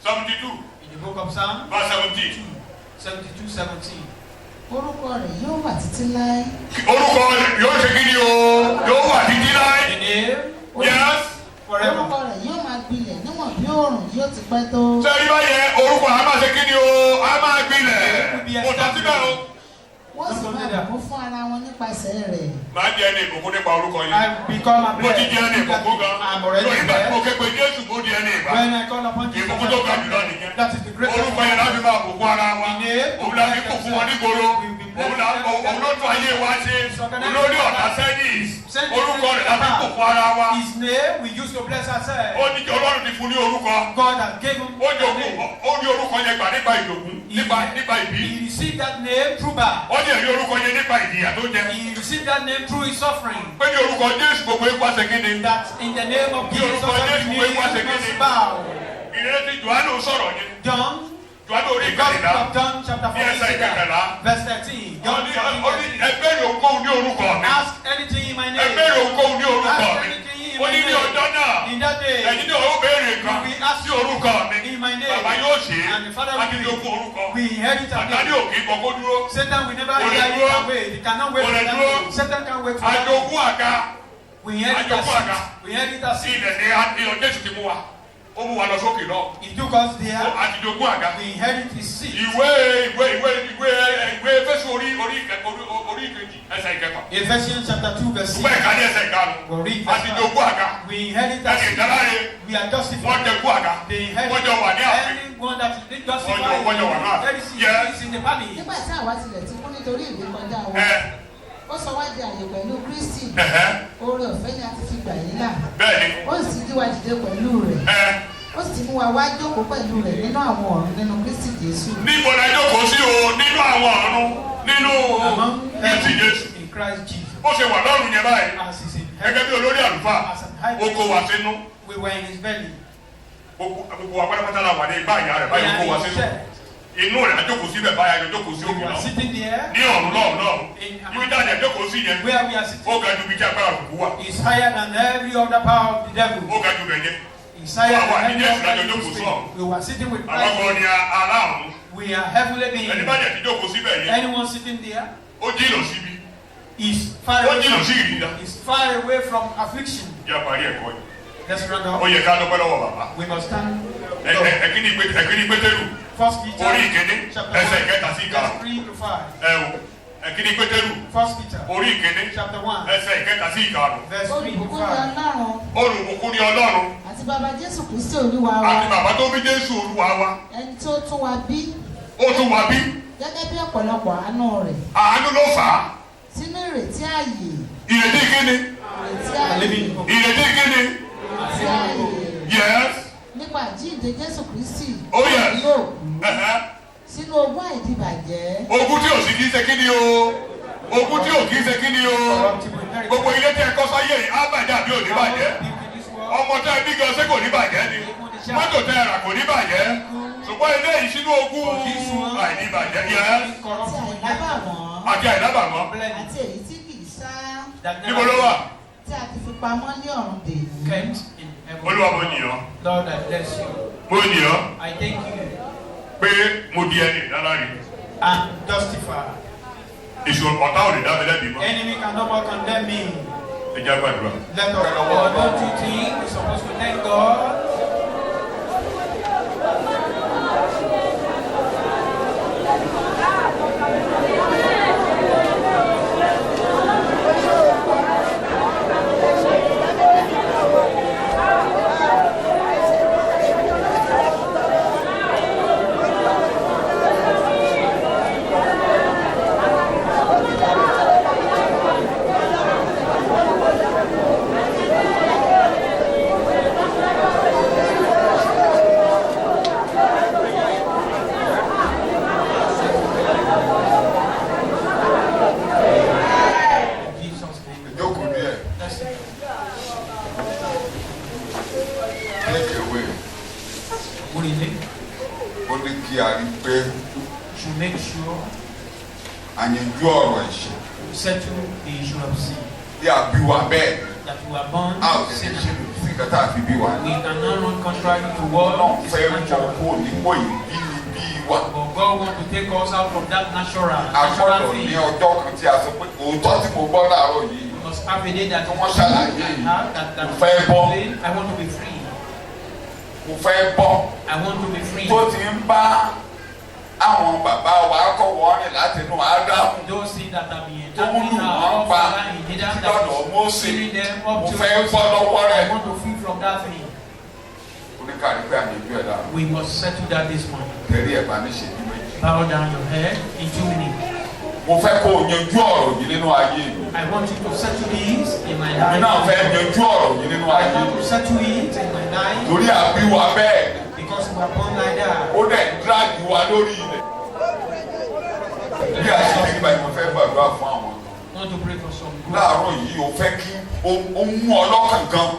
72 in the book of Psalm verse 17. 72:17. orúkọ rẹ̀ yóò wà títí láé. Orúkọ rẹ̀ yóò ṣe kíni o? Yóò wà títí The láé. name Yes. forever. orúkọ rẹ̀ yóò máa gbilẹ̀ níwọ̀n bí oòrùn yóò ti pẹ́ tó. Sẹ́yìn báyẹn orúkọ a máa ṣe kíni o? A máa gbilẹ̀. Kò tán síbẹ̀ o. wọ́n sì máa bùkún fún ara wọn nípasẹ̀ rẹ̀. Máa jẹ́ ẹni ìbùkún nípa orúkọ yìí. I become a Mo ti jẹ́ ẹni ìbùkún gan. I'm already Lórí ìgbà tí mo blessed. ké pe Jésù mo di ẹni ìgbà. When I call upon Jesus, Ìbùkún tó ga jùlọ nìyẹn. that is the greatest. Orúkọ yẹn láti máa bùkún ara wa. Òun la fi kún fún wọn nígboro. Òun ló tún ayé wa ṣe. Olórí ọ̀tá sẹ́yìn. Orúkọ rẹ̀ láti kún fún ara wa. His name we used to bless ourselves. Ó ní Ọlọ́run ti fún ní orúkọ. God has given Ó a jogún name. ó ní orúkọ yẹn gbà nípa ìjogún nípa ìbí. He received that name through birth. Ó ní ẹ̀rí orúkọ yẹn nípa ìjìyà tó jẹ. He received that name through his suffering. Pé ní orúkọ Jésù gbogbo ipa ṣe kíni. That in the name of Jesus, orúkọ Jésù every wípé wá ṣe knee must kíni. bow. Ìrètí Jòhánù sọ̀rọ̀ yẹn. John, Jòhánù orí the Gospel ìkẹrìnlá. of John chapter Ní ẹsẹ̀ 14, ìkẹkẹ̀lá. verse 13. Ó John ní chapter ẹgbẹ́ yòókù ní orúkọ mi. Ask anything in my name. Ẹgbẹ́ yòókù ní orúkọ Ask mi. anything in Ó my ní ní ọjọ́ name. náà. In that day, Ẹ̀yin náà ó béèrè kan we ask sí orúkọ mi. in my name. Bàbá yóò ṣe é. And the Father Láti ní will okun orúkọ. we inherit our Àtàlí name. òkè gbọ́ kó dúró. Satan will never Kò lè hear it dúró. and wait. He cannot wait Kò for lè that. dúró. Satan can't wait for that. Àjogún àga. We inherit our Àjogún àga. seed. We inherit our Sí seed. ilẹ̀ ní Jésù ti mú wa. Ó mú wa lọ sókè náà. He took us there. Àtijogún àga. We inherit his seed. Ìwé Éfésù orí ìkejì ẹsẹ̀ ìkẹfà. Ephesians chapter 2 verse 6. Ìwé ẹ̀ka ní ẹsẹ̀ ìkarùn. We'll read verse 5. Àtijogún àga. We inherit our Ẹni seed. ìdáláre. We are Wọ́n justified. jẹgún àga. They inherit Wọ́n jọ wà ní ààfin. anyone that is justified. Wọ́n jọ wà náà. Very seed Yes. is in the palace. nígbà tí àwa tilẹ̀ ti kú nítorí ìrékọjá wa Ẹ ó sọ wá di àyè pẹ̀lú Kristi ẹ̀hẹ́ oore ọ̀fẹ́ ni a ti fi gbà yín là bẹ́ẹ̀ni ó sì ti jí wa dìde pẹ̀lú rẹ̀ ẹ ó sì ti mú wa wá jókòó pẹ̀lú rẹ̀ nínú àwọn ọ̀run nínú Kristi Jésù. níbo la jókòó sí o nínú àwọn ọ̀run nínú Among Kristi Jésù. in Christ Jesus. Ó ṣe wà lọ́run yẹn báyìí. As is in Gẹ́gẹ́ heaven. bí olórí àlùfáà, ó kó wa sínú. We were in his belly. Gbogbo wa pátápátá la wà ní igbá ìyá rẹ̀ We báyìí ó are kó wa in his sínú. chest. Inú rẹ̀ ajókòó síbẹ̀ báyà yóò jókòó sí We òkè were náà. sitting there. Ní ọ̀run náà. Ibi tájà jókòó sí yẹn. Where we are sitting Ó ga ju ibi tí agbára òkú wà. is higher than every other power of the devil. Ó ga ju bẹ̀ yẹn. Is higher Àwa than ní every Jésù other lájọ evil jókòó spirit. sọ́ọ̀. We were sitting with Àwọn kan Christ. ní aláàrùn. We are heavenly Ẹni beings. bá jẹ̀ ti jókòó síbẹ̀ yẹn. Anyone sitting there Ó jìnnà síbi. is far Ó away jìnnà from, sí ìrìnà. is far away from affliction. Yá parí ẹ̀kọ́ yìí. Let's round Ó up. yẹ ká dúpẹ́ lọ́wọ́ bàbá. We must stand. Ẹ̀kíní Pétérù. First Peter Orí ìkíní. chapter Ẹsẹ̀ 1 ìkẹta sí verse ìkarùn. 3 to 5. Ẹ̀kíní Pétérù. First Peter Orí ìkíní. chapter 1 Ẹsẹ̀ ìkẹta sí ìkarùn. verse 3 to olùbùkún 5. ni Ọlọ́run Olùbùkún ni Ọlọ́run. àti bàbá Jésù Kristi Olúwa wa Àti bàbá tó bí Jésù Olúwa wa. ẹni tó tún wa bí Ó tún wá bí. gẹ́gẹ́ bí ọ̀pọ̀lọpọ̀ àánú rẹ̀ Àánú ló fà á. sínú ìrètí ààyè Ìrètí kíni. ìrètí ààyè Living hope. Ìrètí kíni. ìrètí ààyè Yes. nípa àjíǹde Jésù Kristi Oh, yes. yóò kú Ẹ̀hẹ́. sí sínú ogún àìdíbàjẹ́. Ogún tí ò sí kì í ṣe kí ni o. Ogún tí ò kì í ṣe kí ni o. Gbogbo ilé tí ẹ kọ́ sáyé yìí á bàjẹ́ àbí ò ní bàjẹ́. Ọmọ tẹ́ ẹ bí gan ṣé kò ní bàjẹ́ ni. Mọ́tò tẹ́ ẹ rà kò ní bàjẹ́. Ṣùgbọ́n ilé yìí sínú ogún àìdíbàjẹ́ yẹn. Àti àìlábàmọ́. Àti èyí tí kì í sá. Níbo ló wà? Tí a ti fi pamọ́ ní ọ̀run dè yìí. Olúwa mo yìn ọ́. Lord, I bless you. Mo yìn ọ́. I thank you. Pé mo di ẹni ìdára rí. And justify. Ìṣòro ọ̀tá ò lè dá mi lẹ́bi mọ́. Enemy can no more condemn me. Ẹ jẹ́ àgbàdúrà. Let us go. Don't you think we're supposed to thank God? To make sure settle the issue of sin. That we are born sinners. We cannot run contrary to what is natural. But God wants to take us out of that natural thing. We must have a day that I want to be free. I want to be free. Àwọn bàbá wa kọ́ wọ́n rìn láti inú Ádámù tó ń lù wọ́n pa lọ́dọ̀ Mósè mo fẹ́ bọ́ lọ́wọ́ rẹ̀. Oníkàrí pé àyànjú ẹ̀ dáa. We must settle that this morning. Tẹ̀rí ẹ̀ bá ní ṣe ní méjì. Bow down your head in 2 minutes. Mo fẹ́ kó o yanjú ọ̀rọ̀ yìí nínú ayé mi. I want you to settle this in my life. Mi náà fẹ́ yanjú ọ̀rọ̀ yìí nínú ayé mi. I want to settle it in my life. Torí àbí wa bẹ́ẹ̀. Because we are born like that. Ó dẹ̀ dírágì wa lórí ilẹ̀. Bí a ṣe ní ìgbà ìmọ̀ fẹ́ gbàdúrà fún àwọn. I want to pray for some good. Láàárọ̀ yìí o fẹ́ kí o mú ọlọ́kàn gan.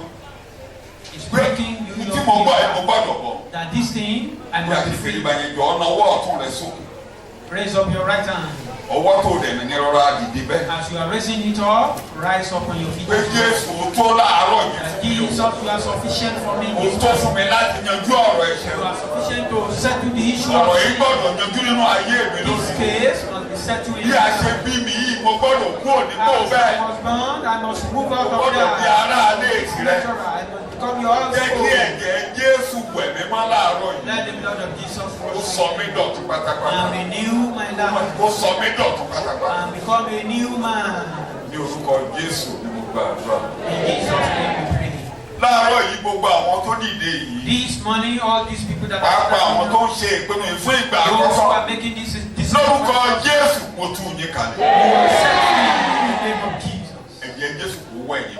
It's making you tí mo gbọ́ ẹ̀ mo gbọ́dọ̀ bọ̀. That this thing I Bí a must ti be fi free. ìgbà yẹn jọ ọ̀nà ọwọ́ ọ̀tún rẹ̀ sókè. Raise up your right hand. Ọwọ́ tó dẹ̀ ní rọra dìde bẹ́ẹ̀. As you are raising it up, rise up on your feet. Pé Jésù tó láàárọ̀ yìí. Jesus, you are sufficient for me. O tó fún mi láti yanjú ọ̀rọ̀ ẹ̀ṣẹ̀. You are sufficient to settle the issue Ọ̀rọ̀ of yìí sin. gbọ́dọ̀ yanjú nínú ayé mi This lónìí. case must be settled in Bí a ṣe bí mi yìí mo gbọ́dọ̀ kú ònípò As bẹ́ẹ̀. I was born, I must move out Mo of gbọ́dọ̀ di that. ará alé èsì rẹ̀. I must become your Jẹ́ kí household. ẹ̀jẹ̀ Jésù wẹ̀ mí mọ́ láàárọ̀ yìí. Let the blood of Jesus Ó wash sọ me mí dọ̀tun pátápátá. and renew my life Ó sọ mí dọ̀tun pátápátá. and become a new man. Ní orúkọ Jésù ni mo gbàdúrà. In Jesus' name we pray. Láàárọ̀ yìí gbogbo àwọn tó dìde yìí. This morning, all these people that Pàápàá àwọn tó are ń ṣe ìpinnu yìí fún ìgbà those who àkọ́kọ́. are making this decision, Lórúkọ Jésù mo tú yín kalẹ̀. you are set free in the name of Jesus. Ẹ̀jẹ̀ Jésù kò wẹ̀ yín.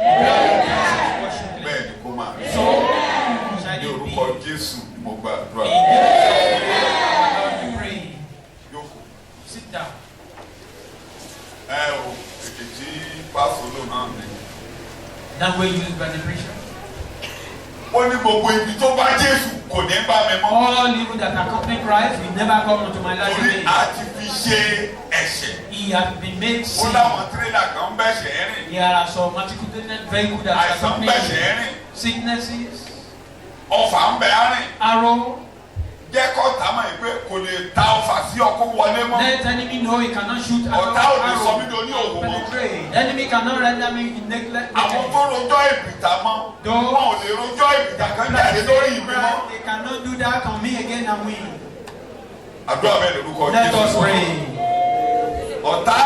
Bẹ́ẹ̀ ni kó máa rí. So Ní shall it be. orúkọ Jésù ni mo gbàdúrà. In Jesus' name, Lord, we pray. Jókòó. Sit down. Ẹ o, èdè tí pásítọ̀ náà ní. That way used by the preacher. Ó ní gbogbo ibi tó bá Jésù kò ní bá mi mọ́. All evil that accompany Christ will never come into my life Torí again. a ti fi ṣe ẹ̀ṣẹ̀. He has been made Ó sin. láwọn tírélà kan bẹ̀ṣẹ̀ rìn. There are some articulated vehicles that Àìsàn accompany bẹ̀ṣẹ̀ rìn. sicknesses, Ọfà ń bẹ̀ á rìn. arrow. Jẹ́ kọ́ta mọ̀ pé kò lè ta ọfà sí ọkọ̀ wọlé mọ́. Let enemy know he cannot shoot Ọ̀tá ò lè sọ mí di oní arrow òwò mọ́. penetrate. Enemy cannot render me neglect. Àwọn tó rojọ́ ìbìtà mọ́. Wọn ò lè rojọ́ ìbìtà kan jáde lórí ìbí mọ́. They cannot do that on me again and win. Àdúrà bẹ́ẹ̀ lórúkọ Let us Jésù. pray. Ọ̀tá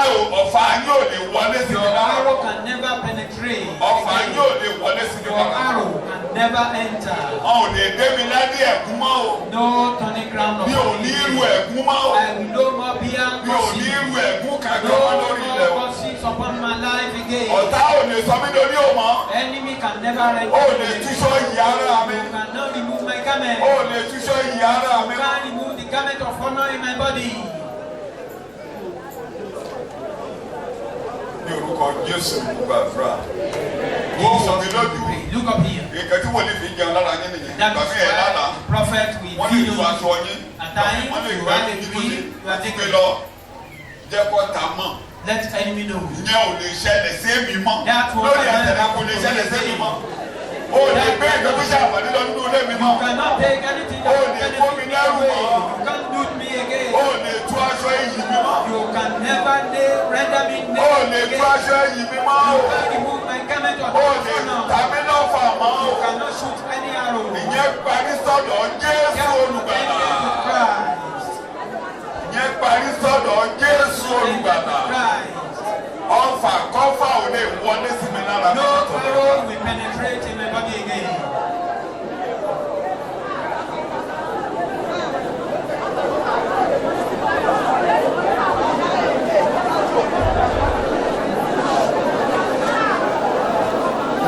ọ̀fà yóò lè wọlé sí Your mi lára. arrow can never penetrate. Ọ̀fà yóò lè wọlé sí mi Your lára. arrow can never enter. Wọn ò lè dé mi ládé ẹ̀gún mọ́ o. No turning ground of Mi ò ní irú ẹ̀gún mọ́ o. I will no more be Mi ò ní irú ẹ̀gún kankan No mọ́ lórí ilẹ̀ more o. curses upon my life again. Ọ̀tá ò lè sọ mí lórí òmọ́. Enemy can never render Ó me. lè túṣọ́ yìí ara mi. You cannot remove my garment. Ó lè túṣọ́ yìí ara mi. You can't remove the garment of honor in my body. Jésù gbàdúrà. Look up here. Ìkẹ́tí wòlíì fi jẹun lára yín nìyẹn. That Bàbá ẹ̀ lánàá. is prophet will Wọ́n lè feed lu you. aṣọ yín. At times, Wọ́n lè you gbà have a yín dream, you are gbé taken. lọ. Jẹ́ kó ta mọ̀. Let enemy know. Ìyẹn ò lè ṣẹlẹ̀ sí èmi mọ́. That was Lórí àtẹ̀lẹ́ kò lè ṣẹlẹ̀ sí èmi mọ́. O lè gbé ìgbésí ṣàpàdé lọ nínú ilé mi You mọ́. cannot take anything that Oh, will they benefit put me you down, away. oh. You can't loot me again. O lè tú aṣọ iyì mi mọ́. You can never render me O naked lè tú again. aṣọ iyì mi mọ́. You can't remove my garment of O lè honor. ta mí lọ́fà mọ́. You cannot shoot any arrow. Ìyẹn parí sọ́dọ̀ Jésù Get olùgbàlà. to Christ. Ìyẹn parí sọ́dọ̀ Jésù olùgbàlà. Christ. Ọfà kọ́fà ò lè wọlé sí mi lára. No arrow will penetrate in my body again.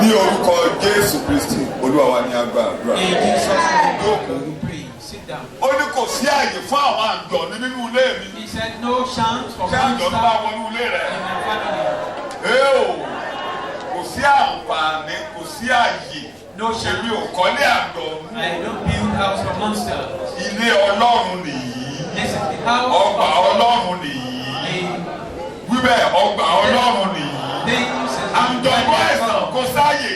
Ní orúkọ Jésù Kristi, Olúwa wa ní agbára. In Jesus' name, we pray. Sit down. Ó ní kò sí àyè fún àwọn àjọ̀nú nínú ilé mi. He said, no chance for Ṣé àjọ̀nú bá monster wọnú ilé rẹ̀? in my family. Kò sí àǹfààní, kò sí àyè. No Èmi chance. ò kọ́lé àjọ̀nú. I don't build house for monsters. Ilé Ọlọ́run nìyí. This is the house Ọgbà of Ọlọ́run nìyí. Wíbẹ̀ ọgbà Ọlọ́run nìyí. Àjọ̀nú àìsàn kò sáyè.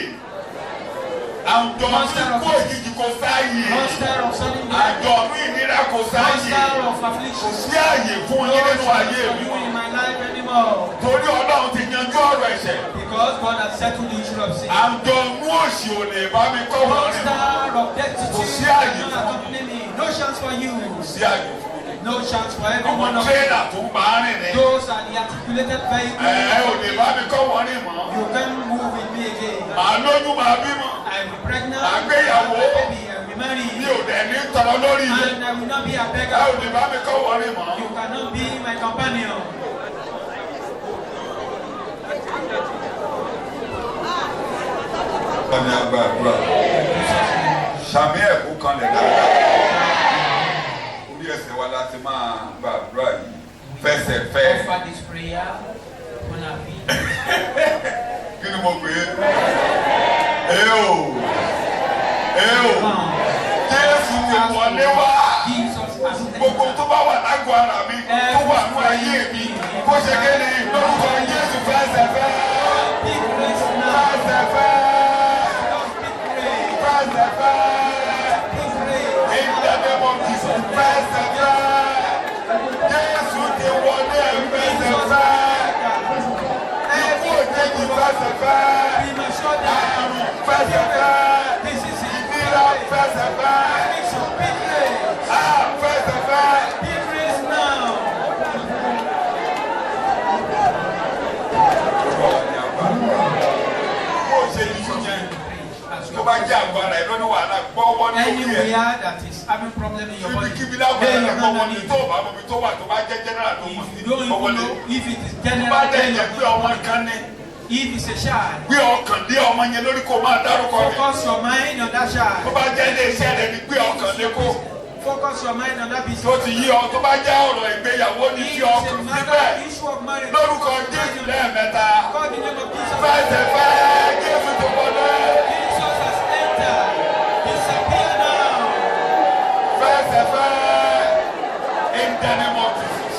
Àjọ̀nú ikú òjijì kò sáyè. monster of sudden death, Àjọ̀nú ìnira kò sáyè. monster of Kò affliction. sí àyè fún yín nínú ayé mi. You in my life anymore. Torí Ọlọ́run ti yanjú ọ̀rọ̀ ẹ̀ṣẹ̀. Because God has settled the issue of sin. Àjọ̀nú òṣì ò lè bá mi kọ́ wọ́n rìn. Monster of destitute Kò sí àyè cannot fún accompany me. No chance for you. Kò sí àyè fún mi. No chance for every Àwọn one of you. tírélà tó ń bá rìn ní. Those are the articulated vehicles. Ò lè bá mi kọ́ wọ́n rìn mọ́. You can't move with me again. Màá lóyún màá bímọ. I will be pregnant. Màá gbéyàwó. I will be baby. I will be Mi married. ò dẹ̀ ní tọrọ lórí ilé. And I will not be a Ò beggar. lè bá mi kọ́ wọ́n rìn mọ́. You cannot be my companion. Wọ́n ní agbára. Sàmì ẹ̀kú kan lè dáadáa. Orí ẹsẹ̀ wa láti máa gbàdúrà yìí. Fẹsẹ̀ fẹ́. Offer this prayer on our feet. Kí ni mo pè é? Jésù ti wọlé wá. Jesus has Gbogbo tó bá wà lágọ̀ọ́ ara mi, tó wà ní ayé mi, kó ṣe kéde lórúkọ Jésù fẹsẹ̀ fẹ́. Big grace now. Fẹsẹ̀ fẹ́. Big grace. Fẹsẹ̀ fẹ́. Big grace. In the name of Jesus, fẹsẹ̀ fẹ́. Jésù ti wọlé fẹsẹ̀ fẹ́. Ikú òjijì fẹsẹ̀ fẹ́. Premature death. Àrùn fẹsẹ̀ fẹ́. This is it. Ìnira fẹsẹ̀ fẹ́. Affliction. Big grace. Fẹsẹ̀ fẹ́. Big grace now. Bó ṣe ní sọ́jẹ́ tó bá jẹ́ àgọ́ ara ẹ̀ lóní wàhálà gbọ́wọ́ ní orí ẹ̀. Anywhere that is having problem in your body, Kíbi lágọ̀ọ́ lay ẹ̀ your gbọ́wọ́ hand on ní it. tó bá mọ̀ mi tó wà tó bá jẹ́ general tó mọ̀ If sí you don't even ọwọ́lé. know if it is Tó bá general, dẹ̀ then jẹ́ pé ọmọ kan ní if it's a child, gbé ọkàn lé ọmọ yẹn lórí kó máa dárúkọ rẹ̀. focus your mind on that Tó child. bá jẹ́ ilé iṣẹ́ rẹ̀ ní gbé ọkàn lé kó. Focus your mind on that Tó business. ti yí ọ tó bá jẹ́ ọ̀rọ̀ ìgbéyàwó ní If tí it's a ọkàn matter síbẹ̀. issue of marriage, Lórúkọ Jésù lẹ́ẹ̀mẹ́ta. call the name of Jesus. Fẹsẹ̀ fẹ́ Jésù tó wọlé. Jesus has entered. Disappear now. Fẹsẹ̀ fẹ́ in the name of Jesus.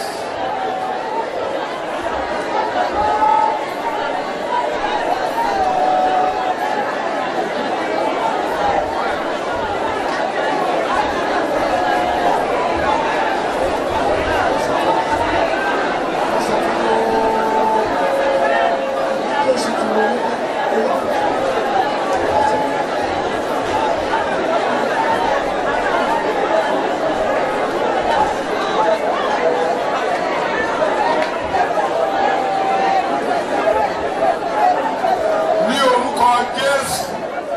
Ní orúkọ Jésù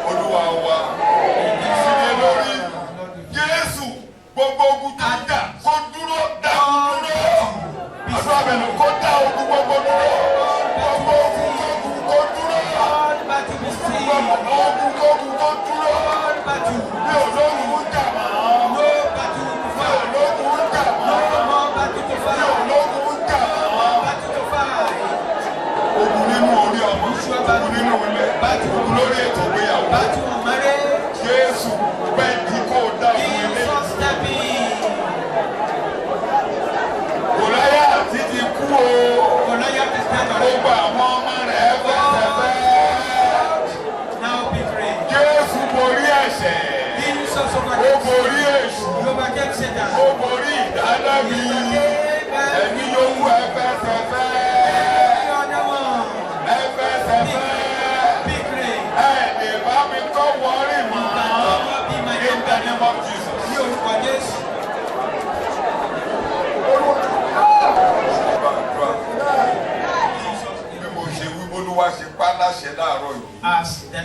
Olúwa wa. Ìdílé lórí Jésù gbogbo ogun tó ń jà kó dúró dá ogun dúró. Ọdún àbẹ̀lú kó dá ogun gbogbo dúró. Gbogbo ogun kó dúró. All battle be still. Gbogbo ogun kó dúró. All battle. Mi ò lógun ń jà mọ́. No battle to Mi ò fight. lógun ń jà mọ́. No more battle to Mi ò fight. lógun ń jà mọ́. Battle to fight. Ogun nínú orí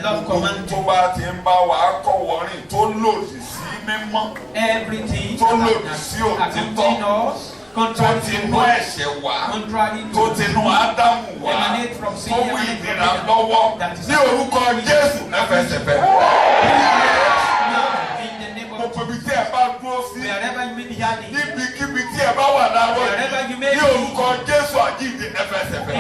Lord commanded tó bá ti ń bá wa kọ́ wọ́rin tó lòdì sí mímọ́. everything tó lòdì sí òtítọ́. tó ti nú ẹ̀ṣẹ̀ wá. tó ti nú Ádámù wá. tó mú ìnira lọ́wọ́. ní orúkọ Jésù ẹfẹsẹ̀fẹ̀. gbogbo ibi tí ẹ bá dúró sí. níbikíbi tí ẹ bá wà láàárọ̀ yìí. ní orúkọ Jésù àjíǹde ẹfẹsẹ̀fẹ̀.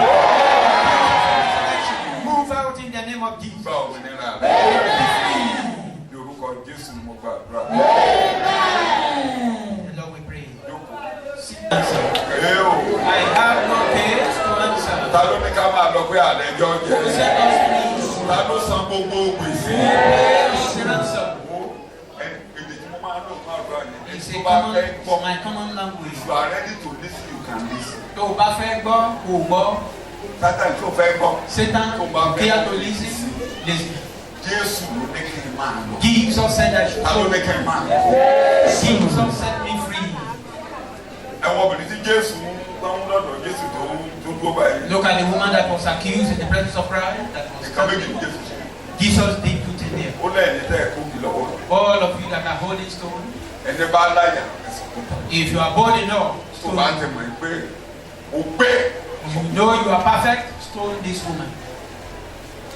Move out in the name of Jesus. Bá òmìnira rẹ̀. Ní orúkọ Jésù ni mo gbàdúrà. The Lord we pray. Eo. I have no case to answer. Ta ló ní ká máa lọ pé àlejò Who jẹ? said us please? Ta ló san gbogbo gbèsè? Pay us an answer. Èdè tí mo máa ń lò fún àdúrà yẹn. It's Tó a bá fẹ́ gbọ́. my common language. You are ready to listen, you can listen. Tó o bá fẹ́ gbọ́, kò gbọ́. Sátán tó fẹ́ gbọ́. Satan, Tó bá fẹ́ care to gbọ́. listen, listen. Jésù ló ní kí n máa lọ. Jesus said I should Ta ló go. ní kí n máa lọ? Jesus set me free. Ẹ̀wọ̀n obìnrin tí Jésù ń lọ́dọ̀ Jésù tó dúró báyìí. Look at the woman that was accused in the presence of Christ. That was Ìka méjì ní Jésù ṣe. Jesus did put in there. Ó lẹ́yìn tẹ́ ẹ̀ kó kí lọ́wọ́. All of you that are holding stone, Ẹni bá láyà ẹ̀sìn kó tán. if you are bold enough, Tó bá stone. ti mọ̀ pé o pé. You know you are perfect, stone this woman.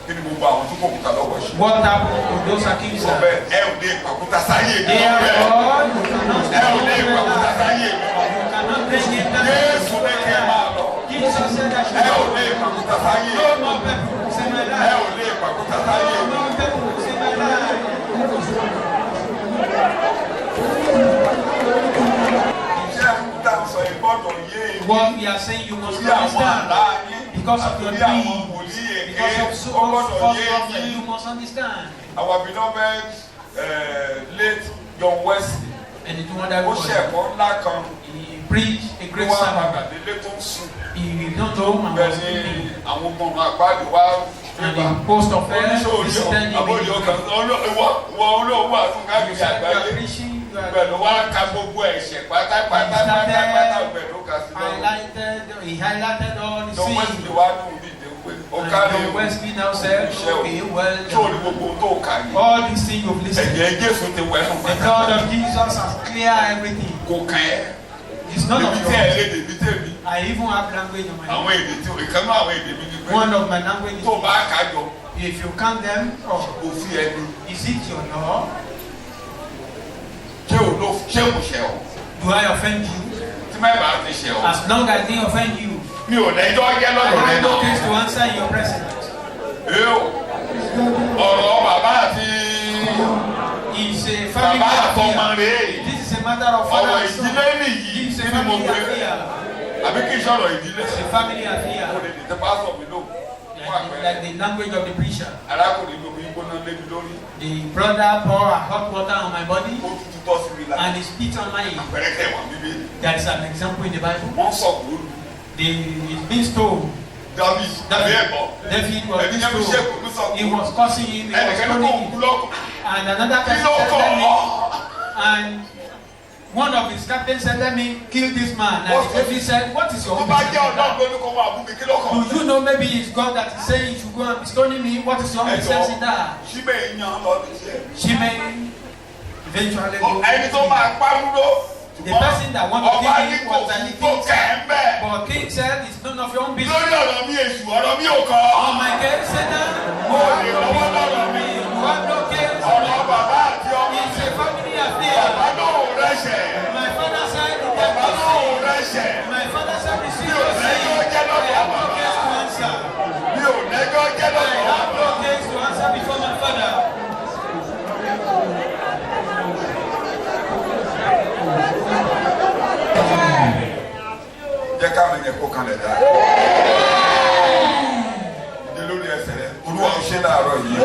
Kí ni gbogbo àwọn tó kọ̀ kúta lọ́wọ́ ṣe? What happened to those accused? Sọ bẹ́ẹ̀ ẹ ò lè pàkúta sáyé mi. Therefore, you cannot Ẹ ò lè pàkúta sáyé mi. You cannot bring him down. Jésù ní kí ẹ máa lọ. Jesus said I should Ẹ ò go. lè pàkúta sáyé No mi. more people say my Ẹ life. ò lè pàkúta sáyé No mi. more people say my life. Iṣẹ́ àkúta sọ ìgbọ́dọ̀ yé mi. What we are saying, you must Torí àwọn understand. àlá yín. Because of your Àtòrí àwọn dream. wòlíì èké. Because of so Ó much gbọ́dọ̀ false yé prophet, yín. you must understand. Our beloved late John Wesley. And the one that Ó ṣe ẹ̀kọ́ ńlá kan. he preached a Ló great wá sermon. bàbà délé tó ń sùn. He don't know and Bẹ́ẹ̀ was ni sleeping. àwọn ọmọ àpáàdé wá And the post of fair oníṣòwò visited him. àbójì ọkàn ìwọ olóòwò àtúnkáàkiri You said you àgbáyé are preaching, you are pẹ̀lú wá ka gbogbo ẹ̀ṣẹ̀ pátápátá pẹ̀lú ká sí lọ́wọ́. he highlighted all the John sins. Wesley wá ní òbí ìdè pé ó And kárí John Wesley now said, okay, well tí ò ní done. gbogbo tó kà yìí. All these things you've listened. Ẹ̀jẹ̀ Jésù ti wẹ̀ fún The blood of Jesus has cleared everything. kò kàn ẹ́. It's none of Èmi tí ẹ̀ yours. lédè mi tèmi. I even have language on my Àwọn own. èdè tí ìkànnì àwọn èdè mi ni pé One of my languages. tó bá kájọ If you count them, oh, òfin ẹni is it your law? ṣé ò ló ṣé ò ṣẹ o. Do I offend you? Tí mẹ́bàá ti ṣẹ o. As long as they offend you, Mi ò lẹ́jọ́ jẹ́ I lọ́dọ̀ rẹ have no náà. case to answer in your presence. Ọ̀rọ̀ bàbá àti It's a family bàbá àtọmọ affair. rèé. This is a matter of father Ọ̀rọ̀ and son. ìdílé nìyí It's a tí mo family gbé. affair. Àbí kí n sọ̀rọ̀ ìdílé. It's a family affair. Mo lè dìde pásọ̀ mi lò. Fún Like àpẹẹrẹ. the language of the preacher. Arákùnrin mi omi gbóná lé mi lórí. The brother pour a hot water on my body Ó tutù tọ́ sí mi lára. and he spit on my head. Àpẹẹrẹ kẹwàá bíbélì. That is an example in the Bible. Wọ́n sọ̀kò lóru. He's been stoned. David àbí ẹ̀gbọ́n. David was Ẹni being yẹn mi ṣe stoned. kò ní sọ̀kò. He was cursing him. He was Ẹnìkan ní kò stoning ń him. kú lọ́kùn. And another Kí person ló said, kọ̀ let me. ọ́? And one of his captains said, let me kill this man. And What? the David said, what is your Tó own bá business jẹ́ with ọ̀dọ́ that? gbóni kó máa bú mi kí ló kàn? Do you know maybe it's God that is saying you should go and be stoning me? What is your own business in that? Síbẹ̀ yan lọ ní tiẹ̀. She may eventually go. Ẹni tó máa pa dúró. The person that wanted to Ọba kill ní him kò was an sí tó king. kẹ̀ ń bẹ̀. But king said, it's none of your own business. Lórí ọ̀rọ̀ mi èṣù ọ̀rọ̀ mi ò kọ́. On my case, Satan, Mo lè lọ́wọ́ lọ́rọ̀ mi. you have no case. Ọ̀rọ̀ bàbá àti ọmọ. It's a family affair. Bàbá náà ò rẹ́ṣẹ̀. My father said, Bàbá náà ò rẹ́ṣẹ̀. my father said, receive Mi ò your sin. lẹ́jọ́ jẹ́ I lọ́dọ̀ have no bàbá. case to answer. Mi ò lẹ́jọ́ jẹ́ I lọ́dọ̀ have bàbá. no case to answer before my father. Jẹ́ ká mi yẹ kó kan lẹ̀ dáa. Ìdí lórí ẹsẹ̀ rẹ̀, Olúwa ń ṣe láàárọ̀ yìí.